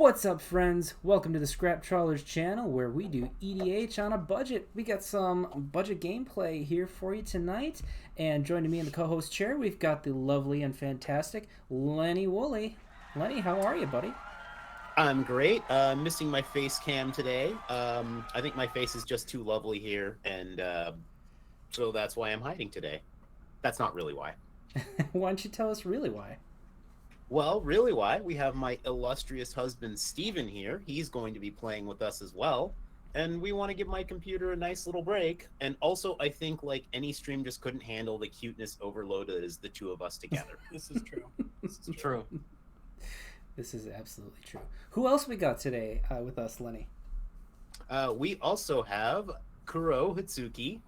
What's up, friends? Welcome to the Scrap Trawlers channel where we do EDH on a budget. We got some budget gameplay here for you tonight. And joining me in the co-host chair, we've got the lovely and fantastic Lenny Woolley. Lenny, how are you, buddy? I'm great. Missing my face cam today. I think my face is just too lovely here, and so that's why I'm hiding today. That's not really why. Why don't you tell us really why? Well, really why? We have my illustrious husband, Stephen, here. He's going to be playing with us as well. And we want to give my computer a nice little break. And also, I think, like, any stream just couldn't handle the cuteness overload that is the two of us together. This is true. This is true. This is absolutely true. Who else we got today with us, Lenny? We also have Kurohitsuki.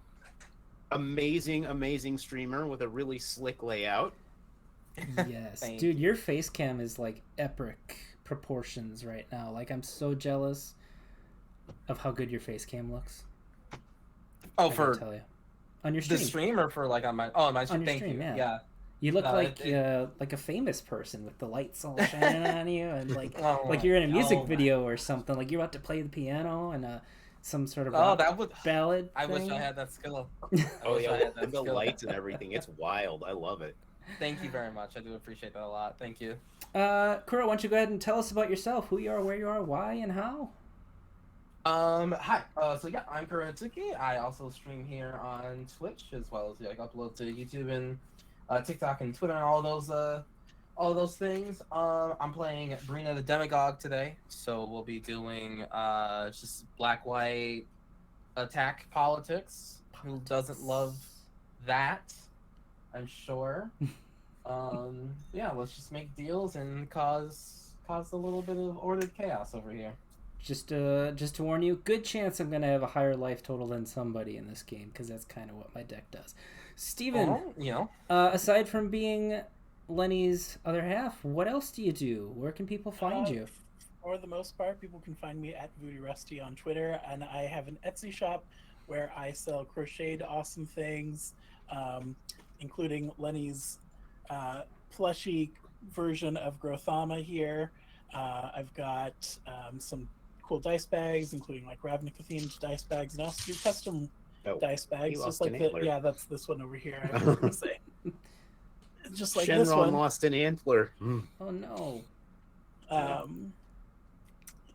Amazing streamer with a really slick layout. Yes, dude, your face cam is like epic proportions right now. Like, I'm so jealous of how good your face cam looks. Oh, for tell you. On your stream. the stream or for like on my my stream? Thank stream, you. Yeah. You look like a famous person with the lights all shining on you, and like like you're in a music video or something. Like you're about to play the piano and some sort of ballad. I thing. wish I had that skill. Oh yeah, the lights and everything. It's wild. I love it. Thank you very much. I do appreciate that a lot. Thank you. Kuro, why don't you go ahead and tell us about yourself, who you are, where you are, why, and how? Hi. So yeah, I'm Kurohitsuki. I also stream here on Twitch as well as like upload to YouTube and TikTok and Twitter and all those things. I'm playing Breena the Demagogue today, so we'll be doing just black-white attack politics. Who doesn't love that? I'm sure. Yeah, let's just make deals and cause a little bit of ordered chaos over here. Just to warn you, good chance I'm gonna have a higher life total than somebody in this game, because that's kind of what my deck does. Steven, aside from being Lenny's other half, what else do you do? Where can people find you? For the most part, people can find me at Voodoo Rusty on Twitter, and I have an Etsy shop where I sell crocheted awesome things, including Lenny's plushy version of Grothama here. I've got some cool dice bags, including like Ravnica themed dice bags, and I also do custom dice bags, just like that's this one over here. I was gonna say, just like this one. Lost an antler. Oh no.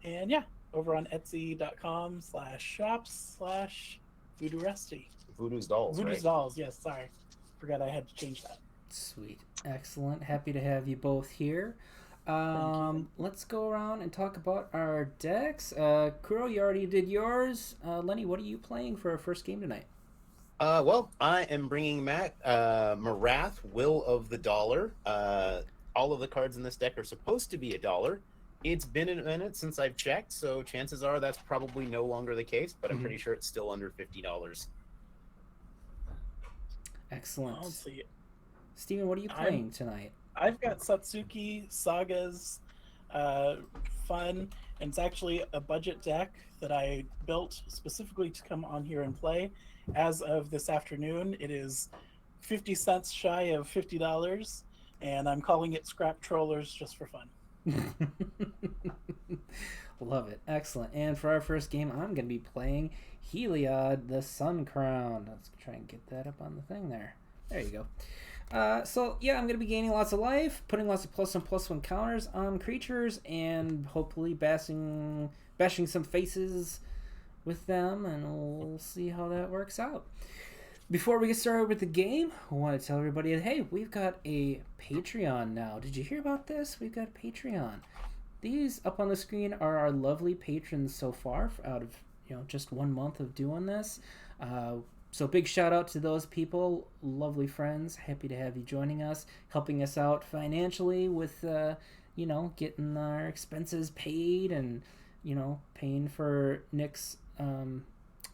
And yeah, over on Etsy.com/shops/Voodoo Rusty. Voodoo's Dolls. Voodoo's Dolls. Yes, sorry. Forgot I had to change that. Sweet. Excellent. Happy to have you both here. Let's go around and talk about our decks. Kuro, you already did yours. Lenny, what are you playing for our first game tonight? Well, I am bringing back Marath, Will of the Dollar. All of the cards in this deck are supposed to be $1. It's been a minute since I've checked, so chances are that's probably no longer the case, but I'm pretty sure it's still under $50. Excellent. Let's see. Steven, what are you playing tonight? I've got Satsuki, Sagas, Fun, and it's actually a budget deck that I built specifically to come on here and play. As of this afternoon, it is 50 cents shy of $50, and I'm calling it Scrap Trawlers just for fun. Love it. Excellent. And for our first game, I'm going to be playing Heliod the Sun Crown. Let's try and get that up on the thing there. There you go. So yeah, I'm going to be gaining lots of life, putting lots of +1/+1 counters on creatures, and hopefully bashing some faces with them, and we'll see how that works out. Before we get started with the game, I want to tell everybody that, hey, we've got a Patreon now. Did you hear about this? We've got a Patreon. These up on the screen are our lovely patrons so far out of just 1 month of doing this. So big shout out to those people, lovely friends. Happy to have you joining us, helping us out financially with, getting our expenses paid and, paying for Nick's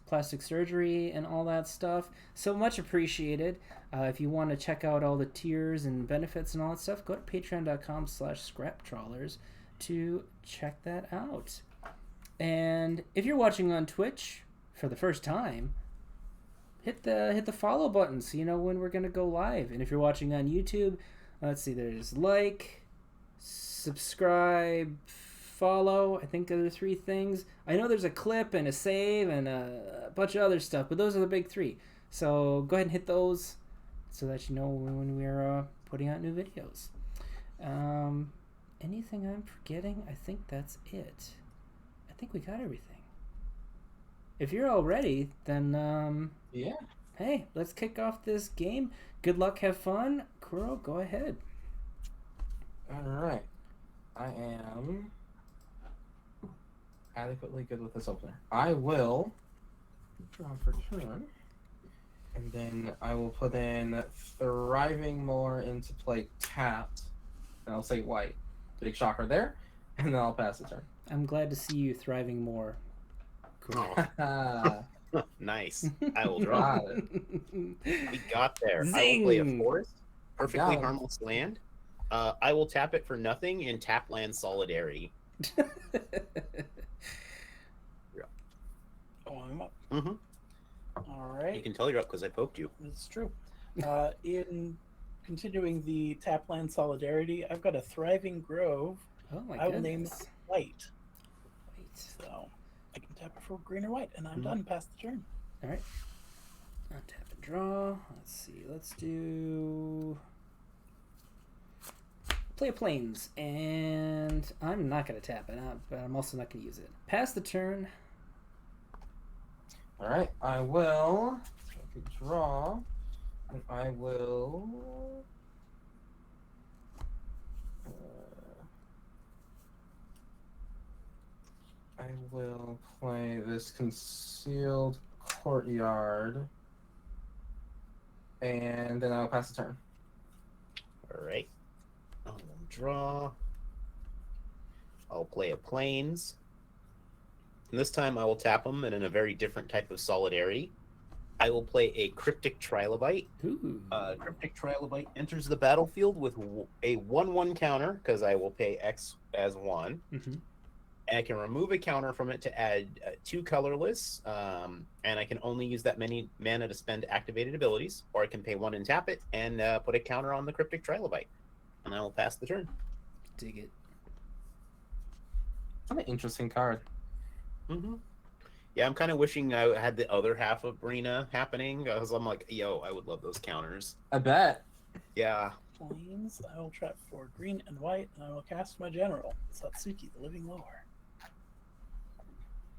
plastic surgery and all that stuff. So much appreciated. If you want to check out all the tiers and benefits and all that stuff, go to patreon.com/ScrapTrawlers to check that out. And if you're watching on Twitch for the first time, hit the follow button so you know when we're gonna go live. And if you're watching on YouTube, let's see, there's like, subscribe, follow. I think are the 3 things. I know there's a clip and a save and a bunch of other stuff, but those are the big 3. So go ahead and hit those so that you know when we're putting out new videos. Anything I'm forgetting? I think that's it. I think we got everything. If you're all ready, then Yeah. hey, let's kick off this game. Good luck, have fun. Kuro, go ahead. All right. I am adequately good with this opener. I will draw for turn, and then I will put in Thriving More into play tapped, and I'll say white. Big shocker there, and then I'll pass the turn. I'm glad to see you thriving more. Cool. Nice. I will draw. Got it. We got there. I will Zing! play a forest, perfectly Got it. harmless land. I will tap it for nothing and tap land Solidarity. Oh, I'm up. Mm-hmm. All You right. can tell you're up because I poked you. It's true. In continuing the Tapland Solidarity, I've got a Thriving Grove. Oh my I will name goodness. it White. Wait. So I can tap it for green or white, and I'm done past the turn. All right. Untap and draw. Let's see. Let's do play a plains, and I'm not gonna tap it, but I'm also not gonna use it. Pass the turn. All right. I will take a draw, and I will. I will play this Concealed Courtyard, and then I'll pass the turn. All right. I'll draw. I'll play a plains. And this time I will tap them, and in a very different type of Solidarity. I will play a Cryptic Trilobite. Ooh. Cryptic Trilobite enters the battlefield with a 1/1 counter, because I will pay X as 1. Mm-hmm. And I can remove a counter from it to add 2 colorless, and I can only use that many mana to spend activated abilities, or I can pay 1 and tap it and put a counter on the Cryptic Trilobite, and I will pass the turn. Dig it. What an interesting card. Mm-hmm. Yeah, I'm kind of wishing I had the other half of Breena happening, because I'm like, yo, I would love those counters. I bet. Yeah. Plains, I will trap for green and white, and I will cast my general, Satsuki, the Living Lore.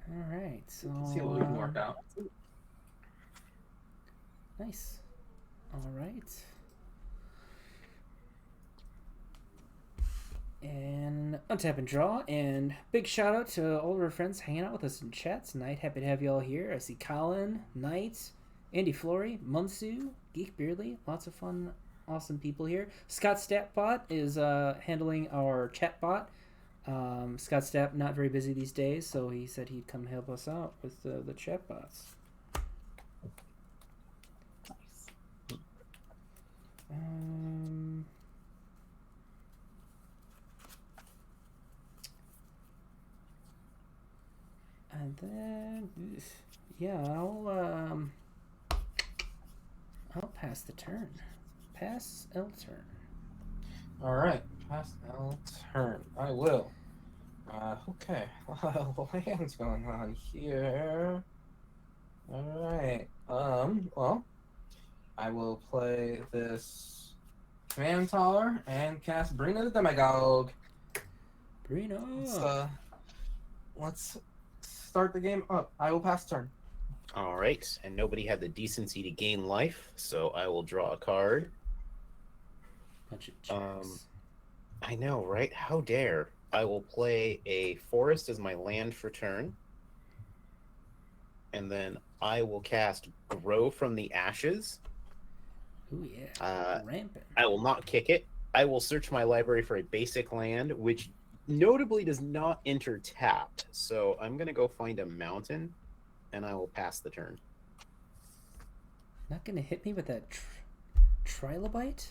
All right. So Let's see what we can work out. nice. All right. And untap and draw. And big shout out to all of our friends hanging out with us in chat tonight. Happy to have you all here. I see Colin, Knight, Andy Flory, Munsu, Geek Beardly. Lots of fun, awesome people here. Scott Statbot is handling our chat bot. Scott Stapp not very busy these days, so he said he'd come help us out with the chat bots. Nice. And then, yeah, I'll pass the turn. Pass L turn. All right, pass L turn. I will. Okay. What's going on here? All right. Well, I will play this Command Tower and cast Breena the Demagogue. Breena. Let's start the game up. I will pass turn. All right. And nobody had the decency to gain life, so I will draw a card. Bunch of checks. I know, right? How dare. I will play a forest as my land for turn. And then I will cast Grow from the Ashes. Ooh, yeah. Rampant. I will not kick it. I will search my library for a basic land, which notably does not enter tapped. So I'm going to go find a mountain, and I will pass the turn. Not gonna hit me with that trilobite?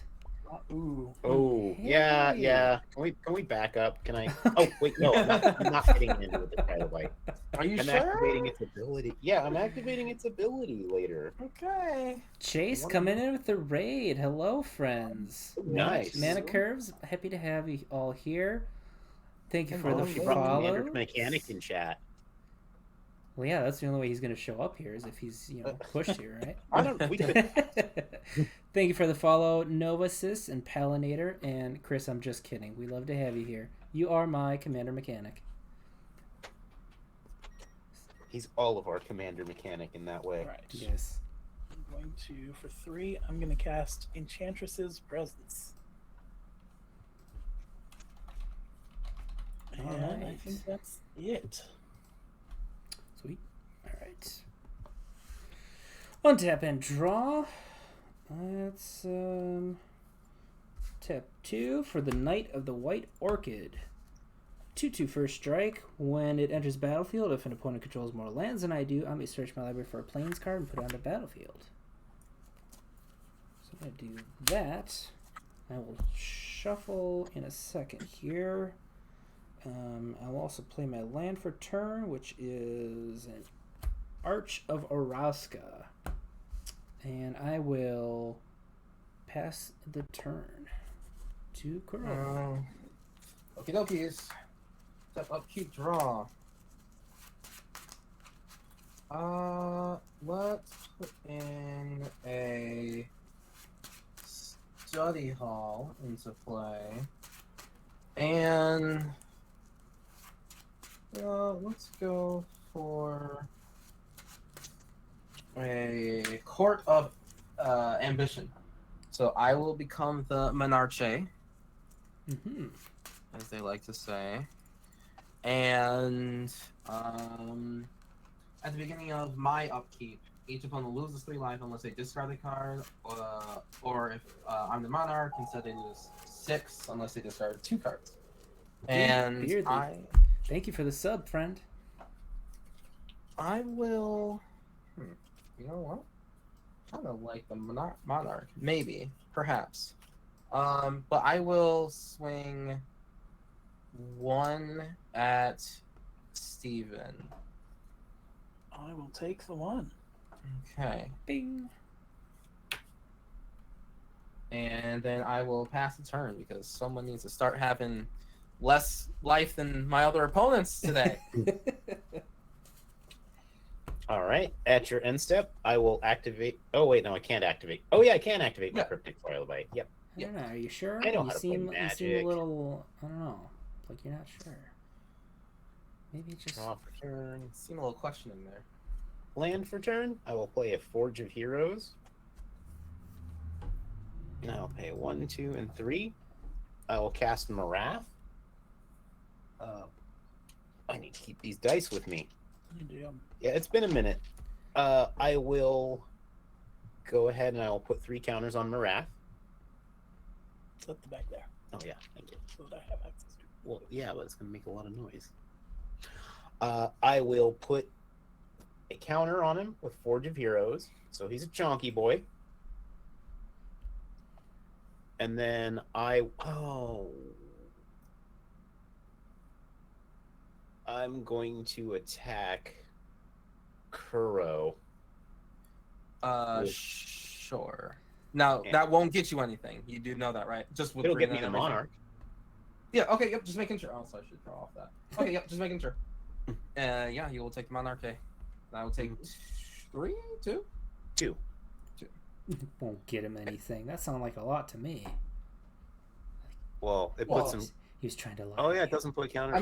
Ooh. Oh, Hey. yeah. Can we back up? Can I? Oh, wait, no, I'm not hitting into with the Trilobite. Are you I'm sure? activating its ability. Yeah, I'm activating its ability later. Okay. Chase coming in with the raid. Hello, friends. Nice. Mana Curves, happy to have you all here. Thank you for the She brought Commander follow. Mechanic in chat. Well, yeah, that's the only way he's going to show up here is if he's, pushed here, right? I don't. We could. Thank you for the follow, Novasis and Palinator. And Chris, I'm just kidding. We love to have you here. You are my Commander Mechanic. He's all of our Commander Mechanic in that way. Right. Yes. I'm going to, for 3, I'm going to cast Enchantress's Presence. And I Alright. think that's it. Sweet. All right. Untap and draw. Let's tap 2 for the Knight of the White Orchid. 2/2 first strike. When it enters battlefield, if an opponent controls more lands than I do, I may search my library for a Plains card and put it on the battlefield. So I'm going to do that. I will shuffle in a second here. I will also play my land for turn, which is an Arch of Araska. And I will pass the turn to Kuro. Okie dokies. Step up, keep draw. Let's put in a study hall into play. And let's go for a Court of Ambition. So I will become the Monarche, Mm-hmm. as they like to say. And at the beginning of my upkeep, each opponent loses 3 life unless they discard a card, or if I'm the Monarch, instead they lose 6 unless they discard 2 cards. And Beardly. Thank you for the sub, friend. I will. You know what? Kind of like the Monarch, maybe, perhaps. But I will swing 1 at Stephen. I will take the 1. Okay. Bing. And then I will pass the turn because someone needs to start having less life than my other opponents today. All right. At your end step, I will activate. Oh wait, no, I can't activate. Oh yeah, I can activate my Yeah. Cryptic Trilobite. Yep. I don't know. Are you sure? I know you how to play seem you seem a Magic. little. I don't know. Like you're not sure. Maybe just. Draw for turn. Seem a little questioning there. Land for turn. I will play a Forge of Heroes. And I'll pay 1, 2, and 3. I will cast Marath. I need to keep these dice with me. You do. Yeah, it's been a minute. I will go ahead and I will put 3 counters on Marath. Set the back there Oh yeah, thank you. so that I have access to. Well, yeah, but it's gonna make a lot of noise. I will put a counter on him with Forge of Heroes, so he's a chonky boy. And then I'm going to attack Kuro. With- Sure. Now, Yeah. that won't get you anything. You do know that, right? Just with It'll get Breena me the and everything. Monarch. Yeah, okay, yep, just making sure. Oh, so I should draw off that. Okay, yep, just making sure. Yeah, you will take the Monarch. And I will take 3, 2? 2. Won't get him anything. That sounded like a lot to me. Well, it Well, puts him. He was trying to. Oh yeah, it doesn't put counters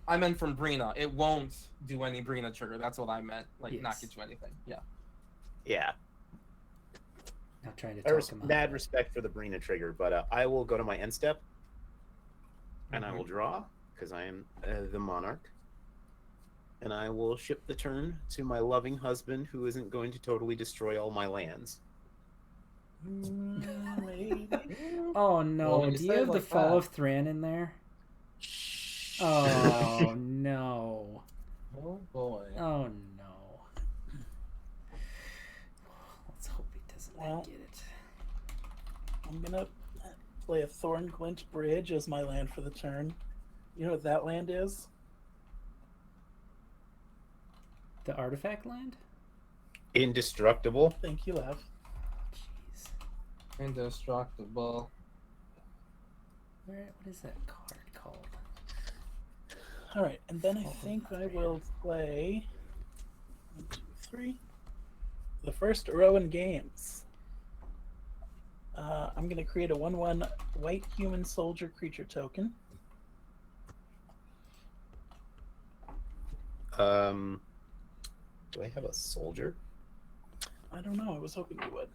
I meant from Breena. It won't do any Breena trigger. That's what I meant. Like, not Yes. get you anything. Yeah. Yeah. Not trying to I talk him out. mad respect for the Breena trigger, but I will go to my end step, and I will draw because I am the Monarch, and I will ship the turn to my loving husband, who isn't going to totally destroy all my lands. Maybe. Oh no! Well, when you Do say you it have the like Fall that- of Thran in there? Oh no! Oh boy. Oh no! Let's hope he doesn't Well. get it. I'm gonna play a Thornglint Bridge as my land for the turn. You know what that land is? The artifact land? Indestructible. Thank you, Lev. Jeez. Indestructible. What is that card called? All right, and then I think I will play 1, 2, 3. The first Rowan Games. I'm going to create a 1/1 white human soldier creature token. Do I have a soldier? I don't know. I was hoping you would.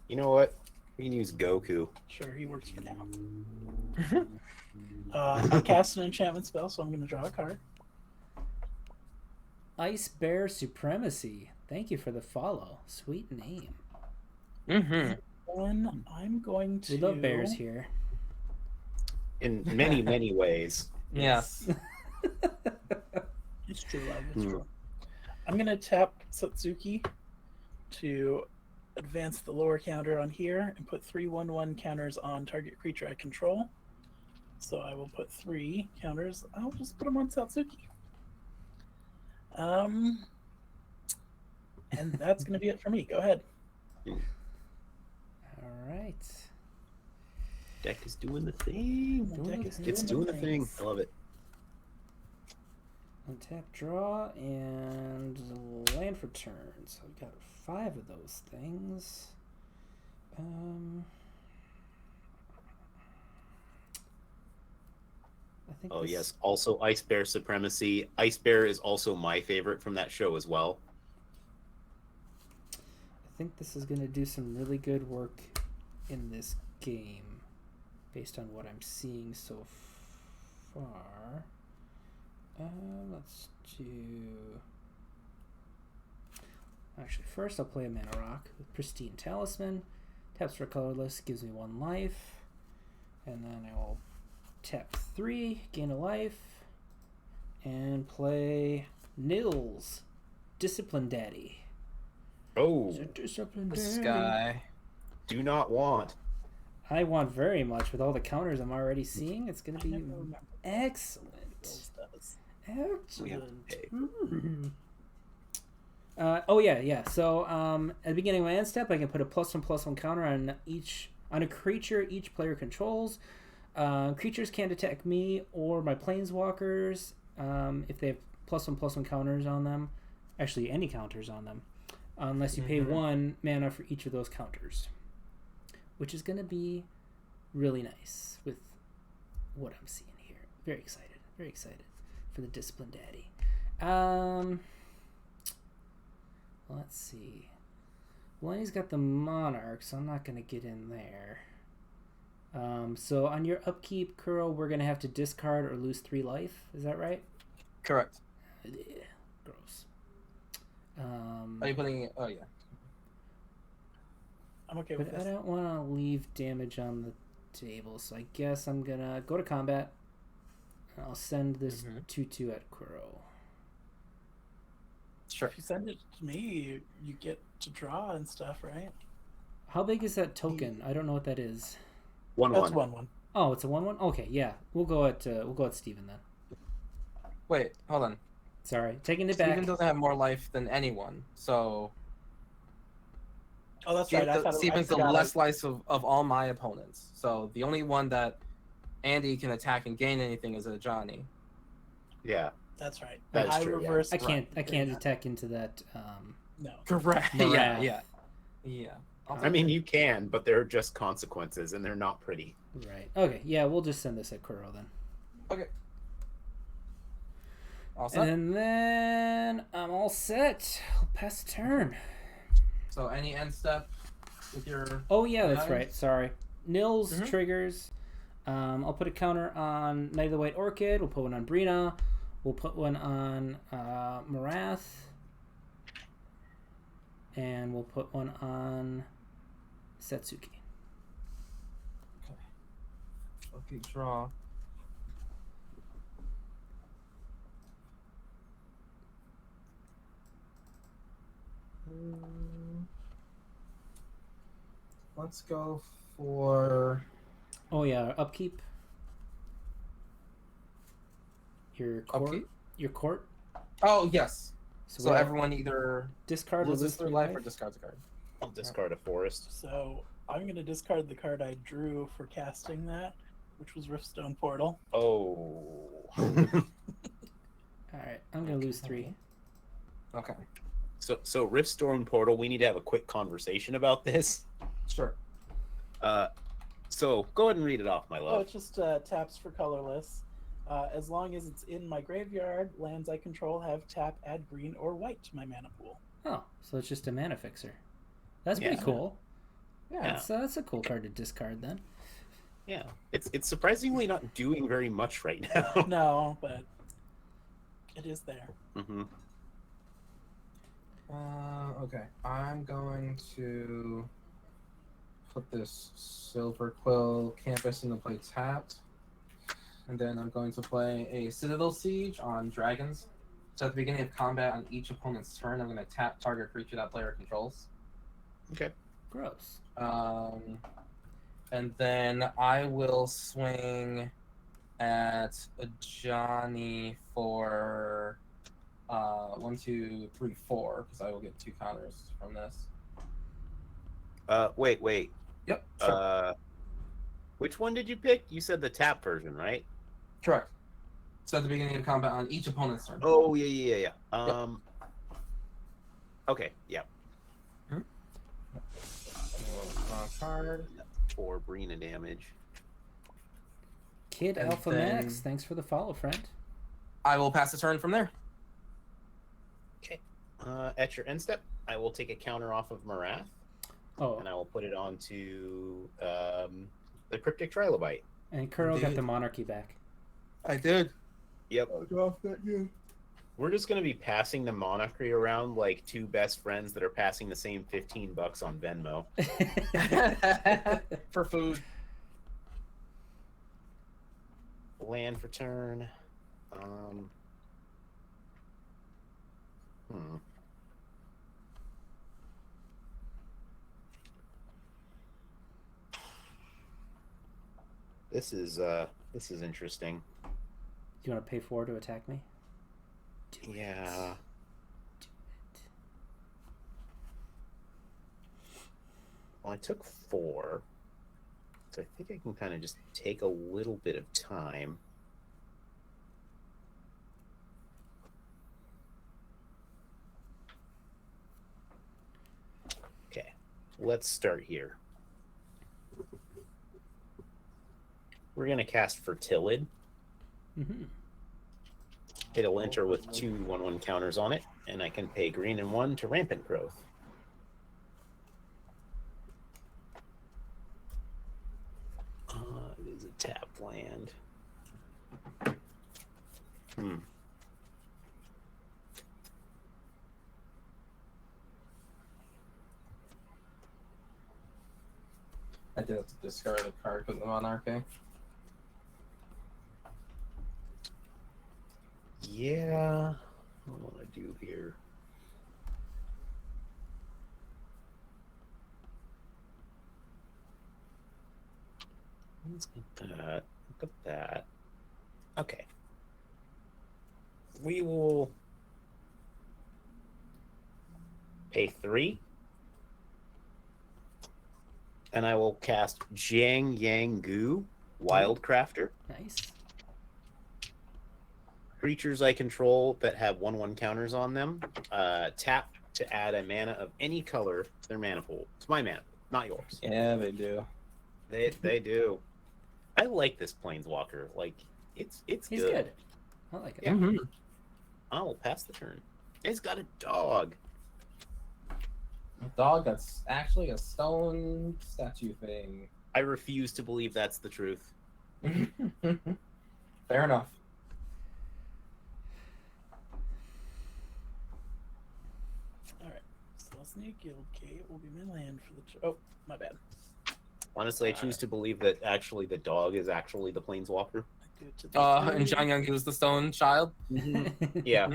You know what? We can use Goku. Sure, he works for now. I cast an enchantment spell, so I'm going to draw a card. Ice Bear Supremacy. Thank you for the follow. Sweet name. Mm-hmm. Then I'm going to. We love bears here. In many, many ways. Yes. It's true, love. It's true. I'm going to tap Satsuki to advance the lower counter on here and put 3 1/1 counters on target creature I control. So I will put 3 counters. I'll just put them on Satsuki. And that's going to be it for me. Go ahead. All right. Deck is doing the thing. It's doing the thing. I love it. Untap, draw, and land for turn. So I've got 5 of those things. I think. Oh this... yes. Also, Ice Bear Supremacy. Ice Bear is also my favorite from that show as well. I think this is going to do some really good work in this game, based on what I'm seeing so far. Let's do. Actually, first I'll play a Mana Rock with Pristine Talisman. Taps for colorless, gives me 1 life. And then I will tap 3, gain a life. And play Nils, Discipline Daddy. Oh, Discipline This Daddy. guy. do not want. I want very much with all the counters I'm already seeing. It's going to be I never remember excellent. what Bills does. We have Excellent. to pay. Oh yeah. So at the beginning of my end step, I can put a +1/+1 counter on a creature each player controls. Creatures can't attack me or my planeswalkers if they have +1/+1 counters on them. Actually, any counters on them, unless you pay 1 mana for each of those counters, which is going to be really nice with what I'm seeing here. Very excited. Very excited for the Discipline Daddy. Let's see. Well, he's got the Monarch, so I'm not going to get in there. So on your upkeep, Kuro, we're going to have to discard or lose 3 life. Is that right? Correct. Ugh, gross. Are you putting it? Oh, yeah. I'm okay with But I this. don't want to leave damage on the table, so I guess I'm going to go to combat. And I'll send this 2/2 at Kuro. Sure. If you send it to me, you get to draw and stuff, right? How big is that token? I don't know what that is. 1/1. That's 1/1. Oh, it's a 1/1. Okay, yeah, we'll go at Stephen then. Wait, hold on. Sorry, taking it Steven back. doesn't have more life than anyone, so Oh, that's right. I thought Steven's the forgot less life of all my opponents. So the only one that Andy can attack and gain anything is a Johnny. Yeah. That's right. That is I true, yeah. reversed. I can't Breena. attack into that. No. Correct. Marath. Yeah. I mean, you can, but there are just consequences, and they're not pretty. Right. Okay. Yeah, we'll just send this at Kuro then. Okay. All set. And then I'm all set. I'll pass the turn. So any end step with your. Oh yeah, that's Nice. right. Sorry. Nils triggers. I'll put a counter on Night of the White Orchid. We'll put one on Breena. We'll put one on Marath. And we'll put one on Satsuki. Okay, draw. Let's go for. Oh yeah, upkeep. Your court. Upkeep? Your court. Oh yes. So we have everyone either discard or loses lose their 3 life or discards a card. I'll discard a forest. So I'm going to discard the card I drew for casting that, which was Riftstone Portal. Oh. Alright, I'm gonna lose 3. Okay. So Riftstorm Portal, we need to have a quick conversation about this. Sure. So go ahead and read it off, my Oh, love. it just taps for colorless. As long as it's in my graveyard, lands I control have tap, add green or white to my mana pool. Oh, so it's just a mana fixer. That's pretty Yeah. cool. Yeah. That's a cool card to discard then. Yeah, it's surprisingly not doing very much right now. No, but it is there. Mm-hmm. Okay. I'm going to put this Silver Quill Campus into play tapped. And then I'm going to play a Citadel Siege on Dragons. So at the beginning of combat on each opponent's turn, I'm going to tap target creature that player controls. Okay. Gross. And then I will swing at a Johnny for 1, 2, 3, 4, because I will get 2 counters from this. Wait. Yep. Sure. Which one did you pick? You said the tap version, right? Correct. So at the beginning of combat on each opponent's turn. Oh, yeah. Okay, yeah. Card. 4 Breena damage. Kid And Alpha then- Max, thanks for the follow, friend. I will pass the turn from there. At your end step, I will take a counter off of Marath, Oh, and I will put it onto the Cryptic Trilobite. and Kuro got Dude. the monarchy back. I did. Yep. I'll go off that again. We're just going to be passing the monarchy around like two best friends that are passing the same $15 on Venmo. For food. Land for turn. This is interesting. You want to pay 4 to attack me? Yeah. Well, I took 4, so I think I can kind of just take a little bit of time. Okay, let's start here. We're going to cast Fertilid. Mm-hmm. It'll enter with 2 1/1 counters on it, and I can pay green and 1 to Rampant Growth. It is a tapped land. I did have to discard a card with the Monarchy. Yeah. What do I want to do here? Let's get that. Look at that. Okay. We will pay 3. And I will cast Jiang Yang Gu, Wildcrafter. Nice. Creatures I control that have 1/1 counters on them, tap to add a mana of any color to their mana pool. It's my mana, not yours. Yeah, they do. They do. I like this Planeswalker. Like, it's He's good. good. I like it. Yeah. Mm-hmm. I will pass the turn. It's got a dog. Dog that's actually a stone statue thing. I refuse to believe that's the truth. Fair enough. Alright. Selesnya Guildgate will be my land for the... Oh, my bad. Honestly, I choose to believe that actually the dog is actually the Planeswalker. I do it to the And three. Jiang Yang is the stone child. Yeah.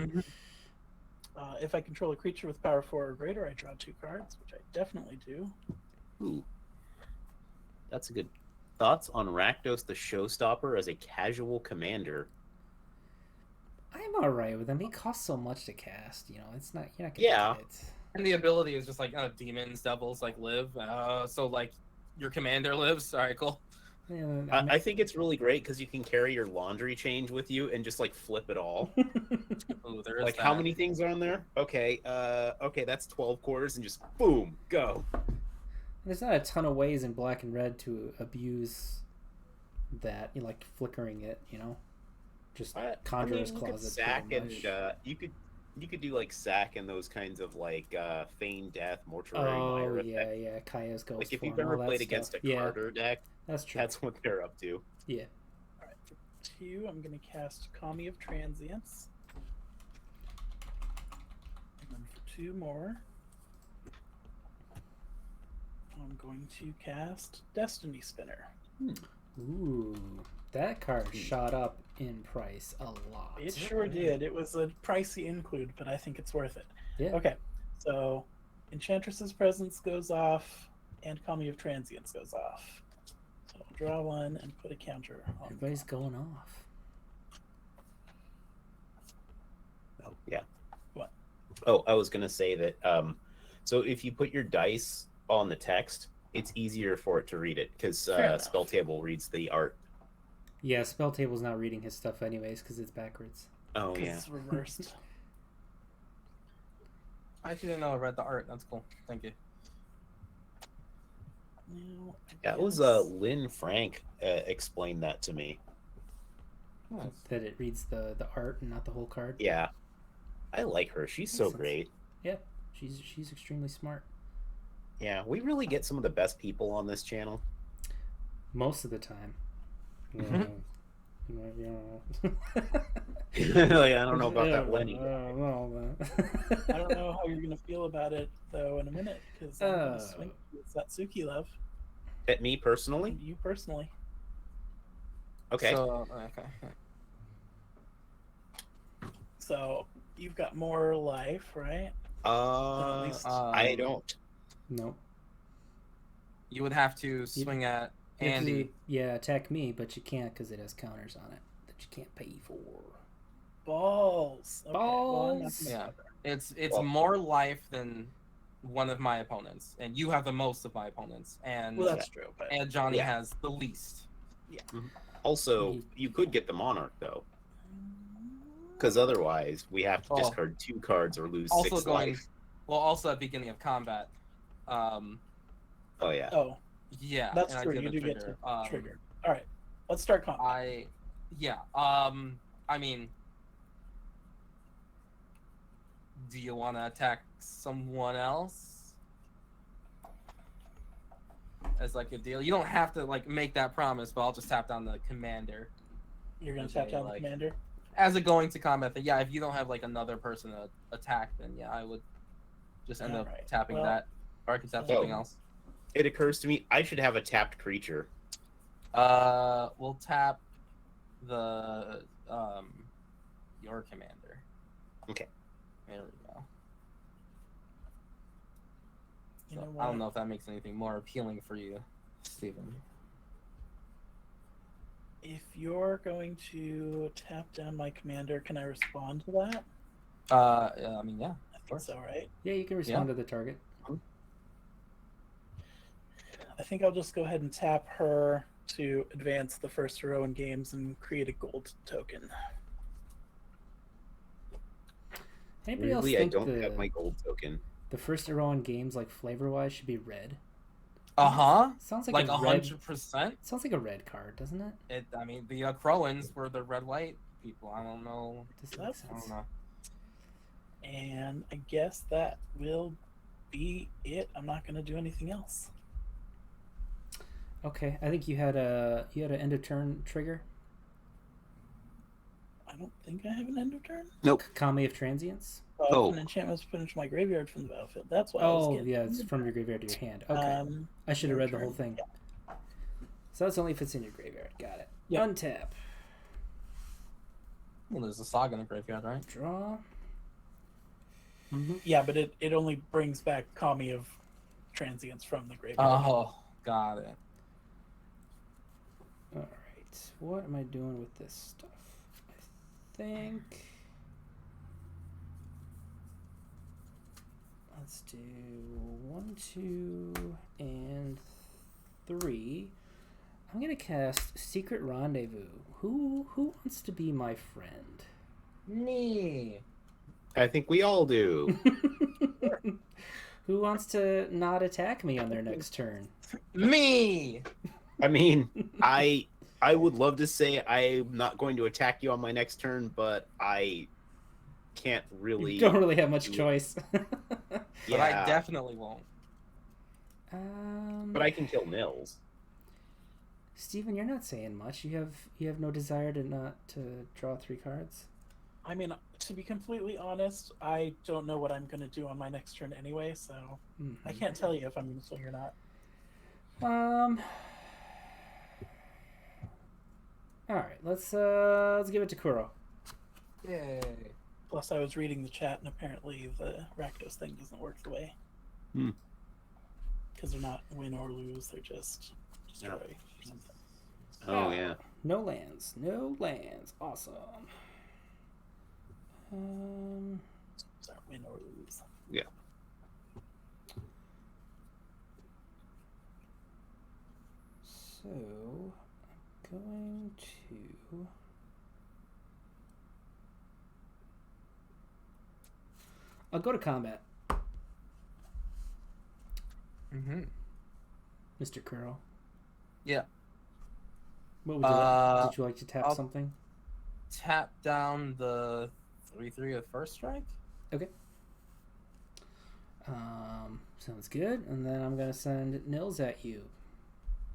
If I control a creature with power 4 or greater, I draw 2 cards, which I definitely do. Ooh. That's a good. Thoughts on Rakdos the Showstopper as a casual commander? I'm alright with him. He costs so much to cast. You know, it's not. You're not gonna Yeah. get it. And the ability is just like demons, devils like live. So like your commander lives. All right, cool. Yeah, I think it's really great because you can carry your laundry change with you and just like flip it all. Oh, there is Like that. how many things are on there? Okay, that's 12 quarters and just boom, go. There's not a ton of ways in Black and Red to abuse that, like flickering it, just conjurer's you could closet. sack pretty and much. you could do like sack and those kinds of like feign death, mortuary Oh mire yeah, effect. yeah, Kaya's ghost Like if form, you've ever all that played stuff. against a Yeah, Carter deck, that's true. that's what they're up to. Yeah. All right, for 2, I'm going to cast Kami of Transience. And then for 2 more, I'm going to cast Destiny Spinner. Ooh, that card shot up in price a lot. It sure did. It was a pricey include, but I think it's worth it. Yeah. Okay, so Enchantress's Presence goes off, and Kami of Transience goes off. So I'll draw 1 and put a counter on. Everybody's going off. Oh yeah. What? Oh, I was gonna say that. So if you put your dice on the text, it's easier for it to read it because Fair enough. Spell Table reads the art. Yeah, Spell Table's not reading his stuff anyways because it's backwards. Oh 'Cause yeah. it's reversed. I actually didn't know I read the art. That's cool. Thank you. Now, I That was guess- Lynn Frank explained that to me. Nice. That it reads the art and not the whole card. Yeah, I like her. She's so Makes sense. great. Yeah, she's extremely smart. Yeah, we really get some of the best people on this channel. Most of the time. Mhm. Like, I don't know about that Lenny. I don't know how you're gonna feel about it though in a minute because I'm gonna swing with Satsuki love. At me personally? You personally. Okay. So, okay. So you've got more life, right? Uh, At least- I don't. No. You would have to swing at You have to, Andy. attack me, but you can't because it has counters on it that you can't pay for. Balls. Okay, well, I'm not Balls. gonna Yeah. bother. It's Well- more life than one of my opponents, and you have the most of my opponents, and Well, that's true, but Johnny Yeah. has the least. Also, you could get the Monarch though, because otherwise we have to Oh. discard 2 cards or lose Also 6 going, life. well, also at beginning of combat. Oh yeah. oh, Yeah, that's and I true. did You a do get trigger. to trigger. All right, let's start combat. I mean, do you want to attack someone else as like a deal? You don't have to like make that promise, but I'll just tap down the commander You're gonna okay, tap down like- the commander. as a going to combat thing. Yeah, if you don't have like another person to attack, then yeah, I would just end up Alright, tapping well- that, or I could tap Oh. something else. It occurs to me I should have a tapped creature. We'll tap the your commander. Okay. There we go. You So, know I don't what? know if that makes anything more appealing for you, Stephen. If you're going to tap down my commander, can I respond to that? I mean, yeah. I think course. so, right? Yeah, you can respond to the target. I think I'll just go ahead and tap her to advance the first row in games and create a gold token. Anybody else Weirdly, I think don't have my gold token. the first Iran games, like flavor-wise, should be red? Uh-huh. Sounds like, Like a red. 100%. Sounds like a red card, doesn't it? I mean, the Crowans were the red white people. I don't know. Does That's- make I sense? don't know. And I guess that will be it. I'm not going to do anything else. Okay, I think you had an end of turn trigger. I don't think I have an end of turn. Nope. Kami of Transience. Oh. An enchantment was put into my graveyard from the battlefield. That's why I was Oh, getting yeah, it's from your graveyard to your hand. Okay, Um, I should have your read the whole turn. thing. So that's only if it's in your graveyard. Got it. Yep. Untap. Well, there's a saga in the graveyard, right? Draw. Yeah, but it only brings back Kami of Transience from the graveyard. Oh, got it. All right. What am I doing with this stuff? I think. Let's do 1, 2, and 3. I'm gonna cast Secret Rendezvous. Who wants to be my friend? Me. I think we all do. Who wants to not attack me on their next turn? Me. I mean, I would love to say I'm not going to attack you on my next turn, but I can't really. You don't really have much choice. But Yeah, I definitely won't. but I can kill Nils. Steven, you're not saying much. You have no desire to draw 3 cards. I mean, to be completely honest, I don't know what I'm going to do on my next turn anyway, so I can't tell you if I'm going to swing or not. All right, let's give it to Kuro. Yay. Plus, I was reading the chat, and apparently the Rakdos thing doesn't work the way. Hmm. Because they're not win or lose, they're just destroy or something. Oh yeah. No lands. No lands. Awesome. Sorry, win or lose. Yeah. So, I'm going to... I'll go to combat. Mm-hmm. Mr. Kuro. Yeah. What would you like? Would you like to tap I'll- something? Tap down the 3/3 of first strike. Okay. Sounds good. And then I'm going to send Nils at you.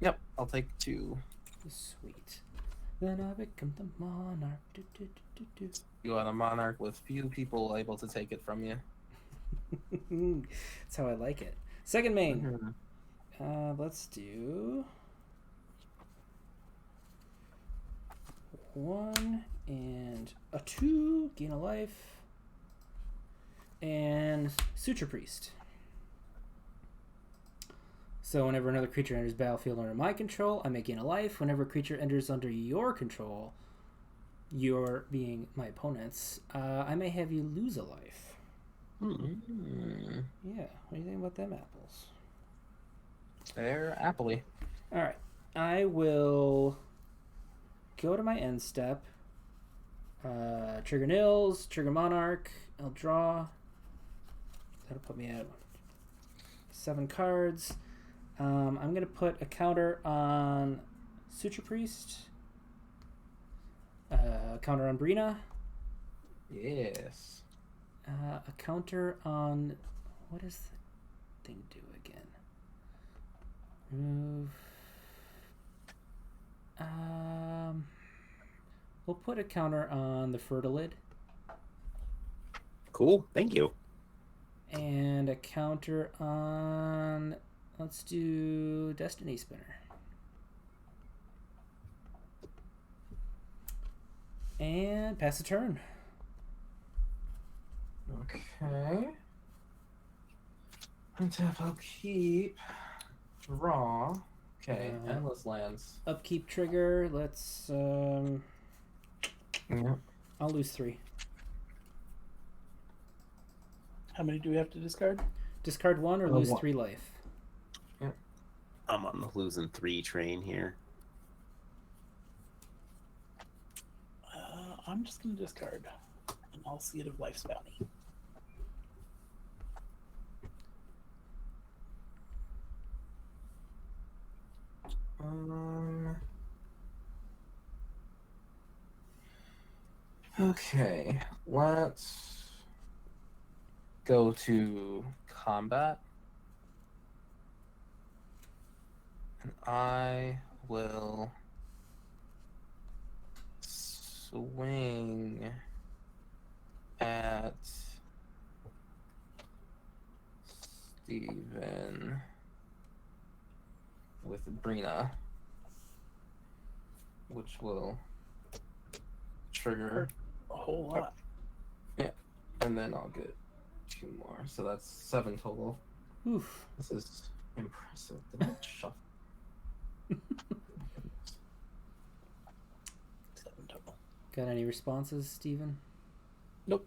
Yep, I'll take 2. Sweet. Then I become the monarch. Do, do, do, do, You are the monarch with few people able to take it from you. do. That's how I like it. Second main. Mhm. Let's do 1 and a 2. Gain a life. And Suture Priest. So whenever another creature enters battlefield under my control, I may gain a life. Whenever a creature enters under your control, your being my opponent's, I may have you lose a life. Mm. Yeah, what do you think about them apples? They're appley. All right, I will go to my end step. Trigger Nils, trigger Monarch. I'll draw. That'll put me at 7 cards. I'm going to put a counter on Suture Priest. A counter on Breena. Yes. A counter on... What does the thing do again? Remove... We'll put a counter on the Fertilid. Cool. Thank you. And a counter on... Let's do Destiny Spinner. And pass the turn. Okay. Untap, I'll keep. Draw. Okay, endless lands. Upkeep trigger. Let's... Yeah. I'll lose 3. How many do we have to discard? Discard 1 or lose 1. 3 life. I'm on the losing 3 train here. I'm just going to discard an All-Seed of Life's Bounty. Okay, let's go to combat. And I will swing at Stephen with Breena, which will trigger, A whole lot. and then I'll get 2 more. So that's 7 total. Oof. This is impressive. Did I shuffle? 7 total. Got any responses, Steven? Nope.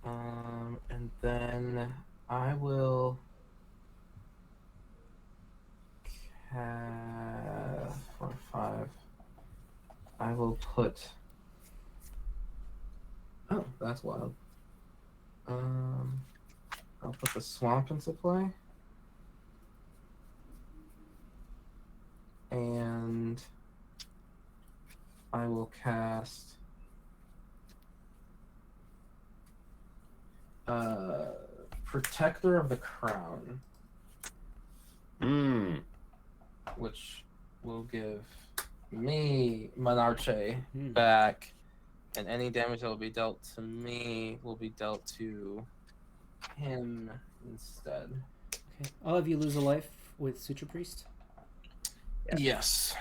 And then I will cast I will put. Oh, that's wild. I'll put the swamp into play. And I will cast Protector of the Crown, which will give me Monarche back, and any damage that will be dealt to me will be dealt to him instead. Okay. I'll have you lose a life with Suture Priest. Yeah. Yes.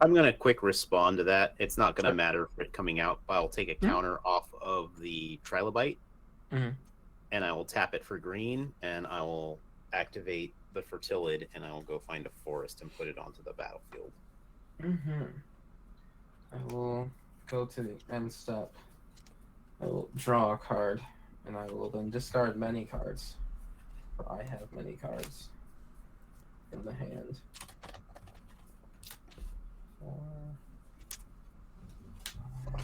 I'm gonna quick respond to that. It's not gonna matter for it coming out. I'll take a counter off of the Trilobite, and I will tap it for green, and I will activate the Fertilid, and I will go find a forest and put it onto the battlefield. I will go to the end step. I will draw a card, and I will then discard many cards. For I have many cards in the hand. 4, 5, 6.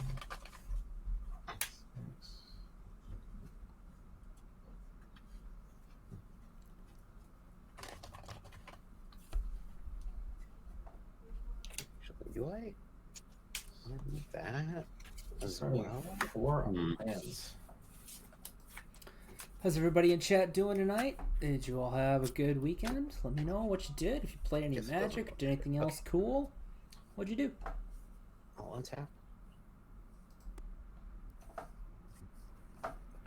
Do I remove that as Sorry, well? 4 on lands. How's everybody in chat doing tonight? Did you all have a good weekend? Let me know what you did. If you played any Magic, did anything else cool? What'd you do? I'll untap.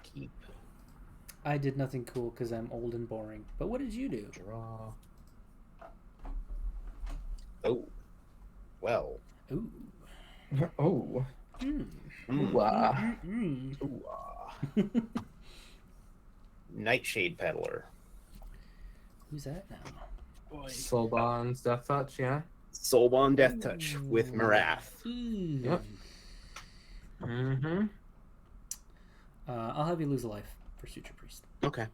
Keep. I did nothing cool because I'm old and boring. But what did you do? Draw. Oh. Well. Ooh. Oh. Wow. Nightshade Peddler. Who's that now? Boy. Soulbond's Death Touch, yeah? Soulbond Death Touch with Marath. Yep. I'll have you lose a life for Suture Priest. Okay.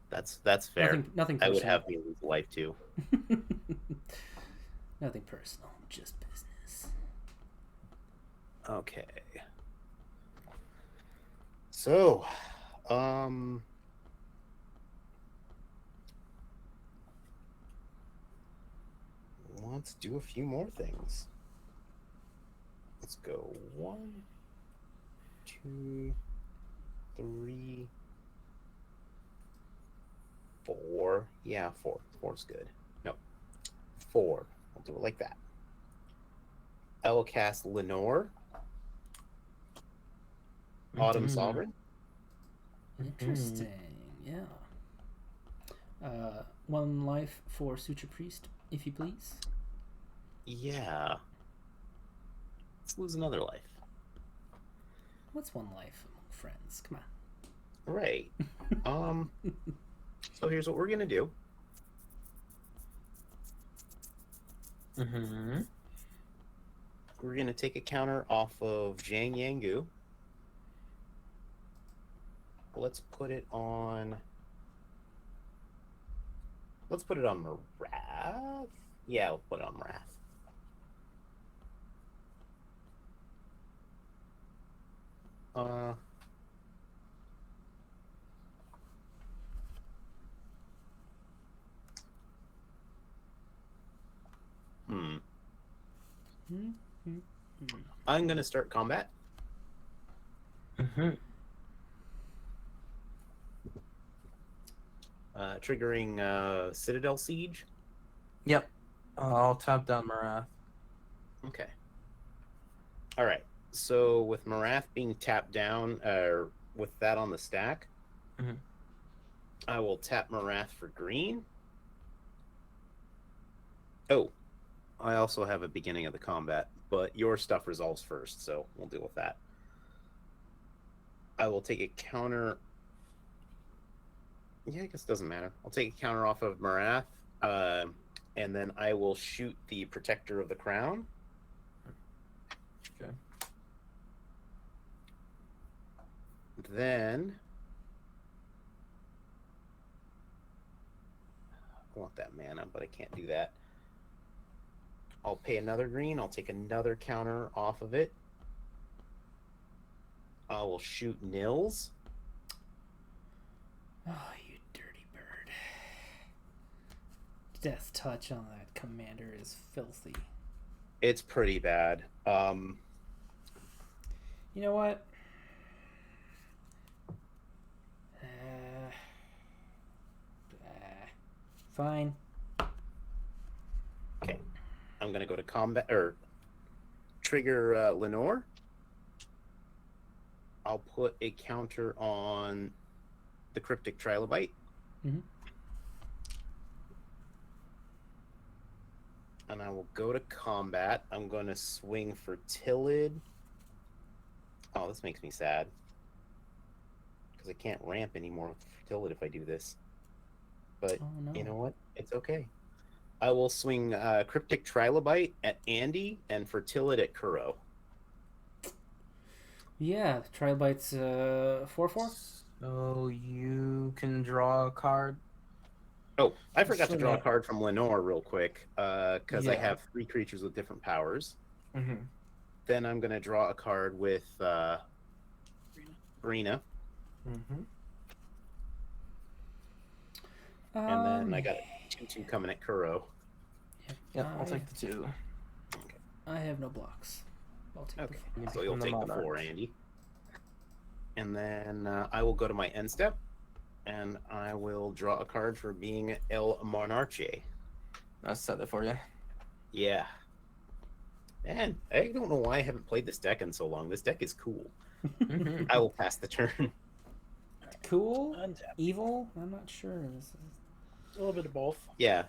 That's fair. Nothing I personal. would have me lose a life too. Nothing personal, just business. Okay. So, let's do a few more things. Let's go 1, 2, 3, 4. Yeah, 4. 4's good. No, 4. I'll do it like that. I will cast Lenore, Autumn Sovereign. Interesting, yeah. 1 life for Suture Priest, if you please. Yeah. Let's lose another life. What's 1 life among friends? Come on. Right. So here's what we're gonna do. We're gonna take a counter off of Zhang Yangu. Let's put it on. Let's put it on Marath. Yeah, we'll put it on Marath. I'm gonna start combat. Triggering Citadel Siege. Yep. I'll tap down Marath. Okay. All right. So with Marath being tapped down, with that on the stack, I will tap Marath for green. Oh, I also have a beginning of the combat, but your stuff resolves first, so we'll deal with that. I will take a counter. Yeah, I guess it doesn't matter. I'll take a counter off of Marath, and then I will shoot the Protector of the Crown. Okay. Then I want that mana, but I can't do that. I'll pay another green. I'll take another counter off of it. I will shoot Nils. Oh, you dirty bird. Death touch on that commander is filthy. It's pretty bad. You know what? Fine. Okay. I'm going to go to combat, or trigger Lenore. I'll put a counter on the Cryptic Trilobite. Mm-hmm. And I will go to combat. I'm going to swing for Tillid. Oh, this makes me sad. Because I can't ramp anymore for Tillid if I do this. But Oh, no. you know what? It's okay. I will swing Cryptic Trilobite at Andy and for Tillid at Kuro. Yeah, Trilobite's 4/4. So you can draw a card. Oh, I forgot to draw a card from Lenore real quick because I Yeah. have 3 creatures with different powers. Mm-hmm. Then I'm going to draw a card with Breena. Mm-hmm. And then I got 2/2 coming at Kuro. Yep, I'll take the 2. I have no blocks. I'll take Okay, the 4. so you'll the take the Monarch. 4, Andy. And then I will go to my end step, and I will draw a card for being El Monarche. I'll set it for you. Yeah. Man, I don't know why I haven't played this deck in so long. This deck is cool. Mm-hmm. I will pass the turn. Cool? Untap. Evil? I'm not sure. This is... A little bit of both. Yeah.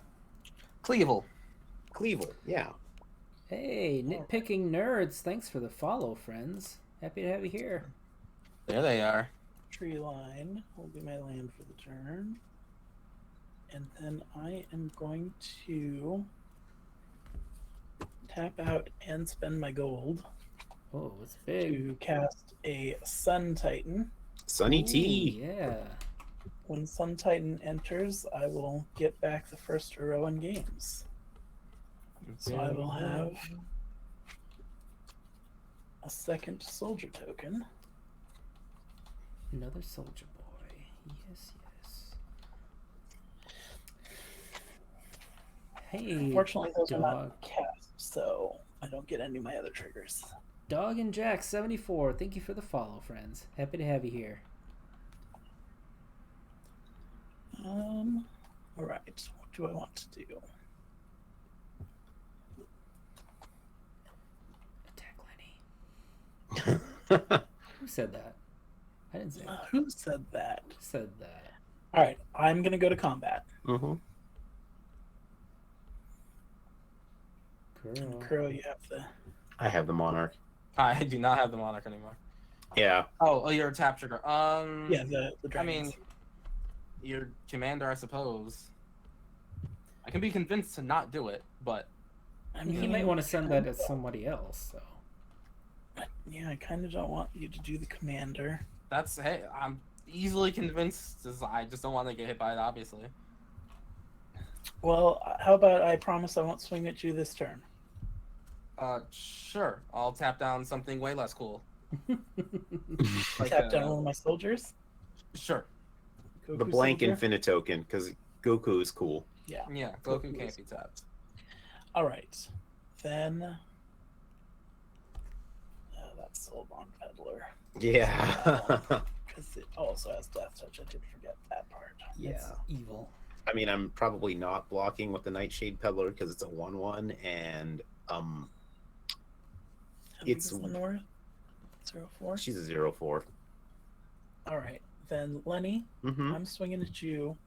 Cleavel. Cleavel, yeah. Hey, nitpicking nerds. Thanks for the follow, friends. Happy to have you here. There they are. Tree line will be my land for the turn. And then I am going to tap out and spend my gold Oh, it's big. to cast a Sun Titan. Sunny Ooh, T. Yeah. When Sun Titan enters, I will get back the first Heroin games. So I will have a second soldier token. Another soldier boy. Yes, yes. Hey, Unfortunately, those are dog. not cast, so I don't get any of my other triggers. Dog and Jack 74. Thank you for the follow, friends. Happy to have you here. Alright, what do I want to do? Attack Lenny. Who said that? I didn't say that. Who said that? Who said that? Alright, I'm gonna go to combat. Mm-hmm. Girl. Kuro, you have the... I have the Monarch. I do not have the Monarch anymore. Yeah. Oh, you're a tap trigger. Yeah, the I dragons. mean, your commander, I suppose. I can be convinced to not do it, but I He might want to send that to somebody else, so. Yeah, I kind of don't want you to do the commander. that's hey, I'm easily convinced. I just don't want to get hit by it, obviously. Well, how about I promise I won't swing at you this turn? Sure. I'll tap down something way less cool. Like, Tap down one of my soldiers? Sure. Goku The blank soldier? Infinite token, because Goku is cool. Yeah. Yeah, Goku can't be tapped. Alright. Then... that's Soulbond Peddler. Yeah. Because it also has Death Touch. I did forget that part. Yeah. It's evil. I mean, I'm probably not blocking with the Nightshade Peddler because it's a 1/1, and How big It's- is Lenore? 04? she's a 0/4. Alright. Then Lenny, Mm-hmm. I'm swinging at you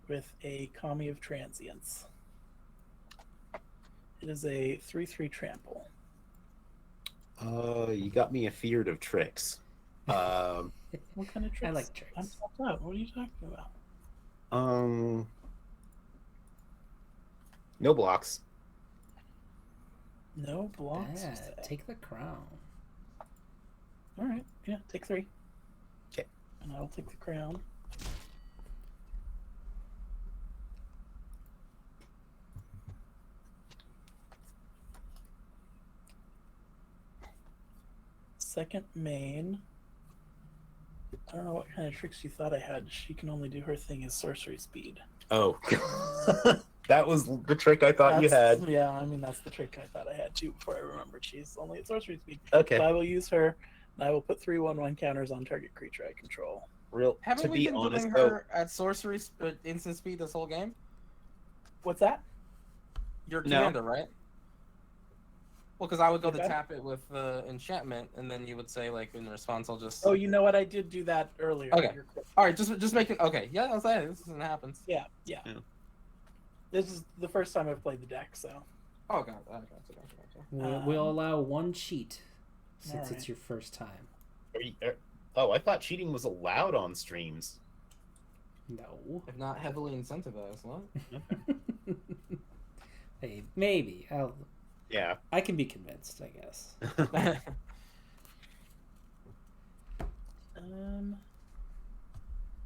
with a Kami of Transience. It is a 3/3 trample. You got me afeared of tricks. What kind of tricks? I like tricks. I'm fucked up. What are you talking about? No blocks. No blocks. you Bad. say? Take the crown. Alright, yeah, take 3. 'Kay. And I'll take the crown. second main. I don't know what kind of tricks you thought I had. She can only do her thing as sorcery speed. Oh, that was the trick I thought you had. Yeah, I mean, that's the trick I thought I had too before I remembered she's only at sorcery speed. Okay. So I will use her, and I will put 3/1/1 counters on target creature I control. Haven't to we be been honest, doing though, her at sorcery instant speed this whole game? What's that? Your No. commander, right? Well, because I would go to Okay. tap it with enchantment, and then you would say, like, in response, I'll just. Oh, you know what? I did do that earlier. Okay. You're correct. All right, just making. Okay, yeah, I was saying this isn't happens. Yeah. Yeah. This is the first time I've played the deck, so. Oh god, gotcha. We'll allow one cheat since Alright. it's your first time. Oh, I thought cheating was allowed on streams. No. If not heavily incentivized, what? Hey, maybe. Yeah. I can be convinced, I guess.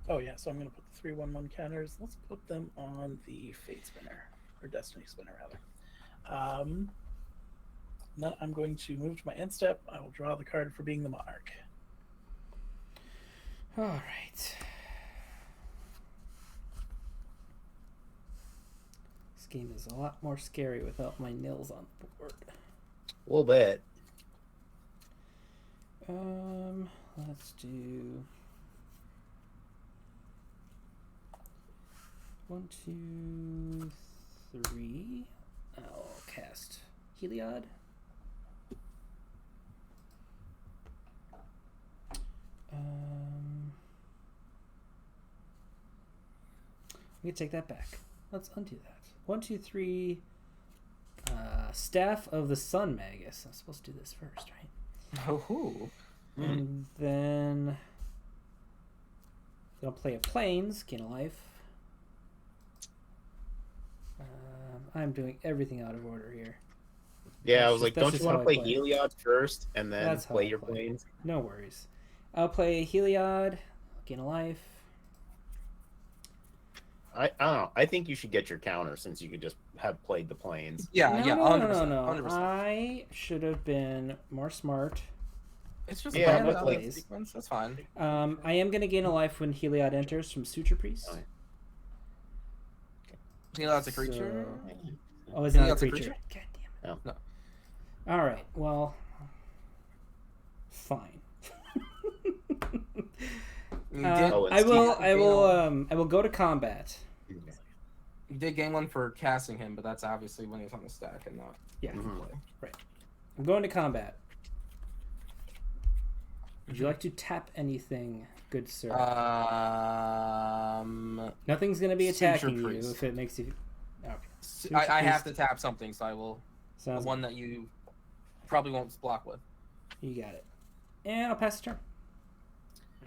Oh yeah, so I'm gonna put the 3/1/1 counters. Let's put them on the Fate Spinner or Destiny Spinner rather. Then I'm going to move to my end step. I will draw the card for being the Monarch. All right. This game is a lot more scary without my nils on the board. A little bit. Let's do 1, 2, 3. I'll cast Heliod. I'm gonna take that back. Let's undo that. 1, 2, 3. Staff of the Sun Magus. I'm supposed to do this first, right? Oh. And then I'll play a Plains, gain a life. I'm doing everything out of order here. Yeah, I was That's like, don't just you want how to I play play. Heliod first and then That's how play I your play. planes? No worries. I'll play Heliod, gain a life. I don't know. I think you should get your counter since you could just have played the planes. Yeah, no, 100%. no. 100%. I should have been more smart. It's just Yeah, random but, like- sequence. That's fine. I am going to gain a life when Heliod enters from Suture Priest. Oh, yeah. Heliod's a creature. Oh, is it not a Heliod's a creature? creature? God damn it. No. No. All right. Well, fine. You did, Oh, it's I will go to combat. you did gain one for casting him, but that's obviously when he's on the stack and not. Yeah. Mhm. play. I'm going to combat. Would you like to tap anything, good sir? Nothing's going to be Suture attacking you Priest. if it makes you. Okay. I have to tap something, so I will. Sounds The one that you probably won't block with. You got it. And I'll pass the turn.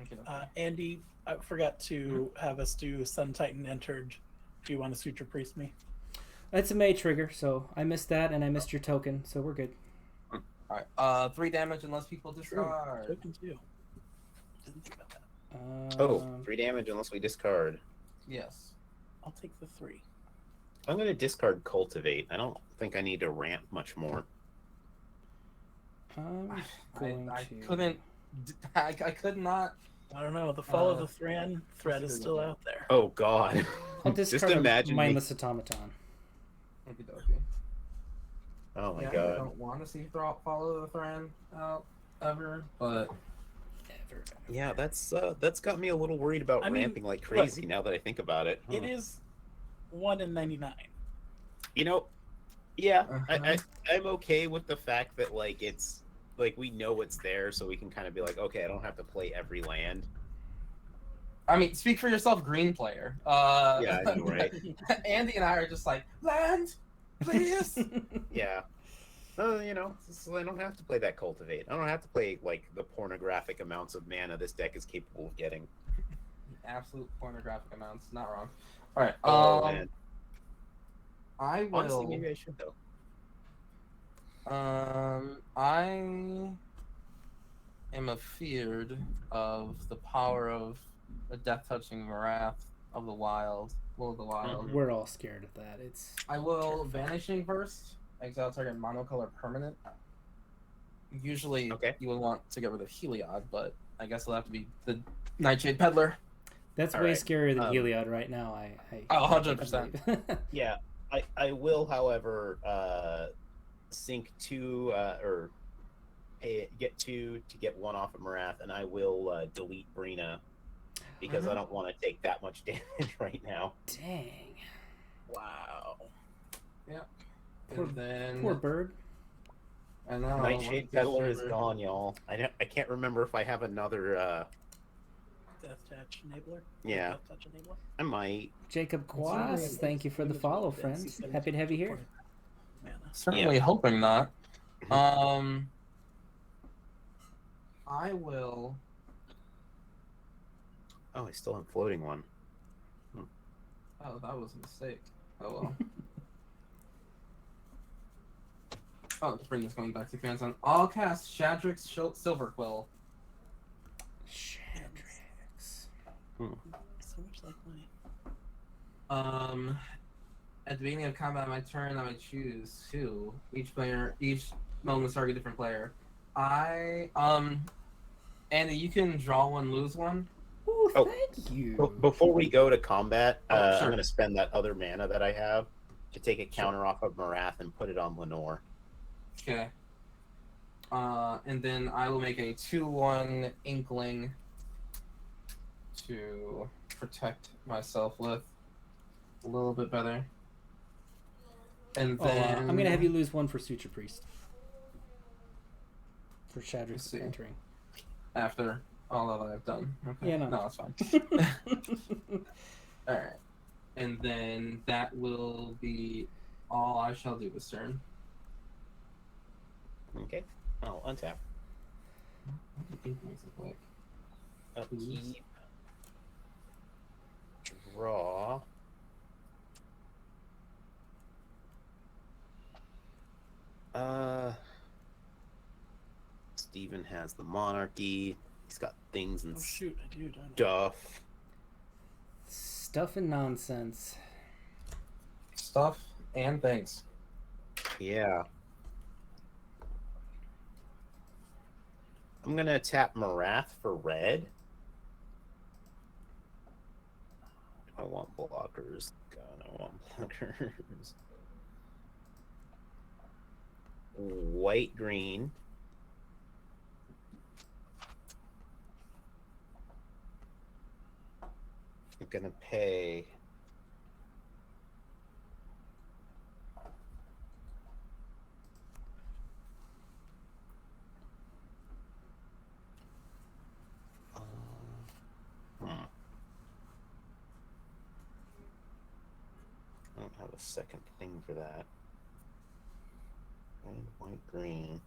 Okay. Andy, I forgot to have us do Sun Titan entered. Do you want to Suture Priest me? That's a May trigger, so I missed that, and I missed your token, so we're good. Alright. 3 damage unless people discard. Token too. Didn't think about that. Oh, 3 damage unless we discard. Yes. I'll take the 3. I'm going to discard Cultivate. I don't think I need to ramp much more. I'm I going couldn't. I could not. I don't know. The fall of the thread is still out there. Oh, God. I'll Just discard imagine a me. mindless automaton. Okey-dokey. Oh, my I God. don't want to see follow the Thran out ever, but Ever. Yeah, that's got me a little worried about I mean, ramping like crazy now that I think about it. It is 1 in 99. You know, yeah, Uh-huh. I'm okay with the fact that like it's like we know it's there, so we can kind of be like, okay, I don't have to play every land. I mean, speak for yourself, green player. Yeah, I know, right? Andy and I are just like land, please. Yeah. You know, so I don't have to play that Cultivate. I don't have to play like the pornographic amounts of mana this deck is capable of getting. Absolute pornographic amounts. Not wrong. All right. Oh man. I will. Honestly, maybe I should though. I am afeared of the power of a death-touching Marath of the Wild. Will of the Wild. We're all scared of that. It's I will Vanishing Burst, exile target monocolor permanent. Usually, Okay. you would want to get rid of Heliod, but I guess it'll have to be the Nightshade Peddler. That's All way right. scarier than Heliod right now. Oh, 100%. Yeah, I will, however, sink 2 or get 2 to get 1 off of Marath, and I will delete Breena because I don't want to take that much damage right now. Dang. Wow. Yeah. Poor, And then poor bird. I know. Nightshade Peddler is gone, y'all. I can't remember if I have another. Death Touch Enabler? Yeah. Death Touch Enabler? I might. Jacob Quas, thank you for the follow, friend. Happy to have you here. Mana. Certainly hoping not. I will. Oh, I still have floating one. Oh, that was a mistake. Oh well. Oh, let's bring this going back to commands on. I'll cast Shadrix Silver Quill. Shadrax. So much like my. At the beginning of combat, my turn, I might choose 2. Each moment target different player. Andy, you can draw 1, lose 1. Ooh, Oh, thank you. Before we go to combat, sure. I'm going to spend that other mana that I have to take a counter off of Marath and put it on Lenore. Okay. And then I will make a 2/1 Inkling to protect myself with a little bit better. And then I'm going to have you lose 1 for Suture Priest. For Shadrax Let's see. entering. after all that I've done. Okay. Yeah, no. It's fine. All right. And then that will be all I shall do this turn. Okay. I'll untap. Upkeep. Draw. Stephen has the monarchy. He's got things and Oh shoot, I do, don't I? stuff. Stuff and nonsense. Stuff and things. Yeah. I'm gonna tap Marath for red. I want blockers. God, I want blockers. White, green. I'm gonna pay. I don't have a second thing for that. Red, white, green.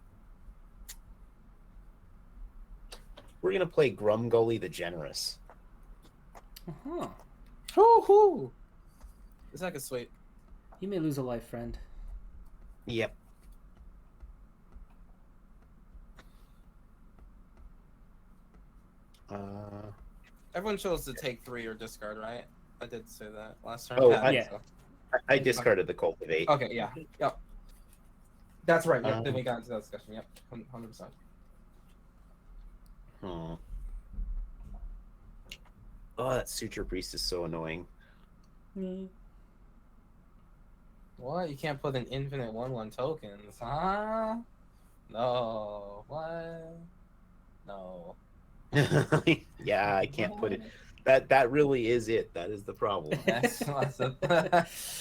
We're gonna play Grumgully the Generous. Uh-huh. Woohoo! Is that good sweet? You may lose a life, friend. Yep. Everyone chose to take 3 or discard, right? I did say that last turn. Oh, yeah. So. I discarded the Cultivate. Okay, yeah. Yep. That's right. Yep. Um, Then we got into that discussion. Yep. 100%. Oh, that Suture Priest is so annoying. What? You can't put an infinite 1/1 tokens, huh? No. What? No. Yeah, I can't put it. That really is it. That is the problem.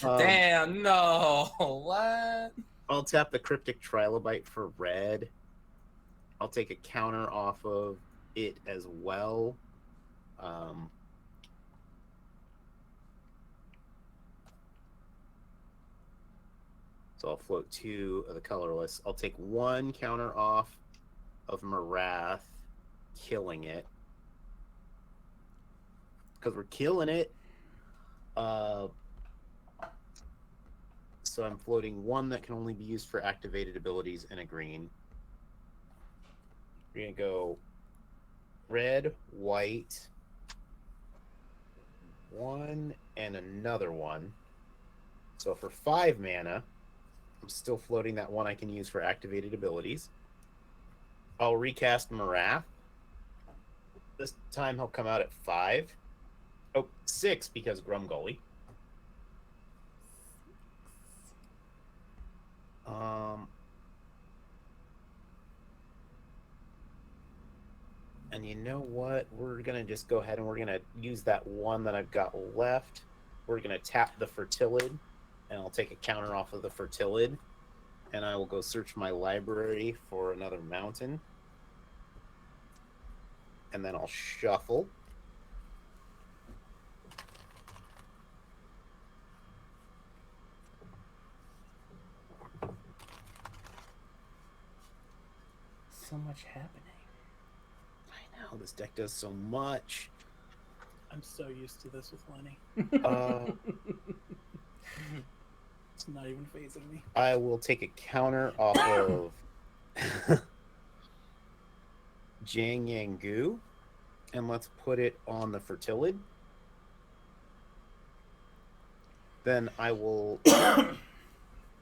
Damn, no. What? I'll tap the Cryptic Trilobite for red. I'll take a counter off of it as well. So I'll float 2 of the colorless. I'll take 1 counter off of Marath, killing it. Because we're killing it. So I'm floating 1 that can only be used for activated abilities and a green. We're going to go red, white, 1, and another 1. So for 5 mana, I'm still floating that 1 I can use for activated abilities. I'll recast Marath. This time he'll come out at 5. Oh, 6 because Grumgully. And you know what? We're going to just go ahead and we're going to use that one that I've got left. We're going to tap the Fertilid, and I'll take a counter off of the Fertilid, and I will go search my library for another mountain. And then I'll shuffle. So much happening. I know, this deck does so much. I'm so used to this with Lenny. It's not even phasing me. I will take a counter off of Jang Yang Gu, and let's put it on the Fertilid. Then I will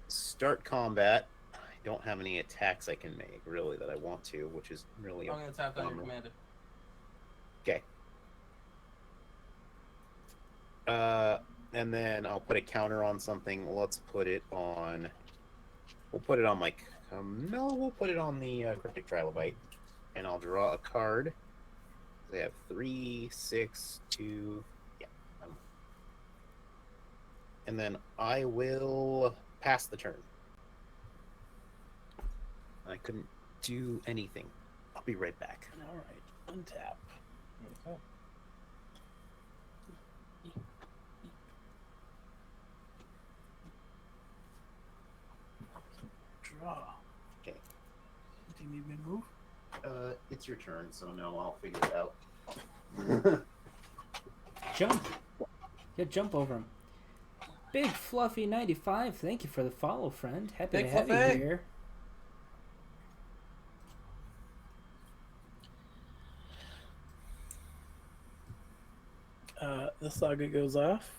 start combat. I don't have any attacks I can make, really, that I want to, which is really I'm going to tap down your commander. Okay. And then I'll put a counter on something. Let's put it on... We'll put it on, like... no, we'll put it on the Cryptic Trilobite. And I'll draw a card. They have 3, 6, 2... Yeah. And then I will pass the turn. I couldn't do anything. I'll be right back. All right, untap. Okay. Draw. Okay. Do you need me to move? It's your turn, so no, I'll figure it out. Jump. Yeah, jump over him. Big Fluffy 95, thank you for the follow, friend. Happy Big to have Fluffy. you here. The saga goes off.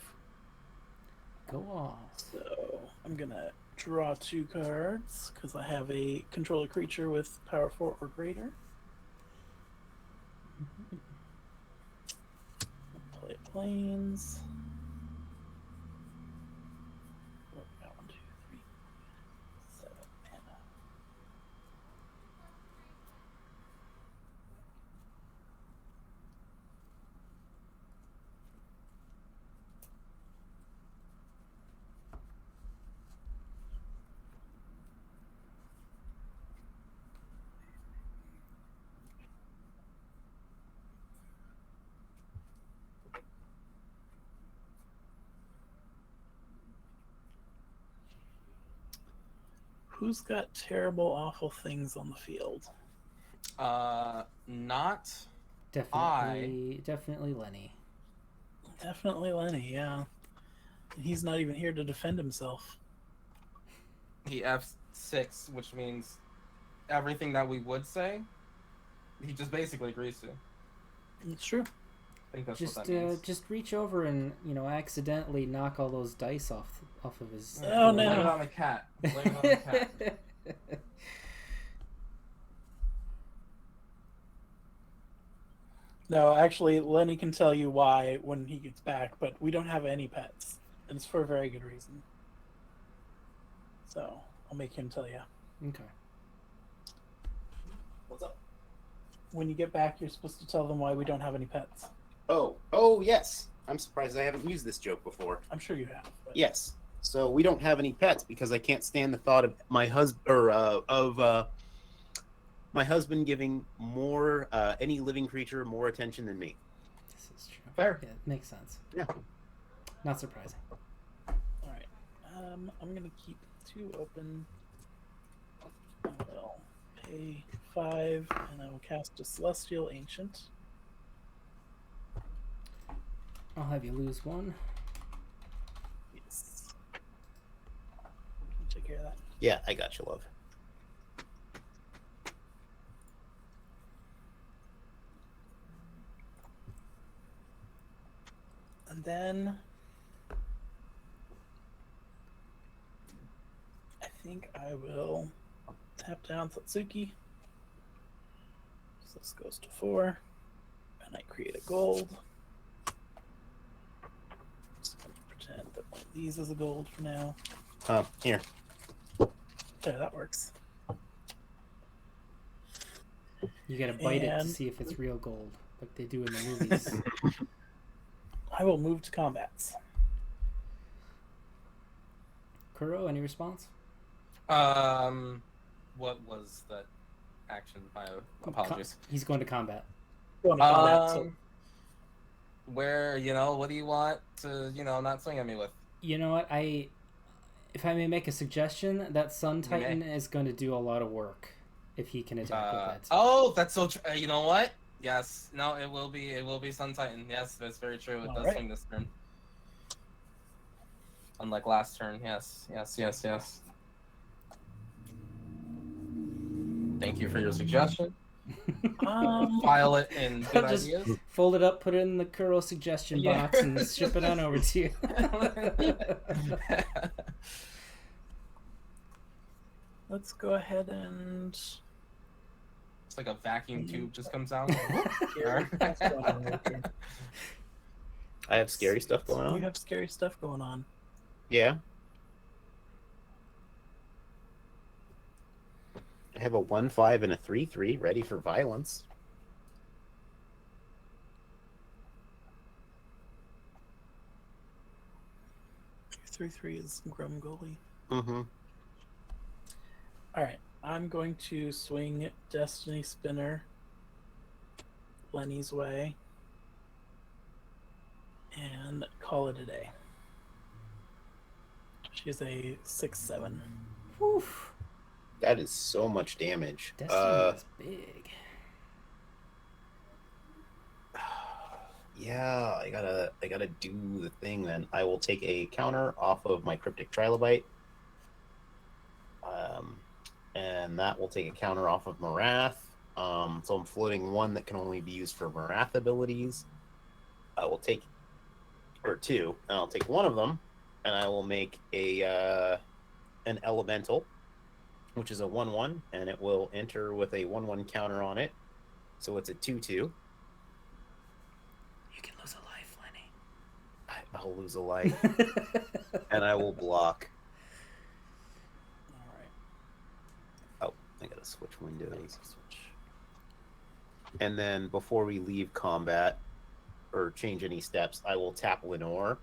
Go off. So I'm gonna draw 2 cards because I have a control a creature with power 4 or greater. Play planes. Oh, we got 1, 2, 3, 7 mana. Who's got terrible, awful things on the field? Not. Definitely Lenny. Definitely Lenny, yeah. He's not even here to defend himself. He F6, which means everything that we would say, he just basically agrees to. It's true. I think that's what that means. Just reach over and accidentally knock all those dice off of his. Oh, no. Blame it on the cat. Blame it on the cat. No, actually, Lenny can tell you why when he gets back, but we don't have any pets, and it's for a very good reason. So I'll make him tell you. Okay. What's up? When you get back, you're supposed to tell them why we don't have any pets. Oh, yes. I'm surprised I haven't used this joke before. I'm sure you have. But... Yes. So we don't have any pets because I can't stand the thought of my my husband giving more any living creature more attention than me. This is true. Fair. Yeah, it makes sense. Yeah. Not surprising. All right. I'm gonna keep 2 open. I will pay 5, and I will cast a Celestial Ancient. I'll have you lose 1. Yes. Take care of that. Yeah, I got you, love. And then I think I will tap down Satsuki. So this goes to 4. And I create a gold. Just gonna pretend that one of these is a gold for now. Here. There, that works. You gotta bite it to And- see if it's real gold, like they do in the movies. I will move to combats. Kuro, any response? What was that action? My apologies. He's going to combat. Going to combat, so Where, what do you want to, not swing at me with? You know what? If I may make a suggestion, that Sun Titan is going to do a lot of work if he can attack with that. Oh, that's so true. You know what? Yes. No, it will be Sun Titan. Yes, that's very true. It All does right. swing this turn. Unlike last turn. Yes. Thank you for your suggestion. File it in good Just ideas. fold it up, put it in the Kuro suggestion Yeah. box, and ship it on over to you. let's go ahead and It's like a vacuum tube just comes out. What's going on right here? I have scary stuff going You on. have scary stuff going on. Yeah. I have a 1/5 and a 3/3 ready for violence. 3/3 is Grumgully. Mm-hmm. Alright, I'm going to swing Destiny Spinner Lenny's way and call it a day. She's a 6/7. Oof. That is so much damage. Destiny is big. Yeah, I gotta do the thing then. I will take a counter off of my Cryptic Trilobite. And that will take a counter off of Marath. So I'm floating one that can only be used for Marath abilities. I will take, or two, and I'll take one of them, and I will make an Elemental, which is a 1/1, and it will enter with a 1/1 counter on it. So it's a 2/2. You can lose a life, Lenny. I'll lose a life, and I will block. Alright. Oh, I gotta switch windows. And then before we leave combat or change any steps, I will tap Lenore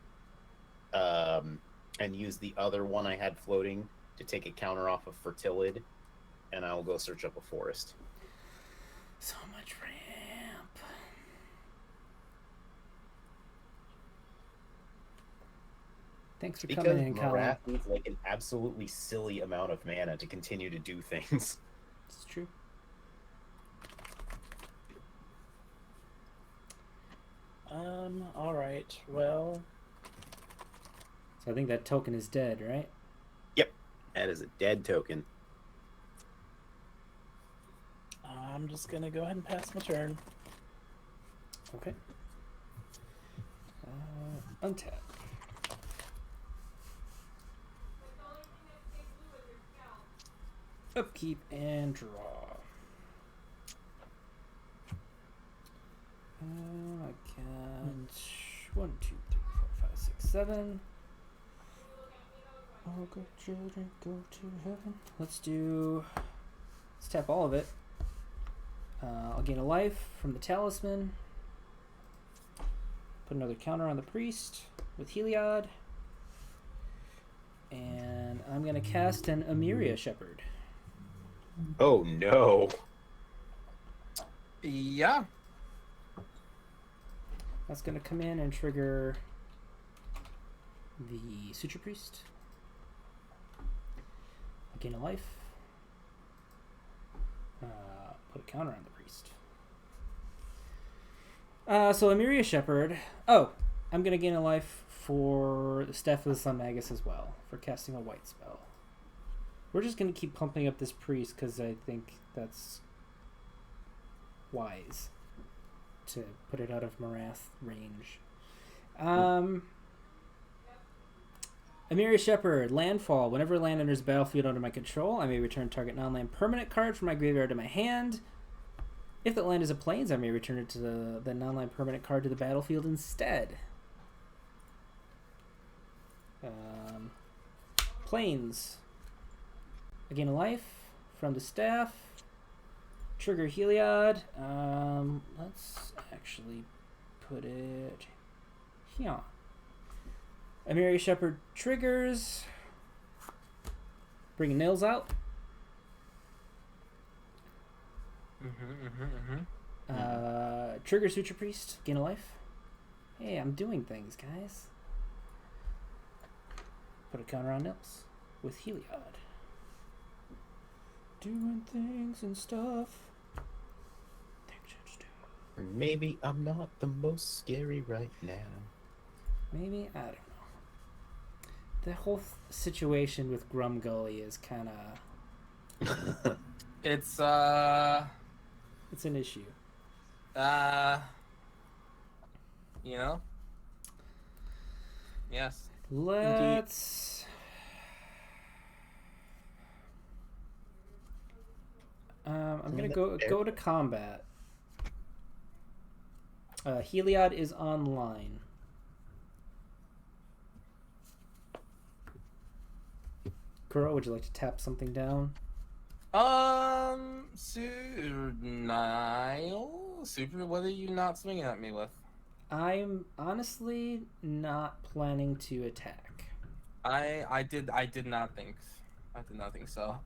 and use the other one I had floating to take a counter off of Fertilid, and I will go search up a forest. So much ramp. Thanks for Because coming in, Colin. Marath needs like an absolutely silly amount of mana to continue to do things. It's true. Alright, well, So I think that token is dead, right? That is a dead token. I'm just gonna go ahead and pass my turn. Okay. Untap. Upkeep and draw. I can't. 1, 2, 3, 4, 5, 6, 7. Oh, good children, go to heaven. Let's tap all of it. I'll gain a life from the talisman. Put another counter on the priest with Heliod. And I'm going to cast an Emiria Shepherd. Oh no. Yeah. That's going to come in and trigger the Suture Priest. Gain a life. Put a counter on the priest. So Emiria Shepherd. Oh, I'm going to gain a life for the Staff of the Sun Magus as well, for casting a white spell. We're just going to keep pumping up this priest because I think that's wise to put it out of Marath range. Emiria Shepherd, landfall. Whenever a land enters the battlefield under my control, I may return target non-land permanent card from my graveyard to my hand. If the land is a plains, I may return it to the non-land permanent card to the battlefield instead. Plains. I gain a life from the staff. Trigger Heliod. Let's actually put it here. Amiri Shepherd triggers. Bringing Nils out. Trigger Suture Priest. Gain a life. Hey, I'm doing things, guys. Put a counter on Nils with Heliod. Doing things and stuff. Maybe I'm not the most scary right now. Maybe, I don't know. The whole situation with Grum Gully is kind of... It's It's an issue. You know? Yes. Let's... I'm gonna go to combat. Heliod is online. Kuro, would you like to tap something down? Super, what are you not swinging at me with? I'm honestly not planning to attack. I did not think so.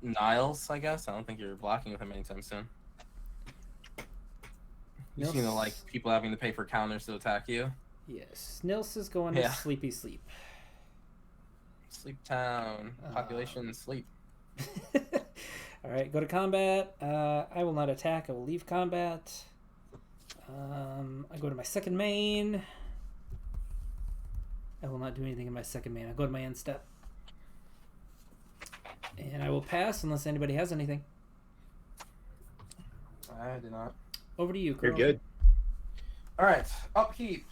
Niles, I guess. I don't think you're blocking with him anytime soon. You Nils- seem to like people having to pay for counters to attack you. Yes, Nils is going to sleepy sleep. Sleep town. Population sleep. Alright, go to combat. I will not attack. I will leave combat. I go to my second main. I will not do anything in my second main. I go to my end step. And I will pass unless anybody has anything. I do not. Over to you, You're Kuro. good. Alright, upkeep.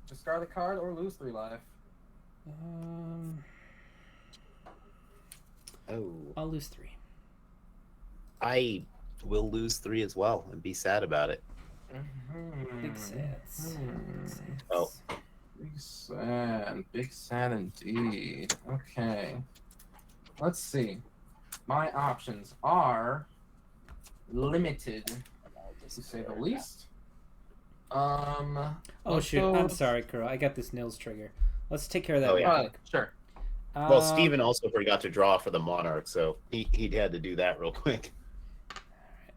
Discard a card or lose 3 life. Oh. I'll lose 3. I will lose 3 as well and be sad about it. Big sads. Big sads. Oh. Big sad indeed. Okay. Let's see. My options are limited, to say the least. Oh let's shoot! go- I'm sorry, Kuro. I got this Nils trigger. Let's take care of that. Oh, real yeah. quick. Sure. Well, Um, Stephen also forgot to draw for the Monarch, so he had to do that real quick.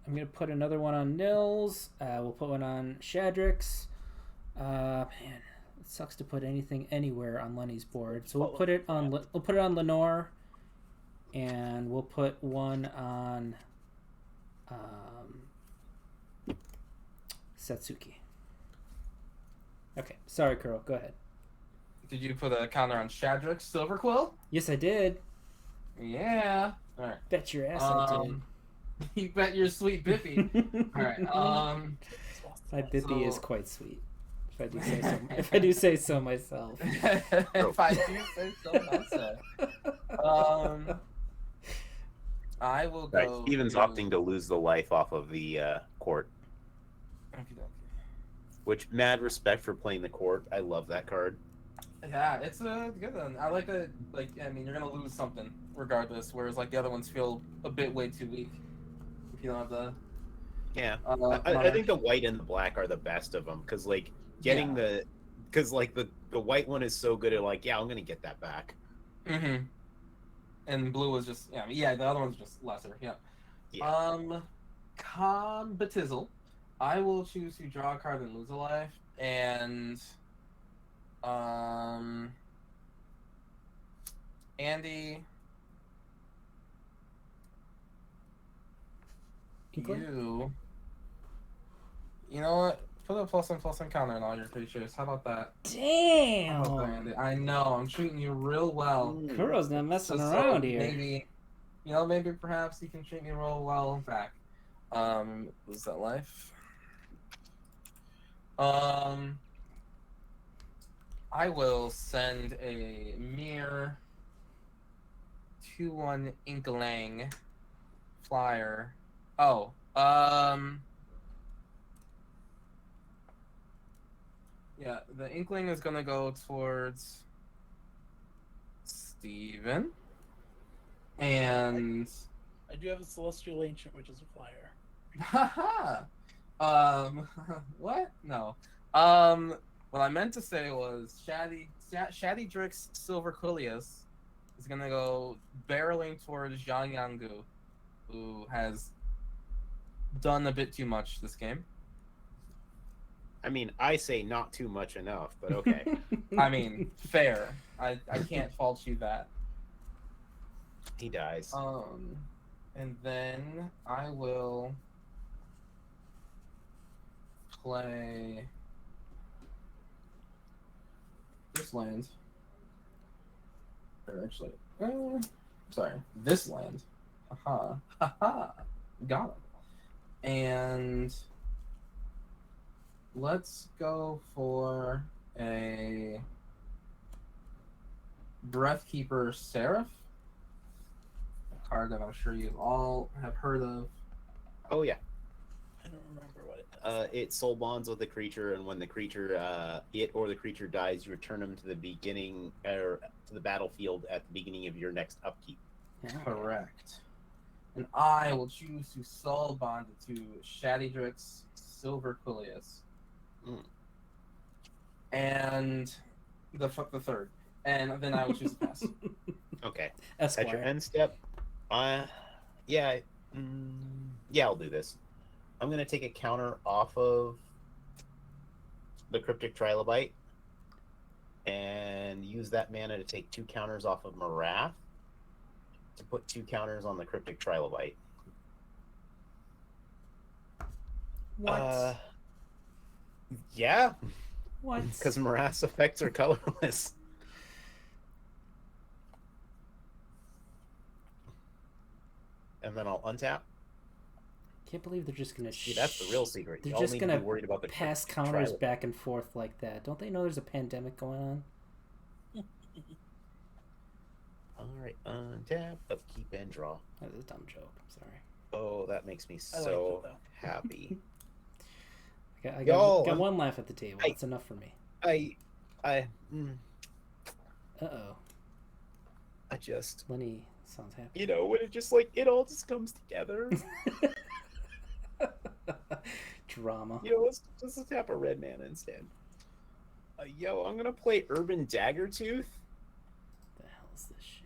I'm gonna put another one on Nils. We'll put one on Shadrix. Man, it sucks to put anything anywhere on Lenny's board. So we'll put it on. We'll put it on Lenore, and we'll put one on Satsuki. Okay, sorry, Kuro. Go ahead. Did you put a counter on Shadrix Silverquill? Yes, I did. Yeah. All right. Bet your ass I did. You bet your sweet Bippy. All right. My Bippy is so- quite sweet. If I do say so. If I do say so myself. If I do say so myself. I will go. Right, Stephen's to... opting to lose the life off of the court, Okey-dokey. which mad respect for playing the court. I love that card. Yeah, it's a good one. I like that. Like, I mean, you're gonna lose something regardless. Whereas, like, the other ones feel a bit way too weak if you don't have the. Yeah, I Monarch. think the white and the black are the best of them because like getting because like the white one is so good at like I'm gonna get that back. Mm-hmm. And blue was just the other one's just lesser. Yeah. Combatizzle. I will choose to draw a card and lose a life, and Andy, you know what? Put a +1/+1 counter on all your creatures. How about that? Damn. How about that, Andy? I know I'm treating you real well. Kuro's not messing So around here. maybe, maybe perhaps you can treat me real well back. Lose that life. I will send a mere 2/1 Inkling flyer Oh, yeah, the Inkling is gonna go towards Stephen, and I do have a Celestial Ancient, which is a flyer. haha. What? No. What I meant to say was Shaddy Drix Silver Coolius is gonna go barreling towards Zhang Yanggu, who has done a bit too much this game. I mean, I say not too much enough, but okay. I mean, fair. I can't fault you that. He dies. And then I will play this land. Or actually, sorry, this land. Haha, haha, got it. And let's go for a Breathkeeper Serif, a card that I'm sure you all have heard of. Oh yeah. I don't remember what it does. It soul bonds with the creature, and when the creature, it or the creature dies, you return them to the beginning or to the battlefield at the beginning of your next upkeep. Correct. And I will choose to soul bond it to Shaddydrix Silver Coolius. And the third. And then I will choose to pass. Okay. Esquire. At your end step, yeah, I'll do this. I'm gonna take a counter off of the Cryptic Trilobite and use that mana to take 2 counters off of Marath to put 2 counters on the Cryptic Trilobite. What? Yeah, What? because Marath's effects are colorless. And then I'll untap. Can't believe they're just gonna. See, that's the real secret. They're Y'all just need gonna to be worried about the pass Cryptic counters Trilobite. back and forth like that. Don't they know there's a pandemic going on? All right, untap, upkeep, and draw. That was a dumb joke. I'm sorry. Oh, that makes me I liked so it, though. happy. I Yo, got one laugh at the table. That's enough for me. I just, Lenny sounds happy. you know, when it just like it all just comes together. Drama. You know, let's tap a red mana instead. Yo, I'm gonna play Urban Daggertooth. What the hell is this shit?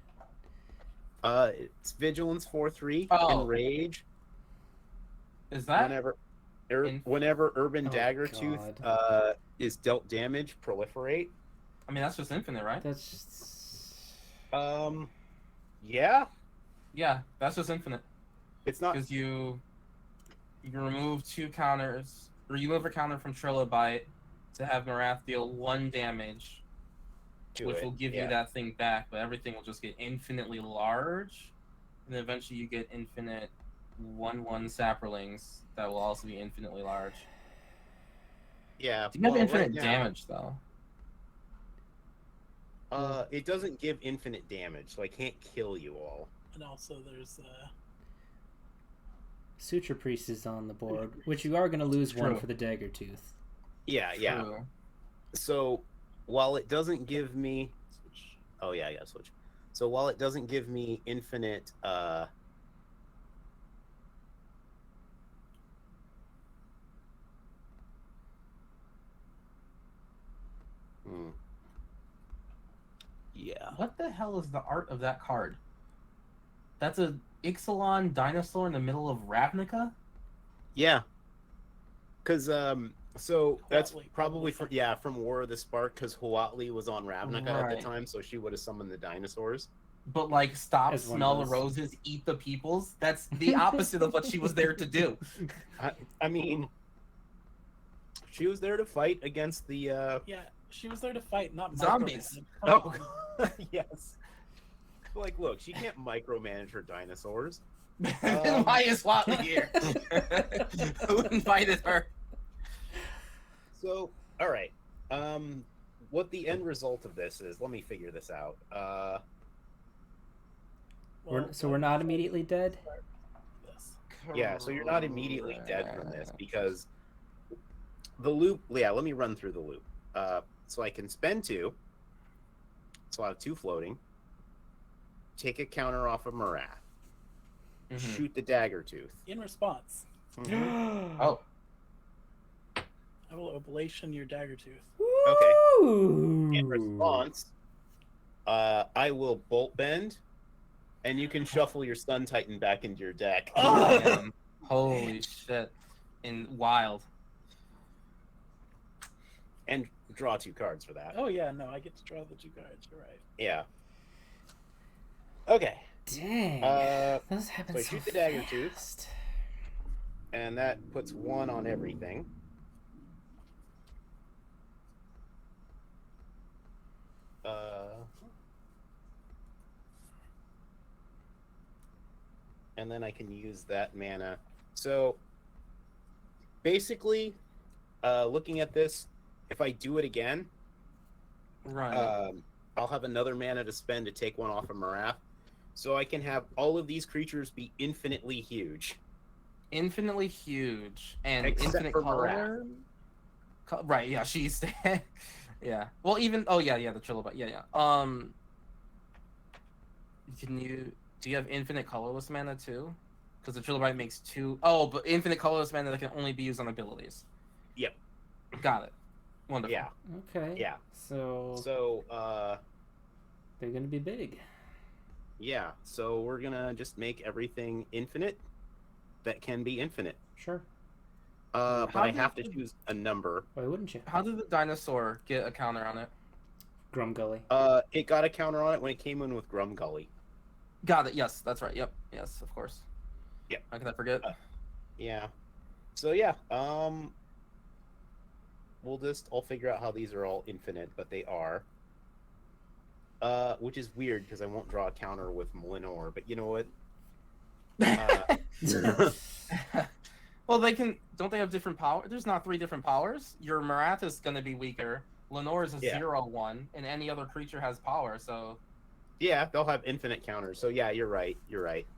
It's Vigilance 4/3 Oh. and Rage. Is that Whenever Urban Oh, Daggertooth is dealt damage, proliferate. I mean, that's just infinite, right? That's just... Yeah, Yeah, that's just infinite. it's not. Because you remove 2 counters, or you move a counter from Trilobite to have Marath deal 1 damage, to which it, will give yeah. you that thing back, but everything will just get infinitely large, and then eventually you get infinite 1/1 Saprolings that will also be infinitely large. Yeah, You have well, infinite right now, damage, though. It doesn't give infinite damage, so I can't kill you all. And also, there's Suture Priest is on the board, which you are going to lose one True. for the Dagger Tooth. Yeah, yeah. True. So while it doesn't give me, oh yeah, I gotta switch. So while it doesn't give me infinite, yeah. What the hell is the art of that card? That's a Ixalan dinosaur in the middle of Ravnica? Yeah. Because so that's Huatli probably from War of the Spark, because Huatli was on Ravnica at Right. the time, so she would have summoned the dinosaurs. But like, stop, As one smell the does. roses, eat the peoples. That's the opposite of what she was there to do. I mean, she was there to fight against the yeah, she was there to fight, not Zombies. micromanage. Come Oh, on. yes. Like, look, she can't micromanage her dinosaurs. Then why is Watley here? Who invited her? So, all right. What the end result of this is? Let me figure this out. Well, We're not immediately dead? Yes. Yeah, so you're not immediately dead from this because the loop. Yeah, let me run through the loop. So I can spend 2. So I have 2 floating. Take a counter off of Marath. Shoot the dagger tooth. In response, Oh. I will ablation your dagger tooth. Okay. Ooh. In response, I will bolt bend, and you can shuffle your Sun Titan back into your deck. Damn. Holy shit. Wild. And draw 2 cards for that. Oh yeah, no, I get to draw the 2 cards. You're right. Yeah. Okay. Dang. Those happen so I so shoot the dagger fast. tooth. And that puts 1 on everything. And then I can use that mana. So basically, looking at this, if I do it again, Right. I'll have another mana to spend to take 1 off of Marath. So I can have all of these creatures be infinitely huge. Infinitely huge and Except infinite for color. Right, yeah, she's yeah. Well, even the Trilobite. Yeah. Do you have infinite colorless mana too? Because the Trilobite makes 2. Oh, but infinite colorless mana that can only be used on abilities. Yep. Got it. Wonderful. Yeah. Okay. Yeah. So they're gonna be big. Yeah. So we're gonna just make everything infinite that can be infinite. Sure. But I have to choose a number. Why wouldn't you? How did the dinosaur get a counter on it? Grumgully. It got a counter on it when it came in with Grumgully. Got it. Yes, that's right. Yep. Yes, of course. Yep. How could I forget? Yeah. So yeah. I'll figure out how these are all infinite, but they are. Which is weird because I won't draw a counter with Molinor, but you know what? Well, they can. Don't they have different power? There's not 3 different powers. Your Marath is going to be weaker. Lenore is a 0/1, and any other creature has power. So. Yeah, they'll have infinite counters. So yeah, you're right.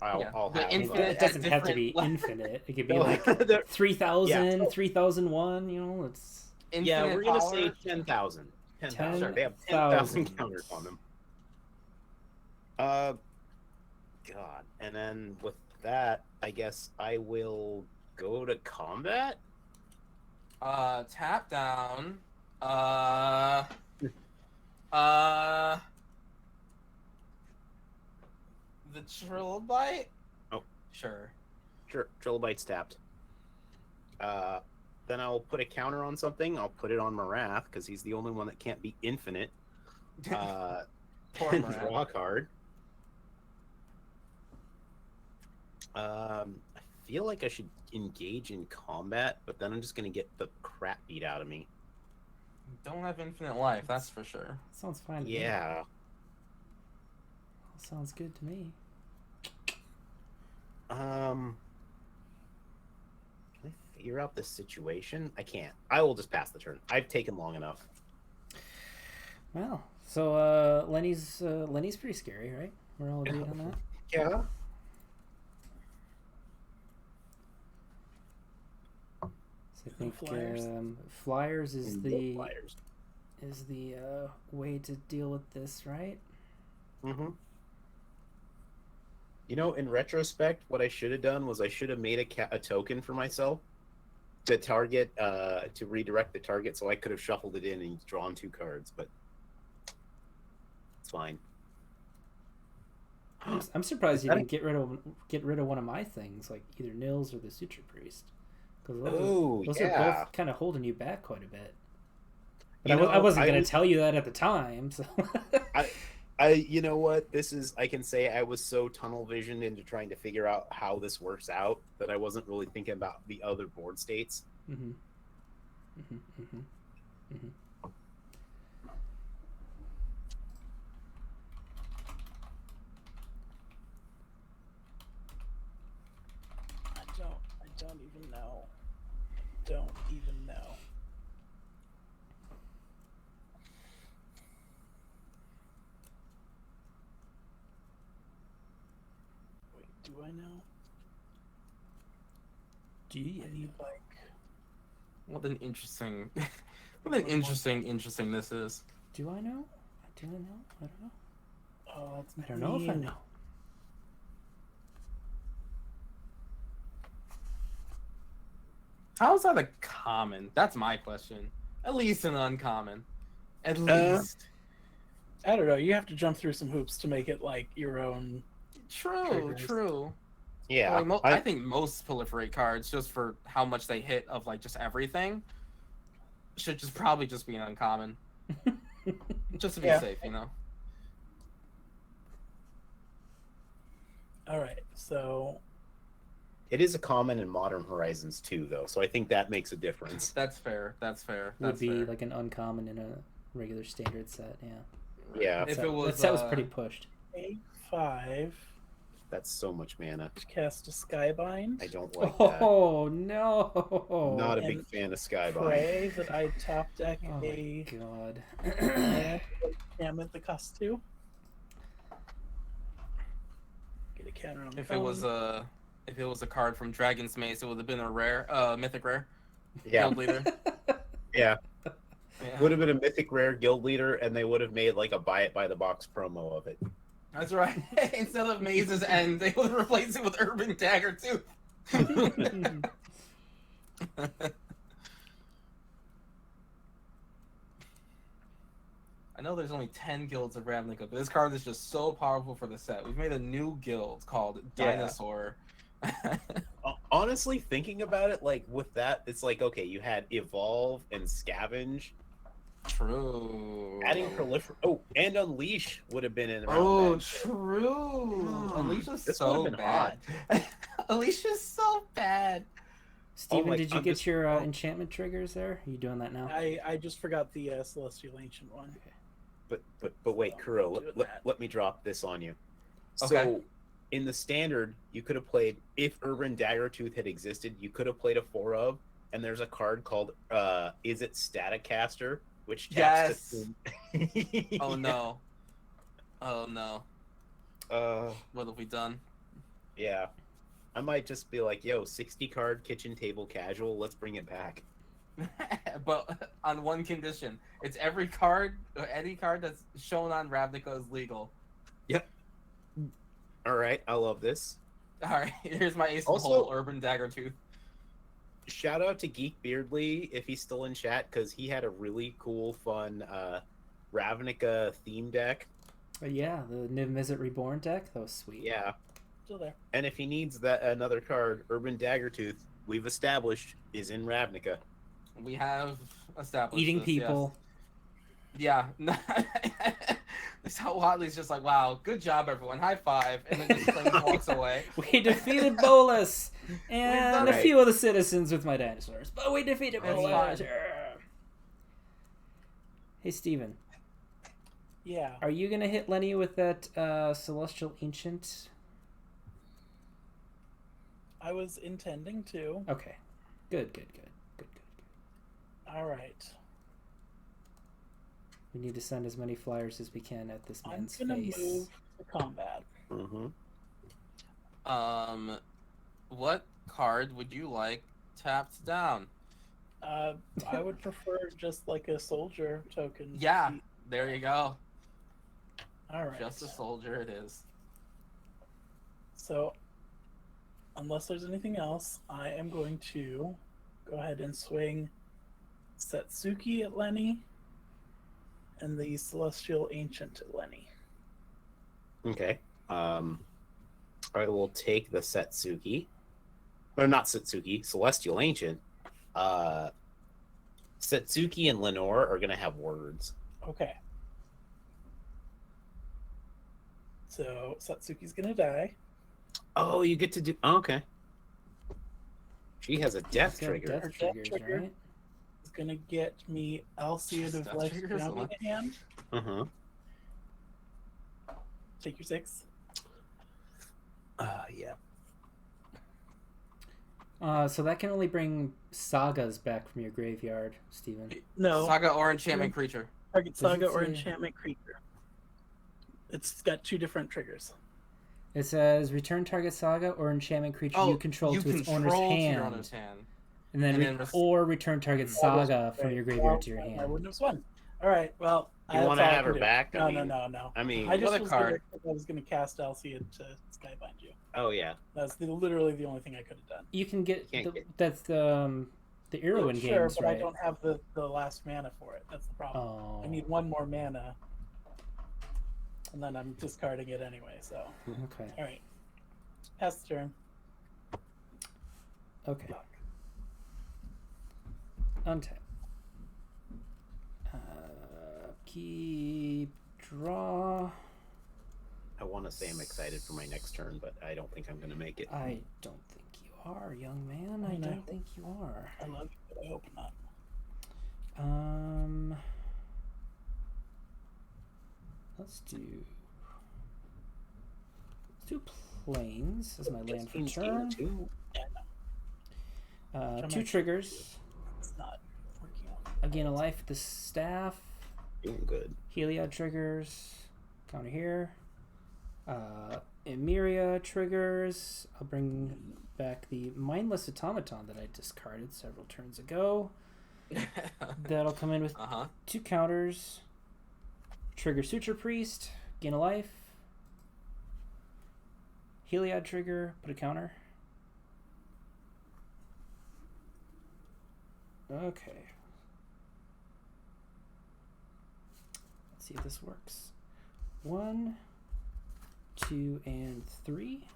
I'll The have. infinite- It doesn't have to be infinite. It could be like 3,000, 3001. You know, it's. Yeah, we're gonna power. say 10,000. 10,000. Sure. They have 10,000 counters on them. God, and then with that, I guess I will go to combat. Tap down. The Trilobite? Oh. Sure. Sure, Trilobite's tapped. Then I'll put a counter on something. I'll put it on Marath because he's the only one that can't be infinite. Poor And Marath. draw a card. I feel like I should engage in combat, but then I'm just gonna get the crap beat out of me. Don't have infinite life, that's for sure. Sounds fine. To me. Yeah. Sounds good to me. Can I figure out the situation? I can't. I will just pass the turn. I've taken long enough. Well, so Lenny's pretty scary, right? We're all agreed on that. Yeah. So I think Flyers. flyers is the Flyers. way to deal with this, right? Mm-hmm. You know, in retrospect, what I should have done was I should have made a token for myself to target, to redirect the target, so I could have shuffled it in and drawn 2 cards, but it's fine. I'm surprised you didn't get rid of one of my things, like either Nils or the Suture Priest, because those are both kind of holding you back quite a bit. But I wasn't going to tell you that at the time, so. You know what? I can say I was so tunnel visioned into trying to figure out how this works out that I wasn't really thinking about the other board states. Mm-hmm. Mm-hmm. Mm-hmm. Mm-hmm. I don't even know. Don't even know. Wait, do I know? Gee. I need like. What an interesting, interesting this is. Do I know? Do I know? I don't know. Oh, that's I don't know if I know. How is that a common? That's my question. At least an uncommon. At least. I don't know. You have to jump through some hoops to make it like your own. True, triggers. true. Yeah, Like, I think most proliferate cards, just for how much they hit of like just everything, should just probably just be an uncommon, just to be safe, you know. All right, so it is a common in Modern Horizons too, though. So I think that makes a difference. That's fair. That's fair. Would That's be fair. like an uncommon in a regular standard set. Yeah. Yeah, If That- it was, that set was pretty pushed. A5 that's so much mana. cast a Skybind. I don't like that. Oh no! Not a big And fan of Skybind. Pray that I top deck Oh my a god. enchantment that costs 2. Get a counter on the if it was a card from Dragon's Mace, it would have been a rare, mythic rare. Yeah, Guild leader. yeah. Yeah. Would have been a mythic rare guild leader, and they would have made like a buy it by the box promo of it. That's right. Instead of Maze's End, they would replace it with Urban Dagger too. I know there's only 10 guilds of Ravnica, but this card is just so powerful for the set. We've made a new guild called Yeah. Dinosaur. Honestly, thinking about it, like with that, it's like okay, you had evolve and scavenge. True. Adding proliferate. Oh, and unleash would have been in. Around Oh, then. true. Alicia's This so would've been bad. Alicia's so bad. Steven, my did you God, get this- your enchantment triggers there? Are you doing that now? I just forgot the Celestial Ancient one. But wait, Kuro, I'll do let, that. let me drop this on you. Okay. So, in the standard, you could have played if Urban Daggertooth had existed. You could have played a 4 of, and there's a card called Is It Staticaster, which taps Yes. Oh no. Oh no. Uh, What have we done? yeah. I might just be like, yo, 60 card kitchen table casual. Let's bring it back. But on one condition. It's every card, any card that's shown on Ravnica is legal. All right, I love this. Alright, here's my ace of Also- hole, Urban Daggertooth. Shout out to Geek Beardly if he's still in chat because he had a really cool, fun Ravnica theme deck. Yeah, the Niv Mizzet Reborn deck. That was sweet. Yeah, Still there. and if he needs that another card, Urban Daggertooth, we've established is in Ravnica. We have established Eating this, people. Yes. Yeah. So Watley's just like, wow, good job, everyone. High five. And then just like, walks away. We defeated Bolus and done a it. few of the citizens with my dinosaurs, but we defeated That's Bolus. fine. Hey, Steven, Yeah. are you gonna hit Lenny with that Celestial Ancient? I was intending to. Okay, good. All right. We need to send as many flyers as we can at this I'm man's gonna face. move to combat. Mm-hmm. What card would you like tapped down? I would prefer just like a soldier token. Yeah, there you go. All right. Just a soldier it is. So, unless there's anything else, I am going to go ahead and swing Satsuki at Lenny and the Celestial Ancient at Lenny. Okay. I will take the Satsuki. Or not Satsuki, Celestial Ancient. Satsuki and Lenore are going to have words. Okay. So, Satsuki's going to die. Oh, you get to do. Oh, okay. She has a death She's got trigger. Death Death triggers, trigger. right? Is going to get me Alseid of Death Life triggers, Grounding what? in hand. Uh-huh. Take your 6. Yeah. So that can only bring sagas back from your graveyard, Steven. No. Saga or enchantment creature. Target Does it Saga or say- Enchantment Creature. It's got 2 different triggers. It says return target saga or enchantment creature you control to its owner's to hand. your owner's hand. And then, or return target saga from your graveyard to your I hand. wouldn't have won. All right, well, You want to have her do. back? No. I mean, I just what a was card. I was gonna cast Elsie into Skybind you. oh yeah. That's literally the only thing I could have done. You can get, Can't get- that's the Irwin Sure, games, but right? I don't have the last mana for it. That's the problem. Oh. I need one more mana, and then I'm discarding it anyway. So, Okay. all right, pass the turn. Okay. Untap. Keep draw. I want to say I'm excited for my next turn, but I don't think I'm going to make it. I don't think you are, young man. I I know. don't think you are. I love you, but I hope not. Let's do planes as my land for turn. Yeah, no, Two triggers. it's not working out. A gain a life with the staff. Doing good. Heliod triggers. Counter here. Emeria triggers. I'll bring back the mindless automaton that I discarded several turns ago. That'll come in with two counters. Trigger Suture Priest. Gain a life. Heliod trigger. Put a counter. Okay. Let's see if this works. 1, 2, and 3.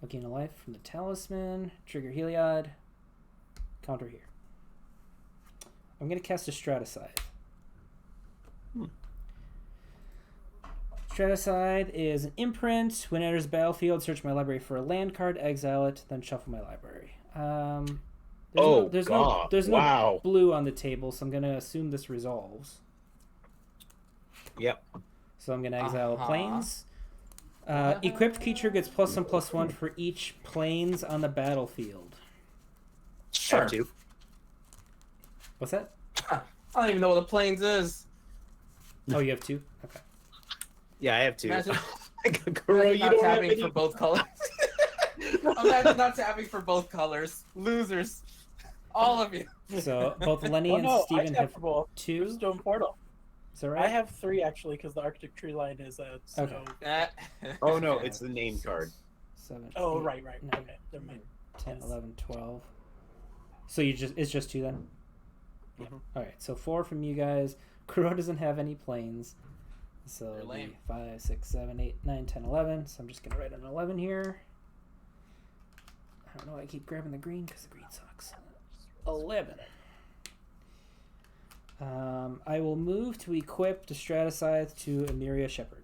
I'll gain a life from the talisman. Trigger Heliod. Counter here. I'm going to cast a Straticide. Straticide is an imprint. When it enters the battlefield, search my library for a land card, exile it, then shuffle my library. There's no blue on the table, so I'm going to assume this resolves. Yep. So I'm going to exile planes. Equipped creature gets +1/+1 for each planes on the battlefield. Sure. Two. What's that? I don't even know what the planes is. Oh, you have 2? Okay. Yeah, I have 2. Imagine, Kuro, imagine you not don't have tapping any... for both colors. Imagine not tapping for both colors. Losers. All of you. So both Lenny and I Stephen tap have for both. 2. Stone Portal. Is that right? I have 3 actually because the Arctic Tree Line is a snow. Okay. Oh no, it's the name card. 7. Oh 8, right. 9, Okay, never mind. 10, Yes. 11, 12. So it's just 2 then? Mhm. Alright, so 4 from you guys. Kuro doesn't have any planes. So They're it'll be lame. 5, 6, 7, 8, 9, 10, 11. So I'm just going to write an 11 here. I don't know why I keep grabbing the green because the green sucks. 11. I will move to equip the Straticide to Emeria Shepherd.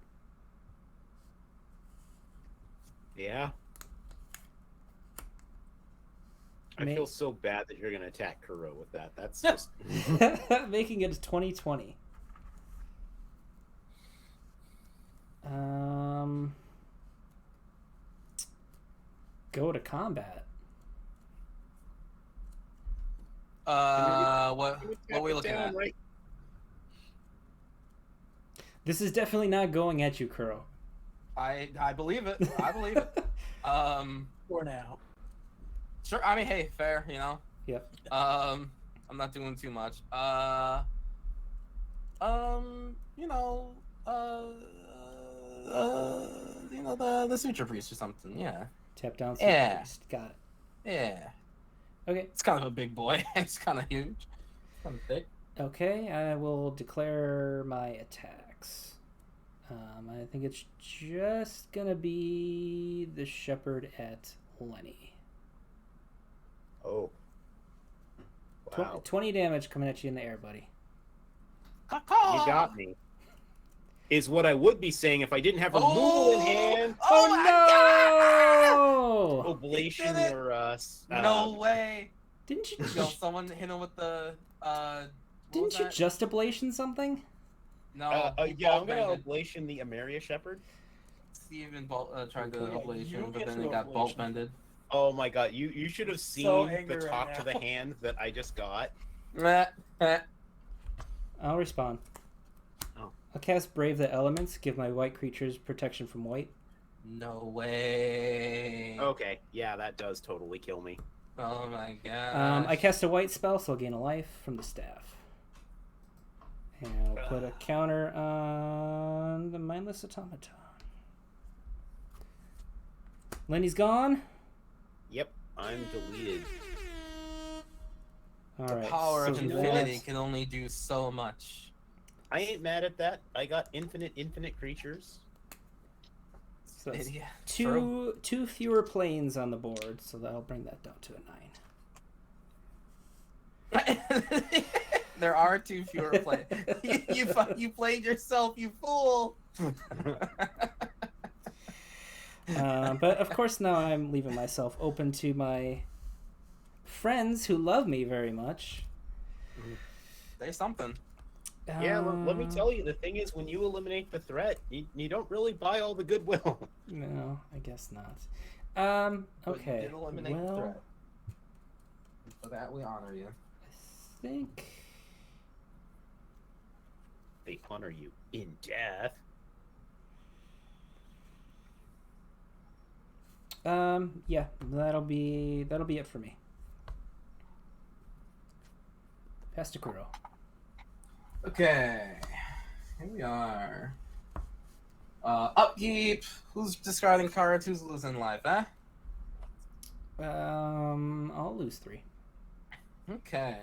Yeah. I feel so bad that you're gonna attack Kuro with that. That's just Making it 2020. Go to combat. What are we looking at? Right? This is definitely not going at you, Kuro. I believe it. I believe it. For now. Sure. I mean, hey, fair. You know. Yep. I'm not doing too much. The Suture Priest or something. Yeah. Tap down. Yeah. Priest. Got it. Yeah. Okay. It's kind of a big boy. It's kind of huge. It's kind of thick. Okay, I will declare my attacks. I think it's just gonna be the Shepherd at Lenny. Oh. Wow. 20 damage coming at you in the air, buddy. You got me. Is what I would be saying if I didn't have removal in hand. Oh, no! Oblation or No way. Didn't you? Yo, someone hit him with the Didn't you just ablation something? No. yeah, I'm gonna oblation the Emeria Shepherd. Stephen tried the Okay, oblation, you but get then to he got oblation. bolt bended. Oh my god, you should have seen So the angry top right to the now. hand that I just got. I'll respond. Oh. I'll cast Brave the Elements, give my white creatures protection from white. No way. Okay, yeah, that does totally kill me. Oh my god. I cast a white spell, so I'll gain a life from the staff. And I'll put a counter on the mindless automaton. Lenny's gone? Yep, I'm deleted. The Alright. power of so infinity that's- can only do so much. I ain't mad at that. I got infinite creatures. So that's Yeah, two fewer planes on the board, so that'll bring that down to a 9. There are 2 fewer plays. You played yourself, you fool. But of course now I'm leaving myself open to my friends who love me very much. There's something. Yeah, let me tell you, the thing is, when you eliminate the threat, you don't really buy all the goodwill. No, I guess not. But you Okay. did eliminate the Well, threat. For that we honor you. I think They honor you in death. yeah, that'll be it for me. Pass to Kuro. Okay. Here we are. Upkeep. Who's discarding cards? Who's losing life, eh? I'll lose 3. Okay.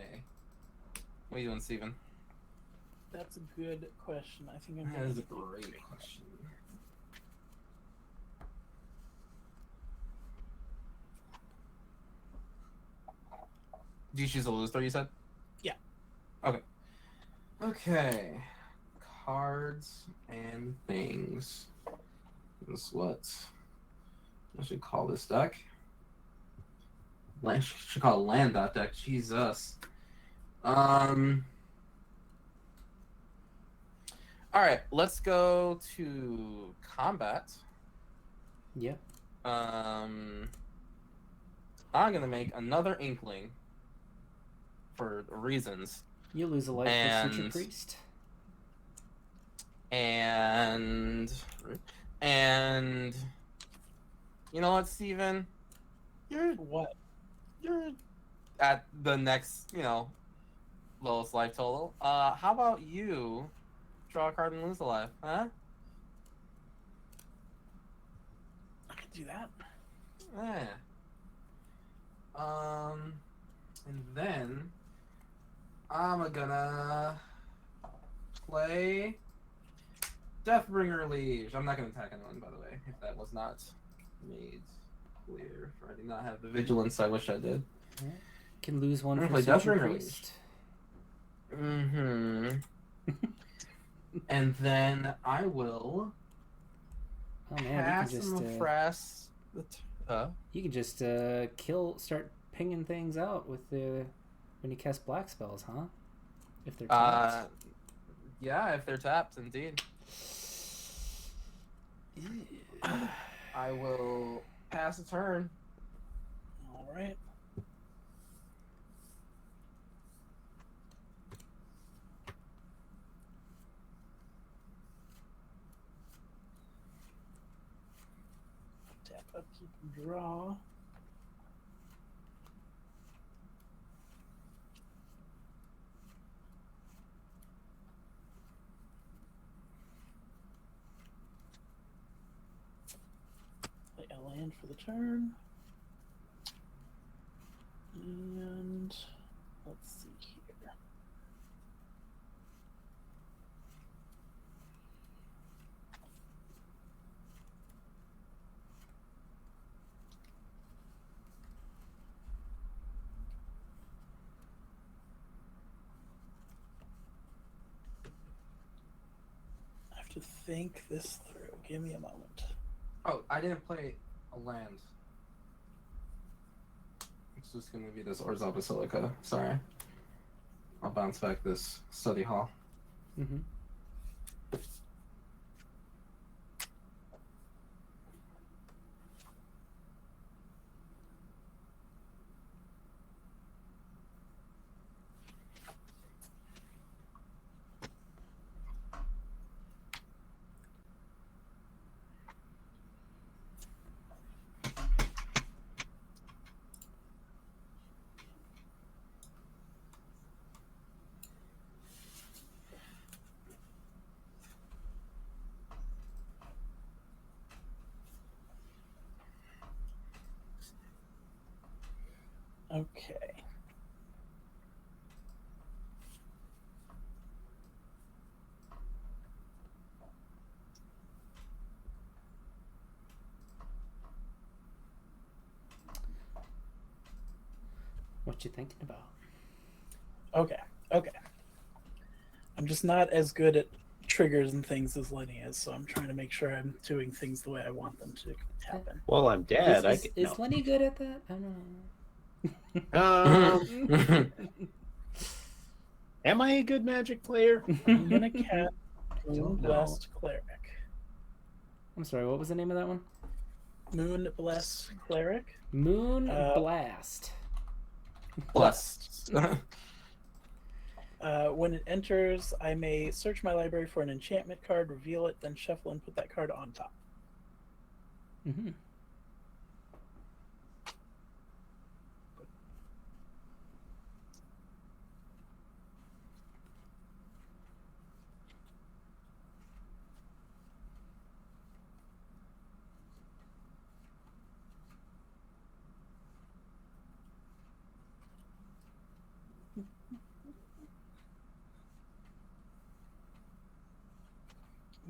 What are you doing, Stephen? That's a good question. I think I'm That is a gonna great question. Do you choose a lose 3, you said? Yeah. Okay. Okay. Cards and things. That's what I should call this deck. I should call it land dot deck. Jesus. All right, let's go to combat. Yeah. I'm gonna make another inkling for reasons, You lose a life for Suture And- Priest. and you know what, Steven? what? You're at the next, lowest life total. How about you draw a card and lose a life, huh? I could do that. Yeah. And then I'm gonna play Deathbringer Liege. I'm not gonna attack anyone, by the way, if that was not made clear. I do not have the vigilance I wish I did. Can lose 1 I'm for gonna play Suture Deathbringer Priest. Mm-hmm. And then I will Oh man, pass and press you can just start pinging things out with the when you cast black spells, huh? If they're tapped. yeah, if they're tapped, indeed. I will pass a turn. All right. Tap, upkeep, and draw. Play a land for the turn. And let's see here. I have to think this through. Give me a moment. Oh, I didn't play a land. It's just gonna be this Orzhov Basilica. Sorry. I'll bounce back this study hall. Mm-hmm. Okay. What you thinking about? Okay. Okay. I'm just not as good at triggers and things as Lenny is, so I'm trying to make sure I'm doing things the way I want them to happen. Well, I'm dead. Is Lenny good at that? I don't know. Am I a good Magic player? I'm gonna cast don't Moon know. Blessed Cleric. I'm sorry, what was the name of that one? Moon Blessed Cleric. Moon Blast. Blessed. When it enters, I may search my library for an enchantment card, reveal it, then shuffle and put that card on top. Mm-hmm.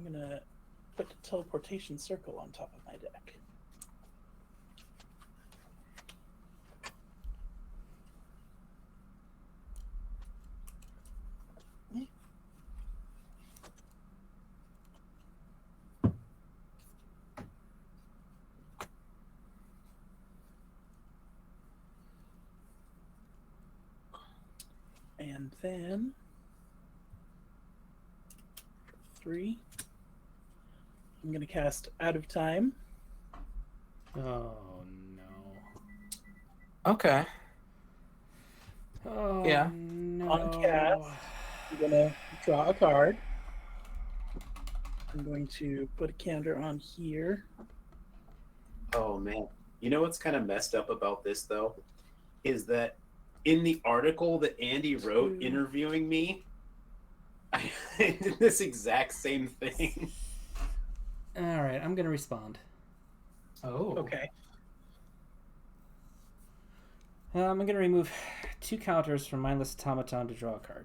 I'm gonna put a teleportation circle on top of my deck. And then for 3, I'm going to cast Out of Time. Oh no. Okay. Oh Yeah. no. On cast, I'm going to draw a card. I'm going to put a counter on here. Oh man. You know what's kind of messed up about this though? Is that in the article that Andy wrote interviewing me, I did this exact same thing. All right, I'm gonna respond. Oh. Okay. I'm gonna remove 2 counters from Mindless Automaton to draw a card.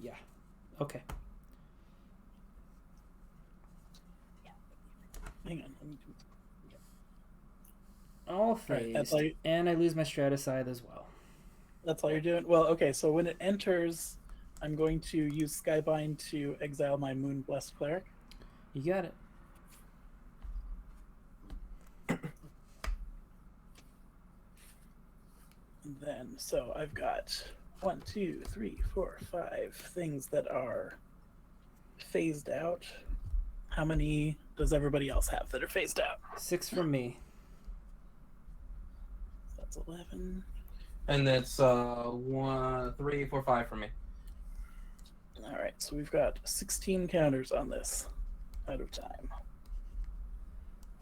Yeah. Okay. Hang on. Let me do... All Right, that's phased, all you- and I lose my Straticide as well. That's all you're doing? Well, okay, so when it enters, I'm going to use Skybind to exile my Moon Blessed Cleric. You got it. And then, so I've got 1, 2, 3, 4, 5 things that are phased out. How many does everybody else have that are phased out? 6 from me. That's 11. And it's 1, 3, 4, 5 for me. All right, so we've got 16 counters on this Out of Time.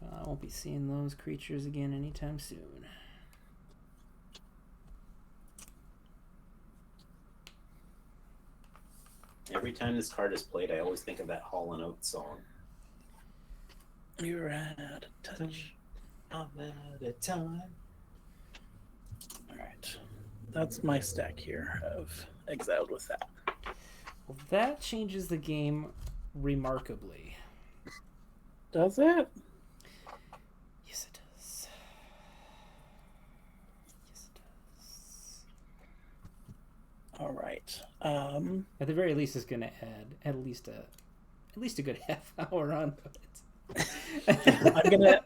I won't be seeing those creatures again anytime soon. Every time this card is played, I always think of that Hall & Oates song. You're out of touch. I'm out of time. All right, that's my stack here of exiled with that. Well, that changes the game remarkably. Does it? Yes, it does. Yes, it does. All right. At the very least, it's going to add at least a good half hour on it. I'm gonna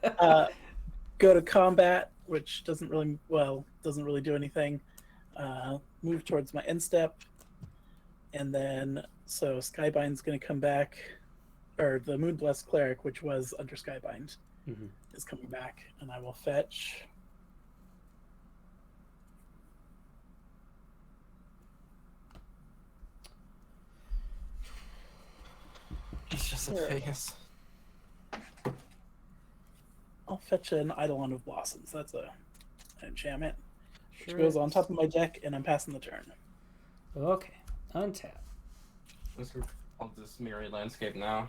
go to combat, which doesn't really do anything. Move towards my end step, and then so Skybind's gonna come back, or the Moonblessed Cleric, which was under Skybind, is coming back, and I will fetch. It's just a Sure. face. I'll fetch an Eidolon of Blossoms. That's an enchantment. Which Sure goes on is. top of my deck, and I'm passing the turn. Okay, untap. I'll just mirror landscape now.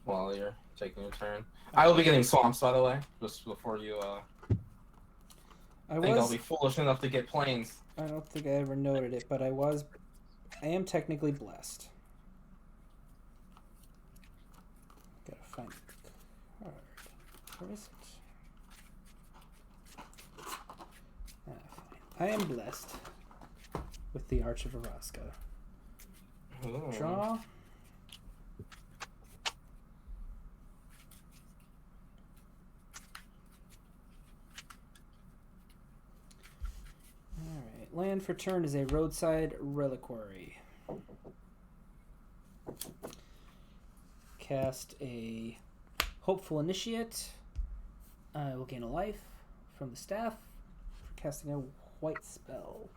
While you're taking your turn. I will be getting swamps, by the way, just before you think I'll be foolish enough to get plains. I don't think I ever noted it, but I am technically blessed. Gotta find the card. Where is it? Fine. I am blessed with the Arch of Araska. Ooh. Draw. Alright, land for turn is a roadside reliquary. Cast a Hopeful Initiate. I will gain a life from the staff for casting a white spell.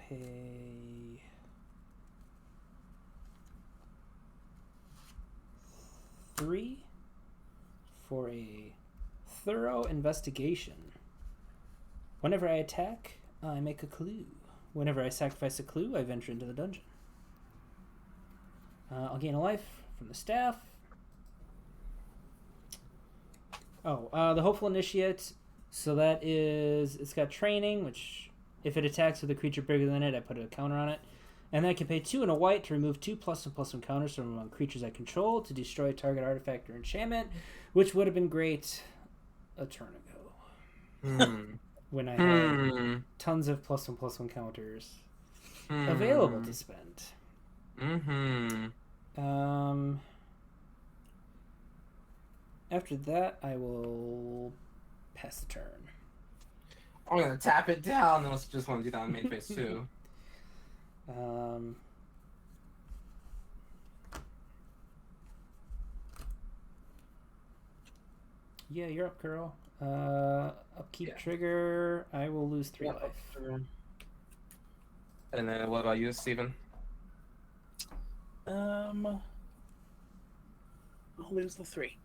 Pay 3 for a thorough investigation. Whenever I attack, I make a clue. Whenever I sacrifice a clue, I venture into the dungeon. I'll gain a life from the staff. Oh, the Hopeful Initiate. So that is, it's got training, which if it attacks with a creature bigger than it, I put a counter on it. And then I can pay 2 and a white to remove 2 +1/+1 counters from among creatures I control to destroy a target artifact or enchantment, which would have been great a turn ago. When I had tons of +1/+1 counters available to spend. After that, I will pass the turn. I'm gonna tap it down, and let's just want to do that on main phase 2. Yeah, you're up, girl. Upkeep trigger. I will lose 3 life. And then what about you, Stephen? I'll lose the 3.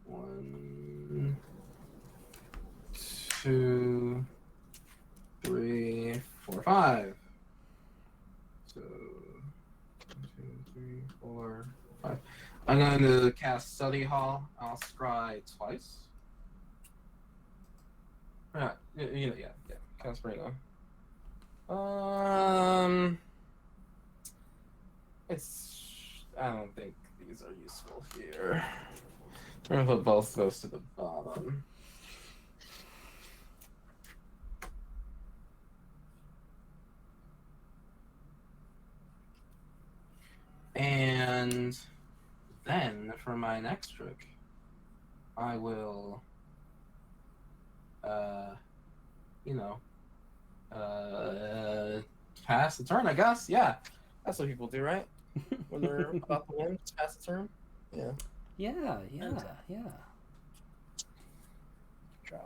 One, 2, 3, 4, 5. So 1, 2, 3, 4, 5. I'm going to cast Study Hall. I'll scry twice. Yeah. Cast Breena. I don't think these are useful here. I'm gonna put both those to the bottom. And then for my next trick, I will, pass the turn, I guess. Yeah, that's what people do, right? When they're about to win, just pass the turn. Yeah. Yeah. Draw.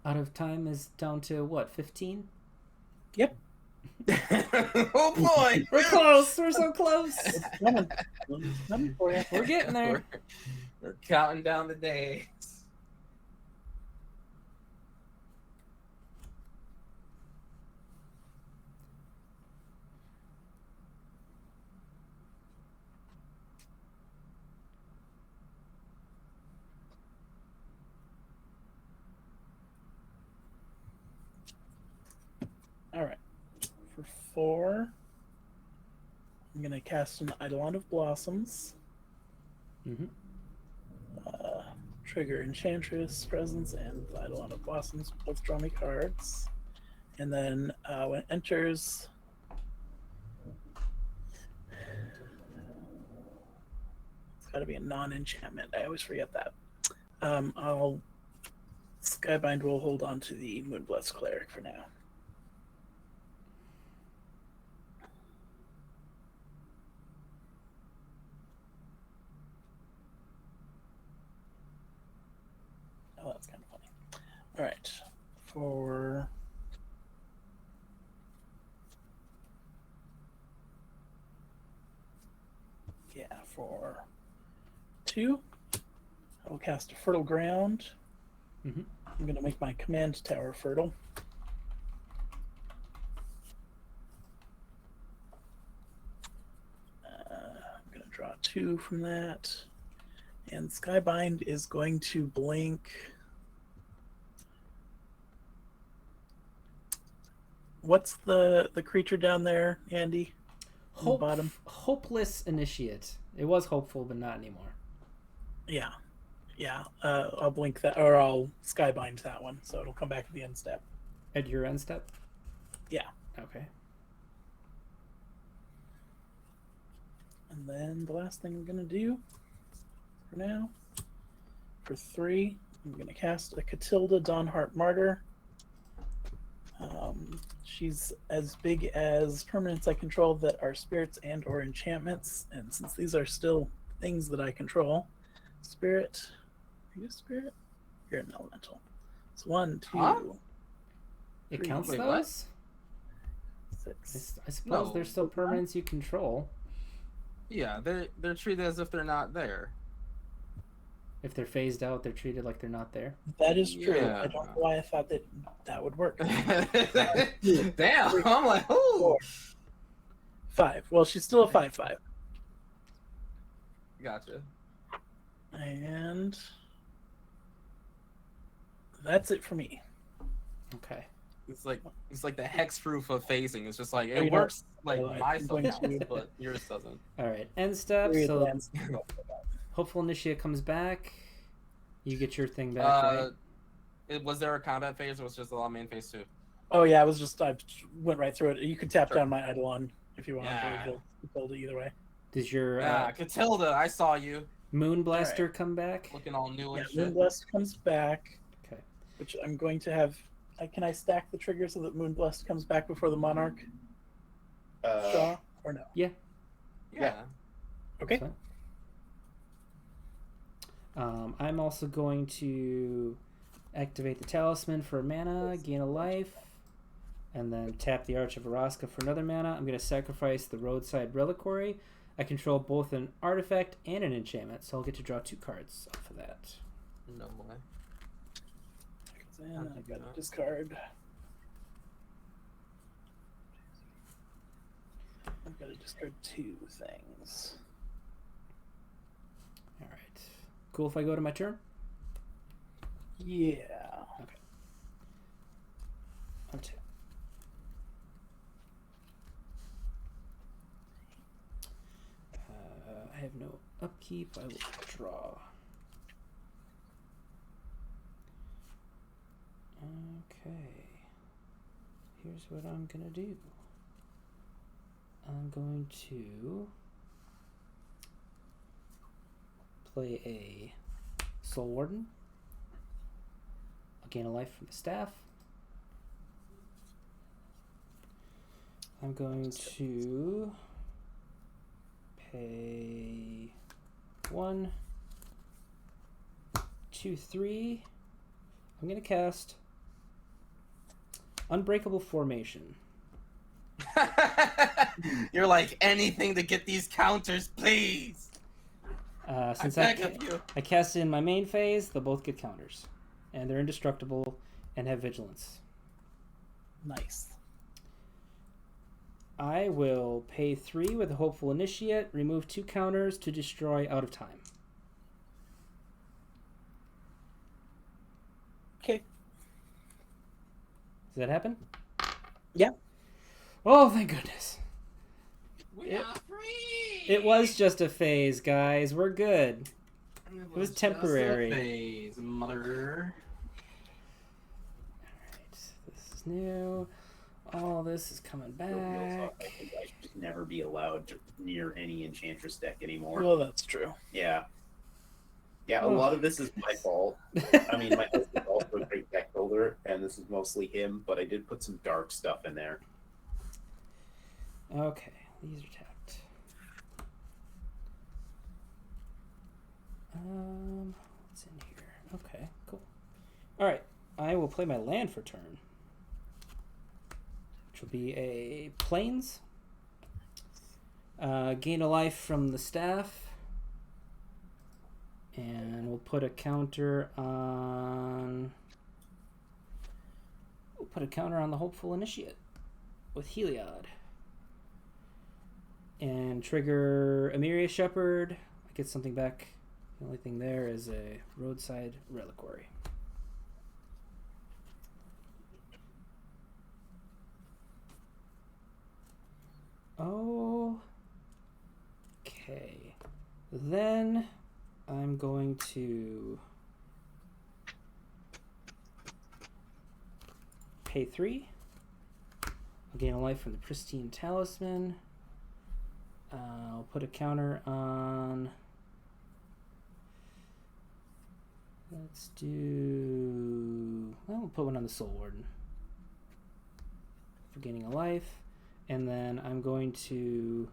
Out of time is down to what, 15? Yep. Oh boy! We're close. We're so close. Coming for you. We're getting there. We're counting down the days. All right. For 4, I'm going to cast an Eidolon of Blossoms. Trigger Enchantress, Presence, and Eidolon of Blossoms. Both draw me cards. And then when it enters... It's got to be a non-enchantment. I always forget that. Skybind will hold on to the Moonblessed Cleric for now. All right. For for 2, I will cast a Fertile Ground. Mm-hmm. I'm going to make my command tower fertile. I'm going to draw 2 from that. And Skybind is going to blink. What's the creature down there, Andy? On the bottom? Hopeless Initiate. It was hopeful, but not anymore. Yeah. Yeah. I'll blink that, or I'll Skybind that one, so it'll come back at the end step. At your end step? Yeah. Okay. And then the last thing I'm going to do for now, for 3, I'm going to cast a Catilda Dawnheart Martyr. She's as big as permanents I control that are spirits and or enchantments, and since these are still things that I control, spirit, are you a spirit? You're an elemental. It's 1, 2, Huh? It 3, counts Wait, those? 6. I suppose No. they're still permanents you control. Yeah, they're treated as if they're not there. If they're phased out, they're treated like they're not there. That is true. Yeah. I don't know why I thought that would work. Damn, I'm like, oh. 4, 5. Well, she's still a 5/5. Gotcha. And that's it for me. Okay. It's like the hex proof of phasing. It's just like You it know, works like I'm my stuff going counts, to- but yours doesn't. All right. End step. 3 So advanced. Hopeful Initiate comes back. You get your thing back, right? Was there a combat phase or was it just a main phase too? Oh yeah, I went right through it. You could tap Sure. down my Eidolon if you want. Yeah. Or Catilda either way. Does your Catilda, I saw you Moon Blaster come back? looking all new Yeah, and shit. Moonblast comes back. Okay. Which I'm going to have. Can I stack the trigger so that Moonblast comes back before the Monarch draw or no? Yeah. Okay. That's fine. I'm also going to activate the Talisman for mana, gain a life, and then tap the Arch of Araska for another mana. I'm going to sacrifice the Roadside Reliquary. I control both an artifact and an enchantment, so I'll get to draw 2 cards off of that. No way. And I got to discard. I've got to discard 2 things. All right. Cool if I go to my turn? Yeah. Untap. I have no upkeep. I will draw. Okay. Here's what I'm going to do. I'm going to play a Soul Warden. I'll gain a life from the staff. I'm going to pay 1, 2, 3. I'm going to cast Unbreakable Formation. You're like, anything to get these counters, please. Since I beg of you. I cast it in my main phase, they'll both get counters. And they're indestructible and have vigilance. Nice. I will pay 3 with a Hopeful Initiate, remove 2 counters to destroy out of time. Okay. Does that happen? Yeah. Oh, thank goodness. We are free. It was just a phase, guys. We're good. It was just a temporary. phase, mother. Alright, this is new. All this is coming back. I should never be allowed to near any Enchantress deck anymore. Well, that's true. Yeah. Yeah, a Oh. lot of this is my fault. I mean, my husband's also a great deck builder, and this is mostly him, but I did put some dark stuff in there. Okay, these are tapped. What's in here? Okay, cool. All right, I will play my land for turn, which will be a Plains. Gain a life from the staff. And we'll put a counter on... We'll put a counter on the Hopeful Initiate with Heliod. And trigger Emiria Shepherd. I get something back. The only thing there is a Roadside Reliquary. Okay. Then I'm going to pay 3. I'll gain a life from the Pristine Talisman. I'll put a counter on... Let's do... Well, we'll put one on the Soul Warden for gaining a life. And then I'm going to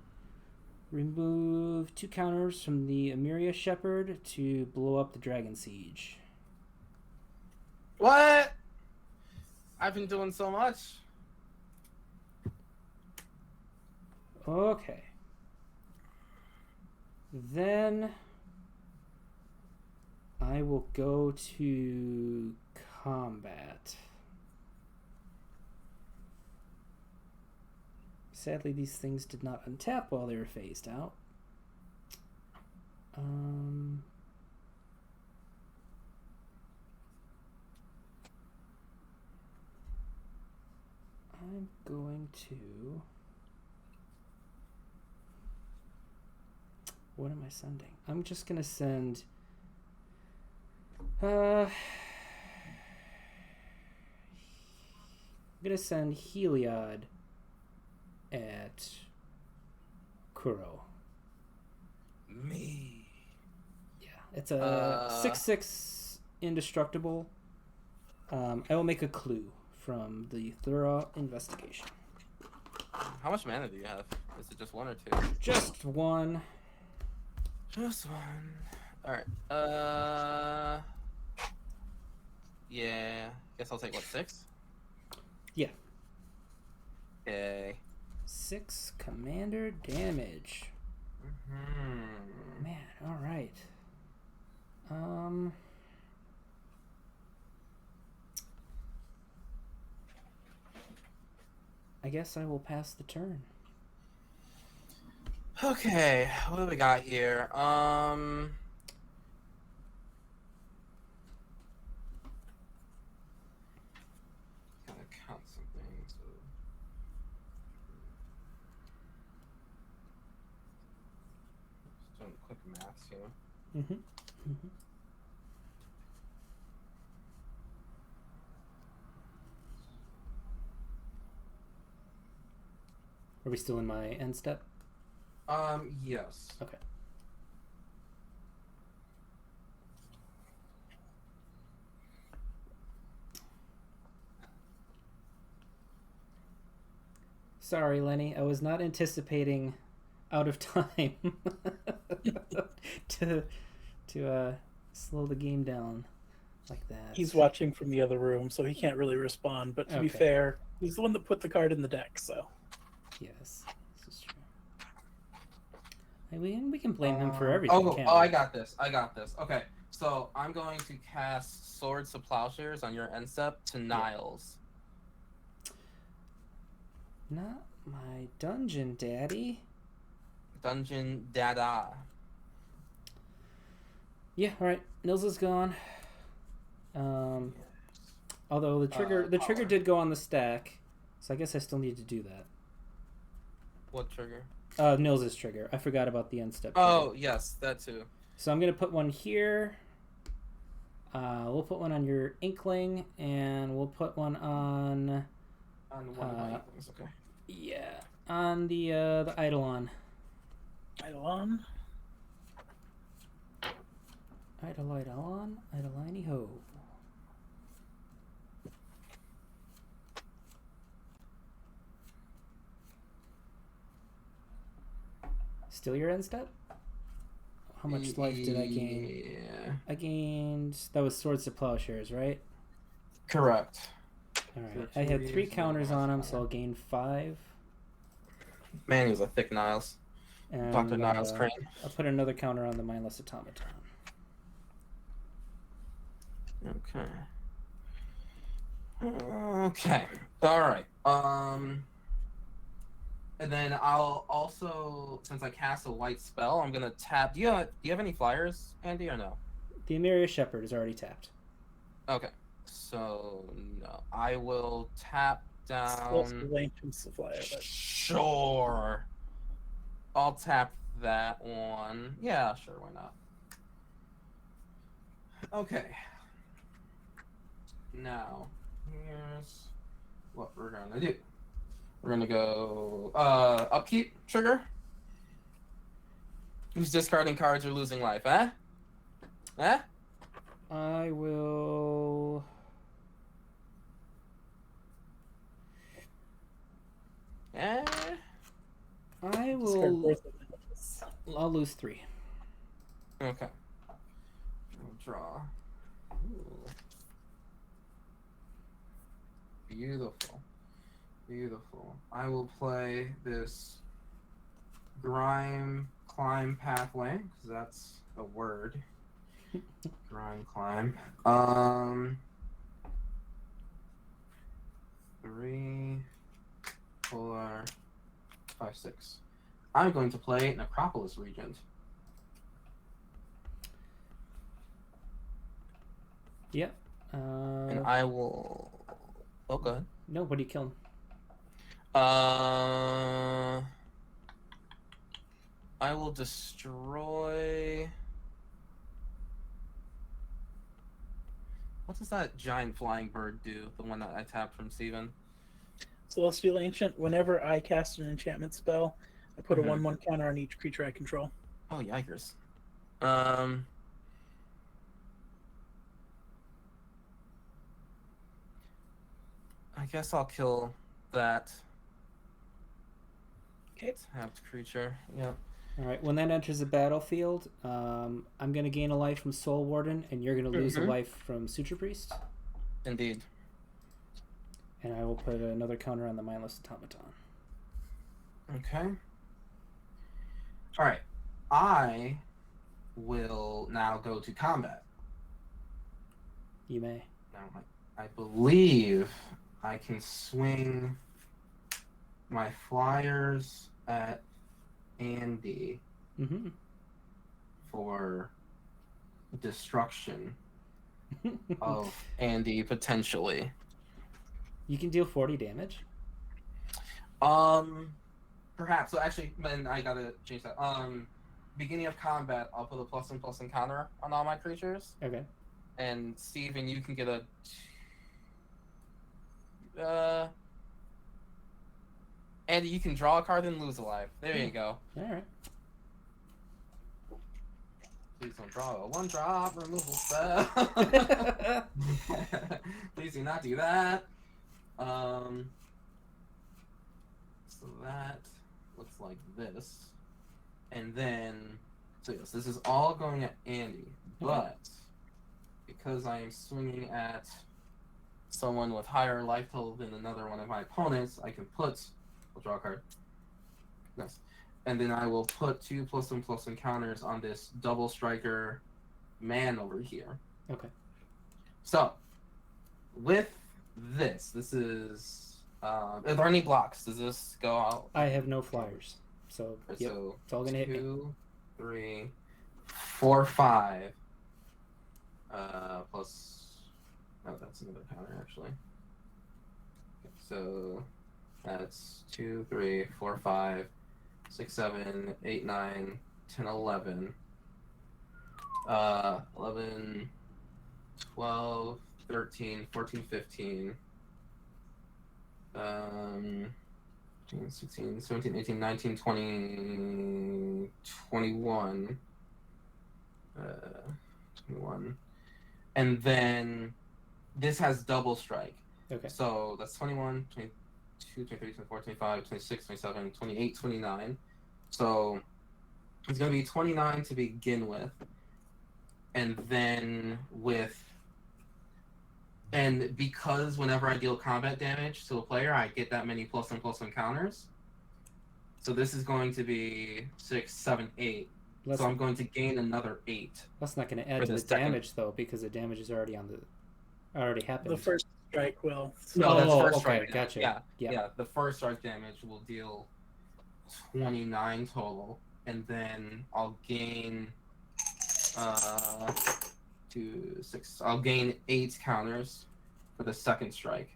remove 2 counters from the Emiria Shepherd to blow up the Dragon Siege. What? I've been doing so much. Okay. Then I will go to combat. Sadly, these things did not untap while they were phased out. I'm going to... What am I sending? I'm just going to send... I'm going to send Heliod at Kuro. Me. Yeah, it's a 6/6 indestructible. I will make a clue from the thorough investigation. How much mana do you have? Is it just 1 or 2? Just 1. Just 1. Alright. Yeah. Guess I'll take, what, 6? Yeah. Okay. 6 commander damage. Mm-hmm. Man, alright. I guess I will pass the turn. Okay, what do we got here? Gotta count something. So... Just doing quick maths here. Mm-hmm. Mm-hmm. Are we still in my end step? Yes. Okay. Sorry, Lenny. I was not anticipating out of time to slow the game down like that. He's watching from the other room, so he can't really respond. But to be Okay. fair, he's the one that put the card in the deck, so. Yes, this is true. Hey, we can blame him for everything. Can't we? I got this. Okay, so I'm going to cast Swords to Plowshares on your end step to Niles. Not my dungeon, Daddy. Dungeon Dada. Yeah, all right. Nils is gone. Although the trigger did go on the stack, so I guess I still need to do that. What trigger? Nils' trigger. I forgot about the end step. Oh, trigger. yes, that too. So I'm gonna put one here. We'll put one on your Inkling, and we'll put one on. On one of my things, okay. Yeah, on the Eidolon. Eidolon? Eidolon, Eidolini ho. Still your end step? How much life did I gain? Yeah. I gained... That was Swords to Plowshares, right? Correct. All right. I had 3 counters on him, so I'll gain 5. Man, he was a thick Niles. And Dr. Niles Crane. I'll put another counter on the mindless automaton. Okay. Okay. All right. And then I'll also, since I cast a white spell, I'm gonna tap. Do you have any flyers, Andy, or no? The Emiria Shepherd is already tapped. Okay. So no, I will tap Supposed down. to link to the flyer, but Sure. I'll tap that one. Yeah, sure. Why not? Okay. Now, here's what we're gonna do. We're gonna go upkeep trigger. Who's discarding cards or losing life, eh? Eh? I will. Eh? I discard will. both of them. I'll lose 3. Okay. I'll draw. Ooh. Beautiful. Beautiful. I will play this Grime Climb Pathway, because that's a word. Grime Climb. 3, 4, 5, 6. I'm going to play Necropolis Regent. Yep. And I will... Oh, go ahead. No, what are you killing? I will destroy... What does that giant flying bird do? The one that I tapped from Stephen? Celestial Ancient, whenever I cast an enchantment spell, I put a Mhm. 1/1 counter on each creature I control. Oh, yikers. I guess I'll kill that Okay. tapped creature. Yeah. All right. When that enters the battlefield, I'm going to gain a life from Soul Warden, and you're going to lose a Mhm. life from Suture Priest. Indeed. And I will put another counter on the mindless automaton. Okay. All right. I will now go to combat. You may. Now, I believe I can swing my flyers at Andy Mm-hmm. for destruction of Andy potentially. You can deal 40 damage. Perhaps. So actually, then I gotta change that. Beginning of combat, I'll put a +1/+1 counter on all my creatures, Okay. and Steven, you can get a. Andy, you can draw a card and lose a life. There you go. All right. Please don't draw a 1-drop removal spell. Please do not do that. So that looks like this. And then, so yes, this is all going at Andy, but because I am swinging at someone with higher life total than another one of my opponents, I can put, I'll draw a card. Nice. And then I will put 2 +1/+1 counters on this double striker man over here. Okay. So, with this is, are there any blocks? Does this go out? I have no flyers. So, yep. So It's all going to hit me. 2, 3, 4, 5. Plus, oh, that's another counter actually. Okay, so that's 2, 3, 4, 5, 6, 7, 8, 9, 10, 11. 11, 12, 13, 14, 15. 15, 16, 17, 18, 19, 20, 21. 21. And then this has double strike. Okay. So that's 21, 22, 23, 24, 25, 26, 27, 28, 29. So it's going to be 29 to begin with. And then with And because whenever I deal combat damage to a player, I get that many +1/+1 counters. So this is going to be 6, 7, 8. So I'm going to gain another 8. That's not going to add to the damage though, because the damage is already already happened. The first strike will. No, that's first okay, strike. Gotcha. Yeah. The first strike damage will deal 29 total, and then I'll gain 2, 6. I'll gain 8 counters for the second strike.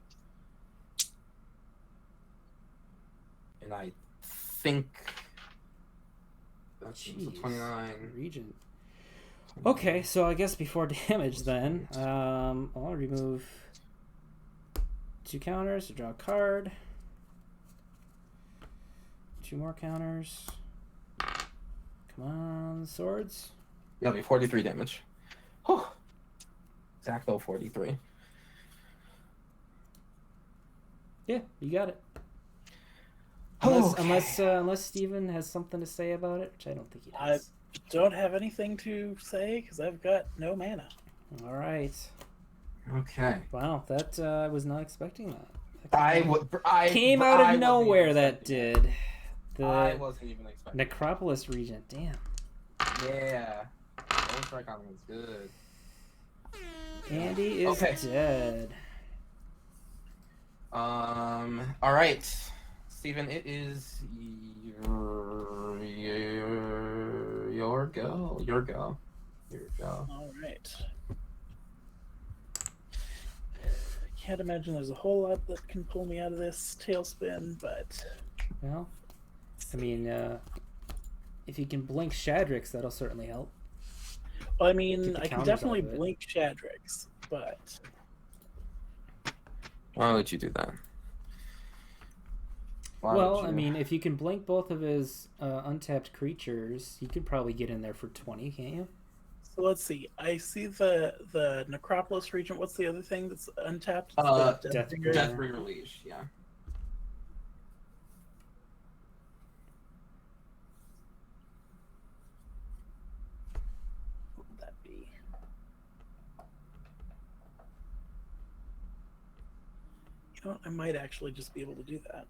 And I think that's 29. Regent. Okay, so I guess before damage then, I'll remove 2 counters to draw a card. 2 more counters. Come on, swords. Yeah, it'll be 43 damage. Whew. Exacto 43. Yeah, you got it. Okay. Unless Stephen has something to say about it, which I don't think he I does. don't have anything to say because I've got no mana. All right. Okay. Wow, that I was not expecting that. I came out of nowhere. That did. I wasn't even expecting. Necropolis Regent. Damn. Yeah. One strike on him was good. Andy is dead. All right, Stephen. It is your go. Your go. All right. Can't imagine there's a whole lot that can pull me out of this tailspin, but Well, I mean, if you can blink Shadrix, that'll certainly help. well, I mean, Get the I can counters definitely out of it. blink Shadrix, but Why would you do that? Well, I mean, if you can blink both of his untapped creatures, you could probably get in there for 20, can't you? so let's see. I see the Necropolis Regent. What's the other thing that's untapped? Deathbringer. Deathbringer Leash. Yeah. What would that be? You know, I might actually just be able to do that.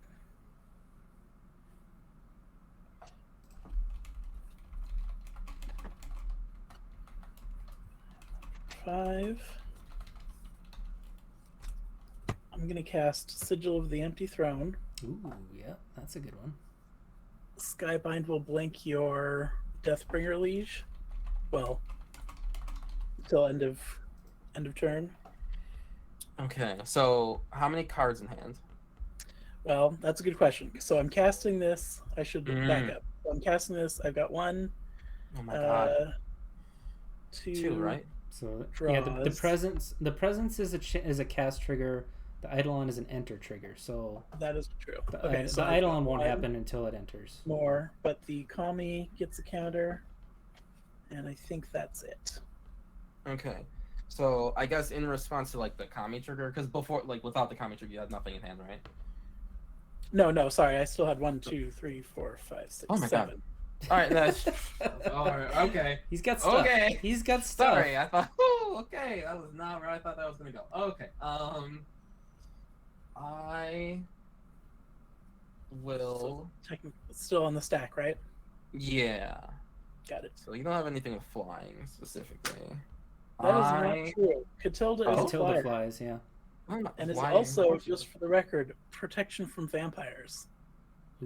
I'm gonna cast Sigil of the Empty Throne. Ooh, yeah, that's a good one. Skybind will blink your Deathbringer Liege. Well, till end of turn. Okay. So, how many cards in hand? Well, that's a good question. So I'm casting this. I should back up. So I'm casting this. I've got 1, Oh my god. 2, right? So draws. yeah, the presence is a cast trigger. The Eidolon is an enter trigger. So That is true. the, Okay, the so I've got Eidolon won't 1 happen until it enters. more, but the Kami gets a counter, and I think that's it. Okay. So, I guess in response to like the Kami trigger, because before, like without the Kami trigger, you had nothing in hand, right? No, sorry. I still had 1, 2, 3, 4, 5, 6, Oh my 7. god. All right, that's all right. Okay. He's got stuff. Okay. He's got stuff. Sorry, I thought. Oh, okay, that was not where I thought that was gonna go. Okay. I will. Technically, it's still on the stack, right? Yeah. Got it. So you don't have anything with flying specifically. That is not true. Catilda is a Matilda flyer, flies, yeah. and is Why? also, just for the record, protection from vampires.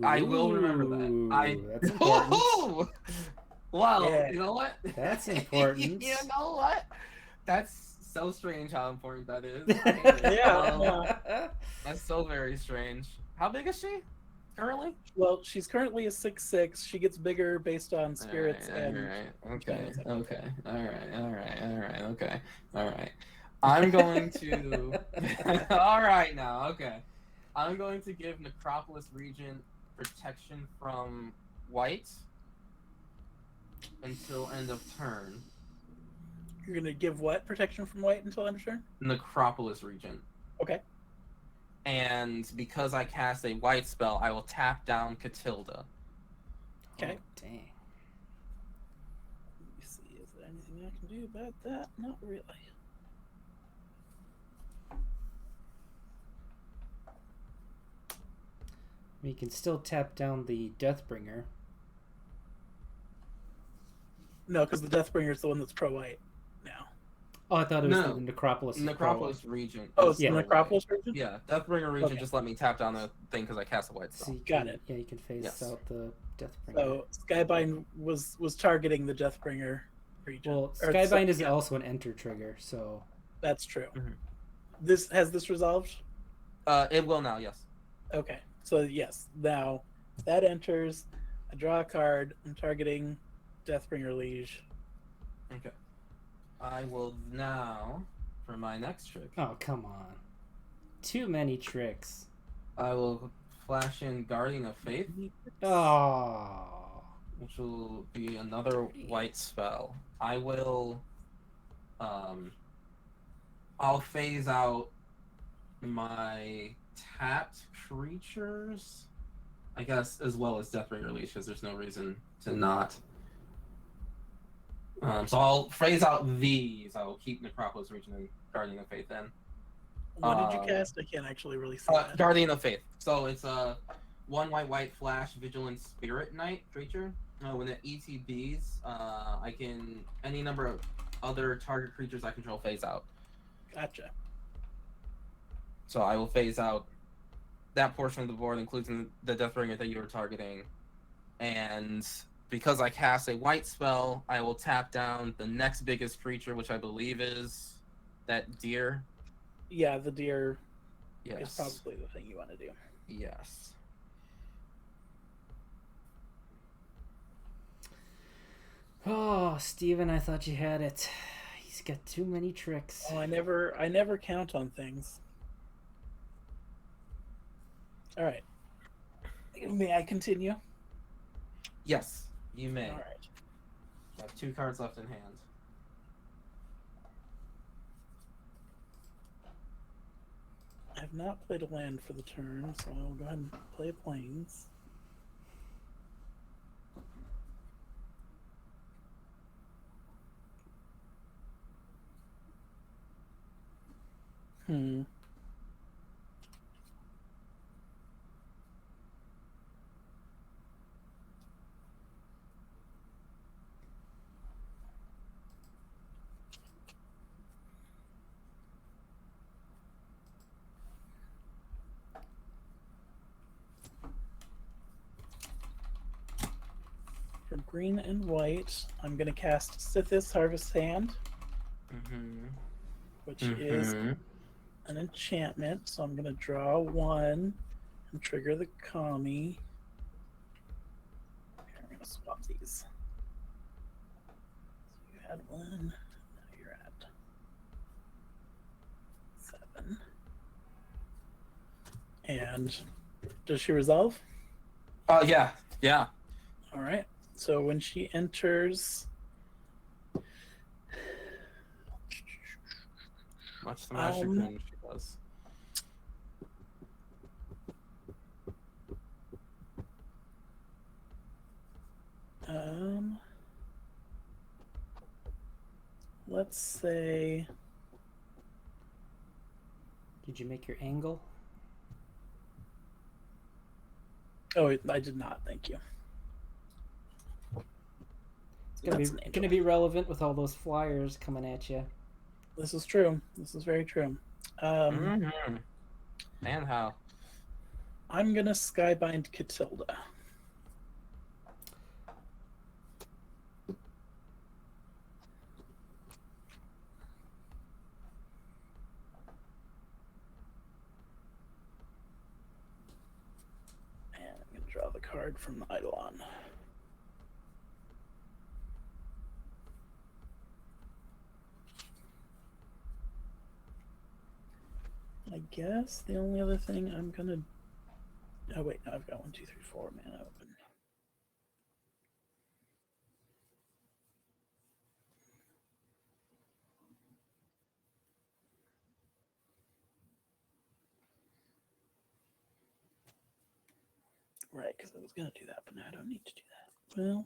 I will remember that. That's important. Wow. Yeah. You know what? That's important. You know what? That's so strange how important that is. Yeah. That's so very strange. How big is she currently? Well, she's currently a 6/6. She gets bigger based on spirits and. Okay. I'm going to. All right now. Okay. I'm going to give Necropolis Regent protection from white until end of turn. You're gonna give what protection from white until end of turn? Necropolis Regent. Okay. And because I cast a white spell, I will tap down Catilda. Okay. Oh, dang. Let me see. Is there anything I can do about that? Not really. You can still tap down the Deathbringer. No, because the Deathbringer is the one that's pro-white now. Oh, I thought it was No. the Necropolis. Necropolis region. Oh, is it's the pro-white. Necropolis region? Yeah, Deathbringer region Okay. just let me tap down the thing because I cast a white So spell. you Got can, it. Yeah, you can phase Yes. out the Deathbringer. So Skybind was targeting the Deathbringer region. Well, Or Skybind is yeah, also an enter trigger, so that's true. Mhm. Has this resolved? It will now, yes. Okay, so yes, now that enters. I draw a card. I'm targeting Deathbringer Liege. Okay. I will now, for my next trick, oh come on, too many tricks. I will flash in Guardian of Faith, Oh, which will be another white spell. I will, I'll phase out my tapped creatures, I guess, as well as Deathbringer Leash, because there's no reason to not. So I'll phase out these. I will keep Necropolis Region and Guardian of Faith in. What did you cast? I can't actually really see that. Guardian of Faith. So it's a 1 white flash Vigilant Spirit Knight creature. When it ETBs, I can any number of other target creatures I control phase out. Gotcha. So I will phase out that portion of the board, including the Deathbringer that you were targeting. And because I cast a white spell, I will tap down the next biggest creature, which I believe is that deer. Yeah, the deer Yes. is probably the thing you want to do. Yes. oh, Stephen, I thought you had it. He's got too many tricks. Oh, I never count on things. All right. May I continue? Yes, you may. All right. I have 2 cards left in hand. I have not played a land for the turn, so I will go ahead and play planes. For green and white, I'm going to cast Sithis Harvest Hand, Mm-hmm. which is an enchantment. So I'm going to draw 1 and trigger the Kami. Okay, I'm going to swap these. So you had 1, now you're at 7. And does she resolve? Yeah. Yeah. All right. So when she enters, Much the magic thing she does. let's say, Did you make your angle? oh, I did not. Thank you. It's gonna be relevant with all those flyers coming at you. This is true. This is very true. And how? I'm gonna Skybind Catilda. And I'm gonna draw the card from the Eidolon. I guess the only other thing I'm gonna. Oh wait, no, I've got 1, 2, 3, 4 mana open. Right, because I was gonna do that, but now I don't need to do that. Well.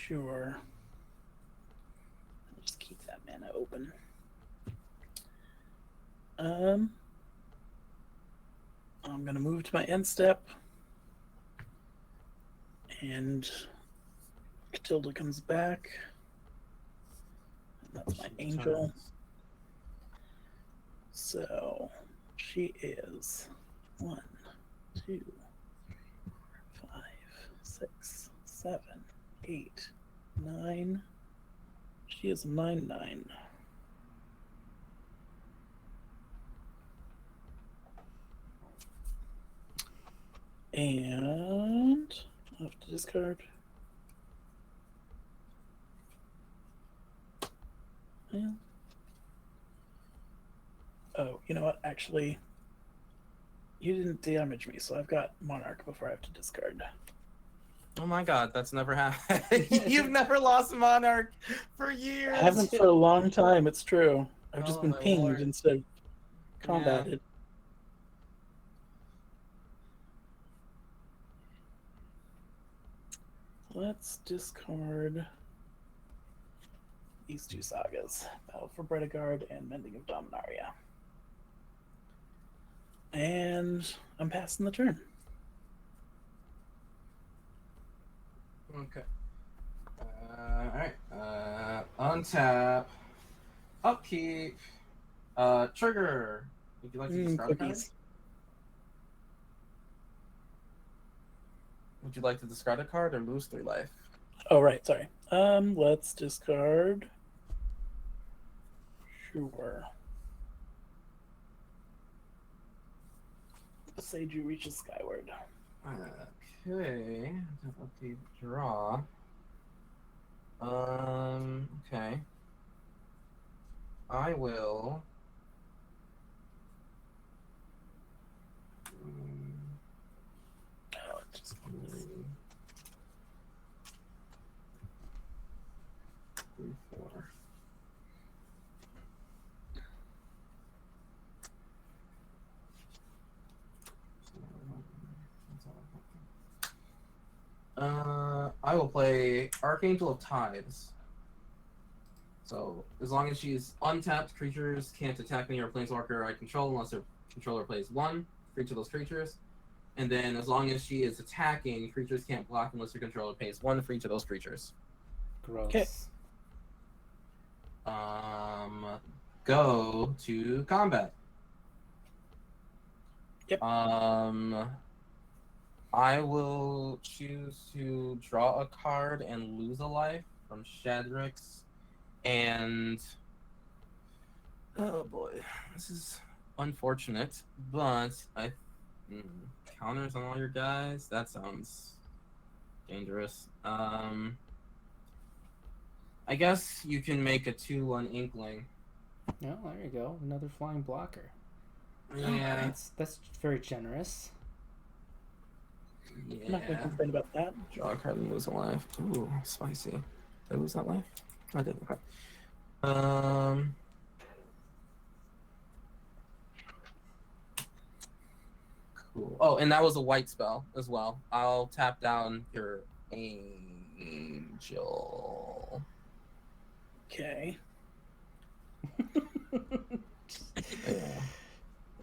Sure. I'll just keep that mana open. I'm gonna move to my end step, and Catilda comes back. And that's my angel. So she is 1, 2, 5, 6, 7, 8, 9. She is 9/9. And I have to discard. Yeah. Oh, you know what? Actually, you didn't damage me, so I've got Monarch before I have to discard. Oh my god, that's never happened. You've never lost Monarch for years. I haven't for a long time, it's true. I've just Oh been my pinged lord. instead of combated. Let's discard these two sagas, Battle for Bredegard and Mending of Dominaria. And I'm passing the turn. Okay. Alright. Untap. Upkeep. Trigger. Would you like to discard a card? Cookies. Would you like to discard a card or lose 3 life? Oh, right, sorry. Let's discard. Sure. Seiju reaches skyward. Okay. Upkeep. Draw. Okay. I will. Oh, it just goes. 3, 4. I will play Archangel of Tides. So, as long as she's untapped, creatures can't attack me or planeswalker I control unless their controller plays 1 for each of those creatures. And then, as long as she is attacking, creatures can't block unless their controller pays 1 for each of those creatures. Gross. Okay. Go to combat. Yep. I will choose to draw a card and lose a life from Shadrix. And oh boy, this is unfortunate, but counters on all your guys. That sounds dangerous. I guess you can make a 2/1 Inkling. Oh, there you go. Another flying blocker. Yeah, That's very generous. I'm not going to complain about that. Draw a card and lose a life. Ooh, spicy. Did I lose that life? I did. Okay. Cool. Oh, and that was a white spell as well. I'll tap down your angel. Okay. Yeah.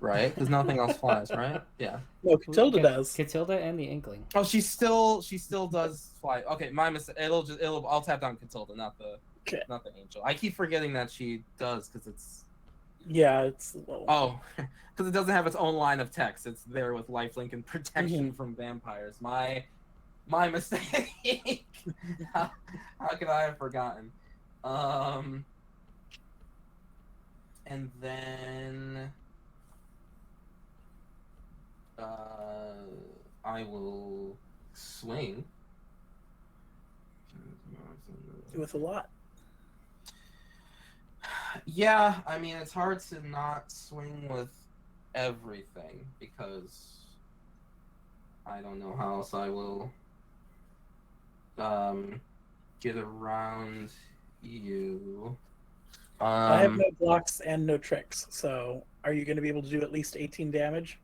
Right? Because nothing else flies, right? Yeah. No, Catilda does. Catilda and the Inkling. Oh, she still does fly. Okay, my mistake. I'll tap down Catilda, not the angel. I keep forgetting that she does because it's. Yeah, it's low. Oh, because it doesn't have its own line of text. It's there with lifelink and protection from vampires. My mistake. how could I have forgotten? And then I will swing With a lot. Yeah, I mean, it's hard to not swing with everything because I don't know how else I will get around you. I have no blocks and no tricks, so are you going to be able to do at least 18 damage?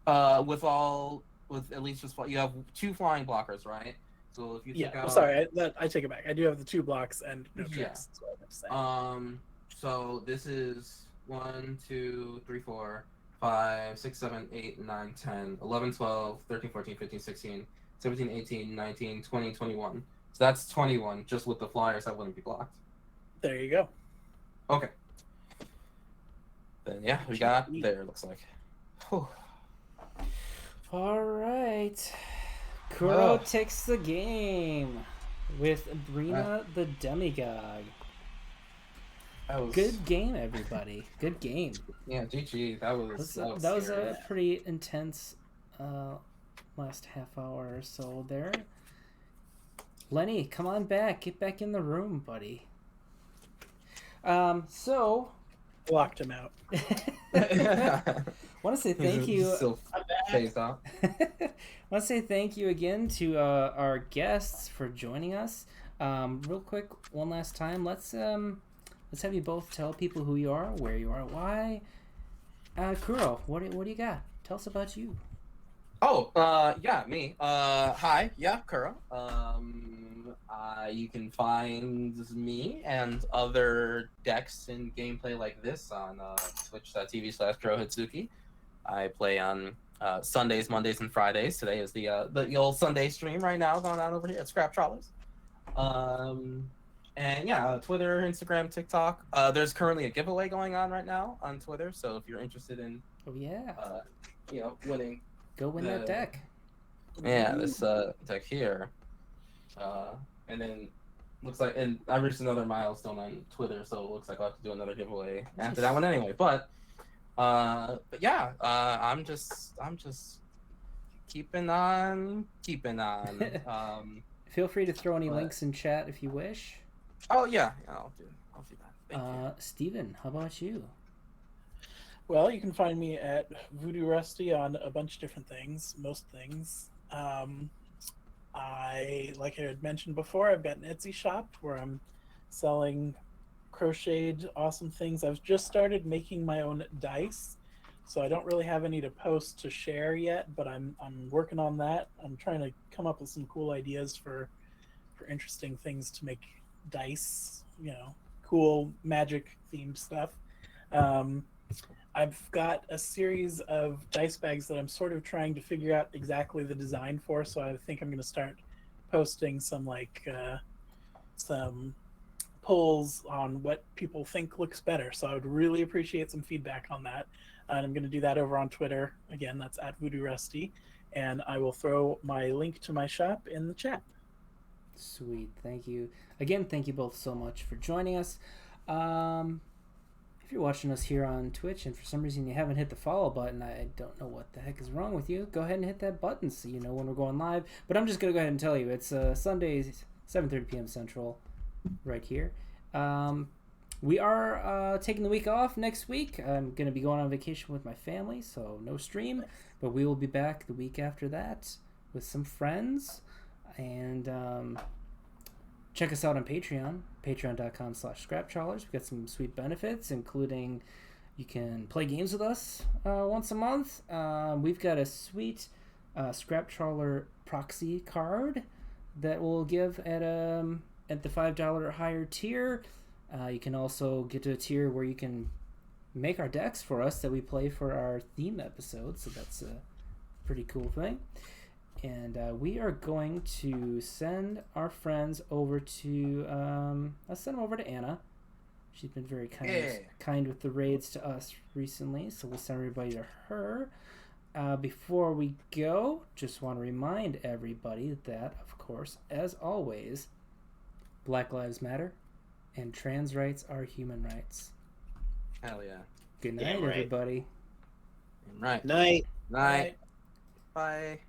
With at least just you have 2 flying blockers, right? So if you Yeah. took Well, out, sorry, I take it back. I do have the 2 blocks and no Yeah. tricks. That's what I meant to say. So this is 1, 2, 3, 4, 5, 6, 7, 8, 9, 10, 11, 12, 13, 14, 15, 16, 17, 18, 19, 20, 21. So that's 21 just with the flyers that wouldn't be blocked. There you go. Okay. Then yeah, we got there, looks like. Whew. All right. Kuro takes the game with Breena the Demigod. Good game, everybody. Good game. Yeah, GG. That was a pretty intense last half hour or so there. Lenny, come on back. Get back in the room, buddy. So Blocked him out. want to say thank you. Still phased out. Want to say thank you again to our guests for joining us. Real quick, one last time. Let's have you both tell people who you are, where you are, why. Kuro, what do you got? Tell us about you. Oh, yeah, me. Hi, yeah, Kuro. You can find me and other decks and gameplay like this on twitch.tv/Kurohitsuki. I play on Sundays, Mondays, and Fridays. Today is the old Sunday stream right now going on over here at Scrap Trawlers. And yeah, Twitter, Instagram, TikTok. There's currently a giveaway going on right now on Twitter, so if you're interested in winning, go win that deck. Yeah, this deck here. And then looks like, and I reached another milestone on Twitter, so it looks like I'll have to do another giveaway after that one anyway. But yeah, I'm just keeping on. Feel free to throw any links in chat if you wish. Oh yeah, I'll do that. Thank you. Stephen, how about you? Well, you can find me at Voodoo Rusty on a bunch of different things, most things. Like I had mentioned before, I've got an Etsy shop where I'm selling crocheted awesome things. I've just started making my own dice, so I don't really have any to post to share yet, but I'm working on that. I'm trying to come up with some cool ideas for interesting things to make dice, cool magic themed stuff. I've got a series of dice bags that I'm sort of trying to figure out exactly the design for, so I think I'm going to start posting some some polls on what people think looks better. So I would really appreciate some feedback on that. And I'm going to do that over on Twitter. Again, that's at Voodoo Rusty. And I will throw my link to my shop in the chat. Sweet. Thank you. Again, thank you both so much for joining us. If you're watching us here on Twitch and for some reason you haven't hit the follow button, I don't know what the heck is wrong with you. Go ahead and hit that button so you know when we're going live. But I'm just going to go ahead and tell you, it's Sundays, 7:30 p.m. Central, right here. We are taking the week off next week. I'm going to be going on vacation with my family, so no stream. But we will be back the week after that with some friends. And check us out on Patreon, patreon.com/ScrapTrawlers. We've got some sweet benefits, including you can play games with us once a month. We've got a sweet Scrap Trawler proxy card that we'll give at the $5 or higher tier. You can also get to a tier where you can make our decks for us that we play for our theme episodes, so that's a pretty cool thing. And we are going to send our friends over to let's send them over to Anna. She's been very kind with the raids to us recently, so we'll send everybody to her. Before we go, just want to remind everybody that, of course, as always, Black Lives Matter and trans rights are human rights. Hell yeah. Good night, everybody. Right. Night. Night. Bye.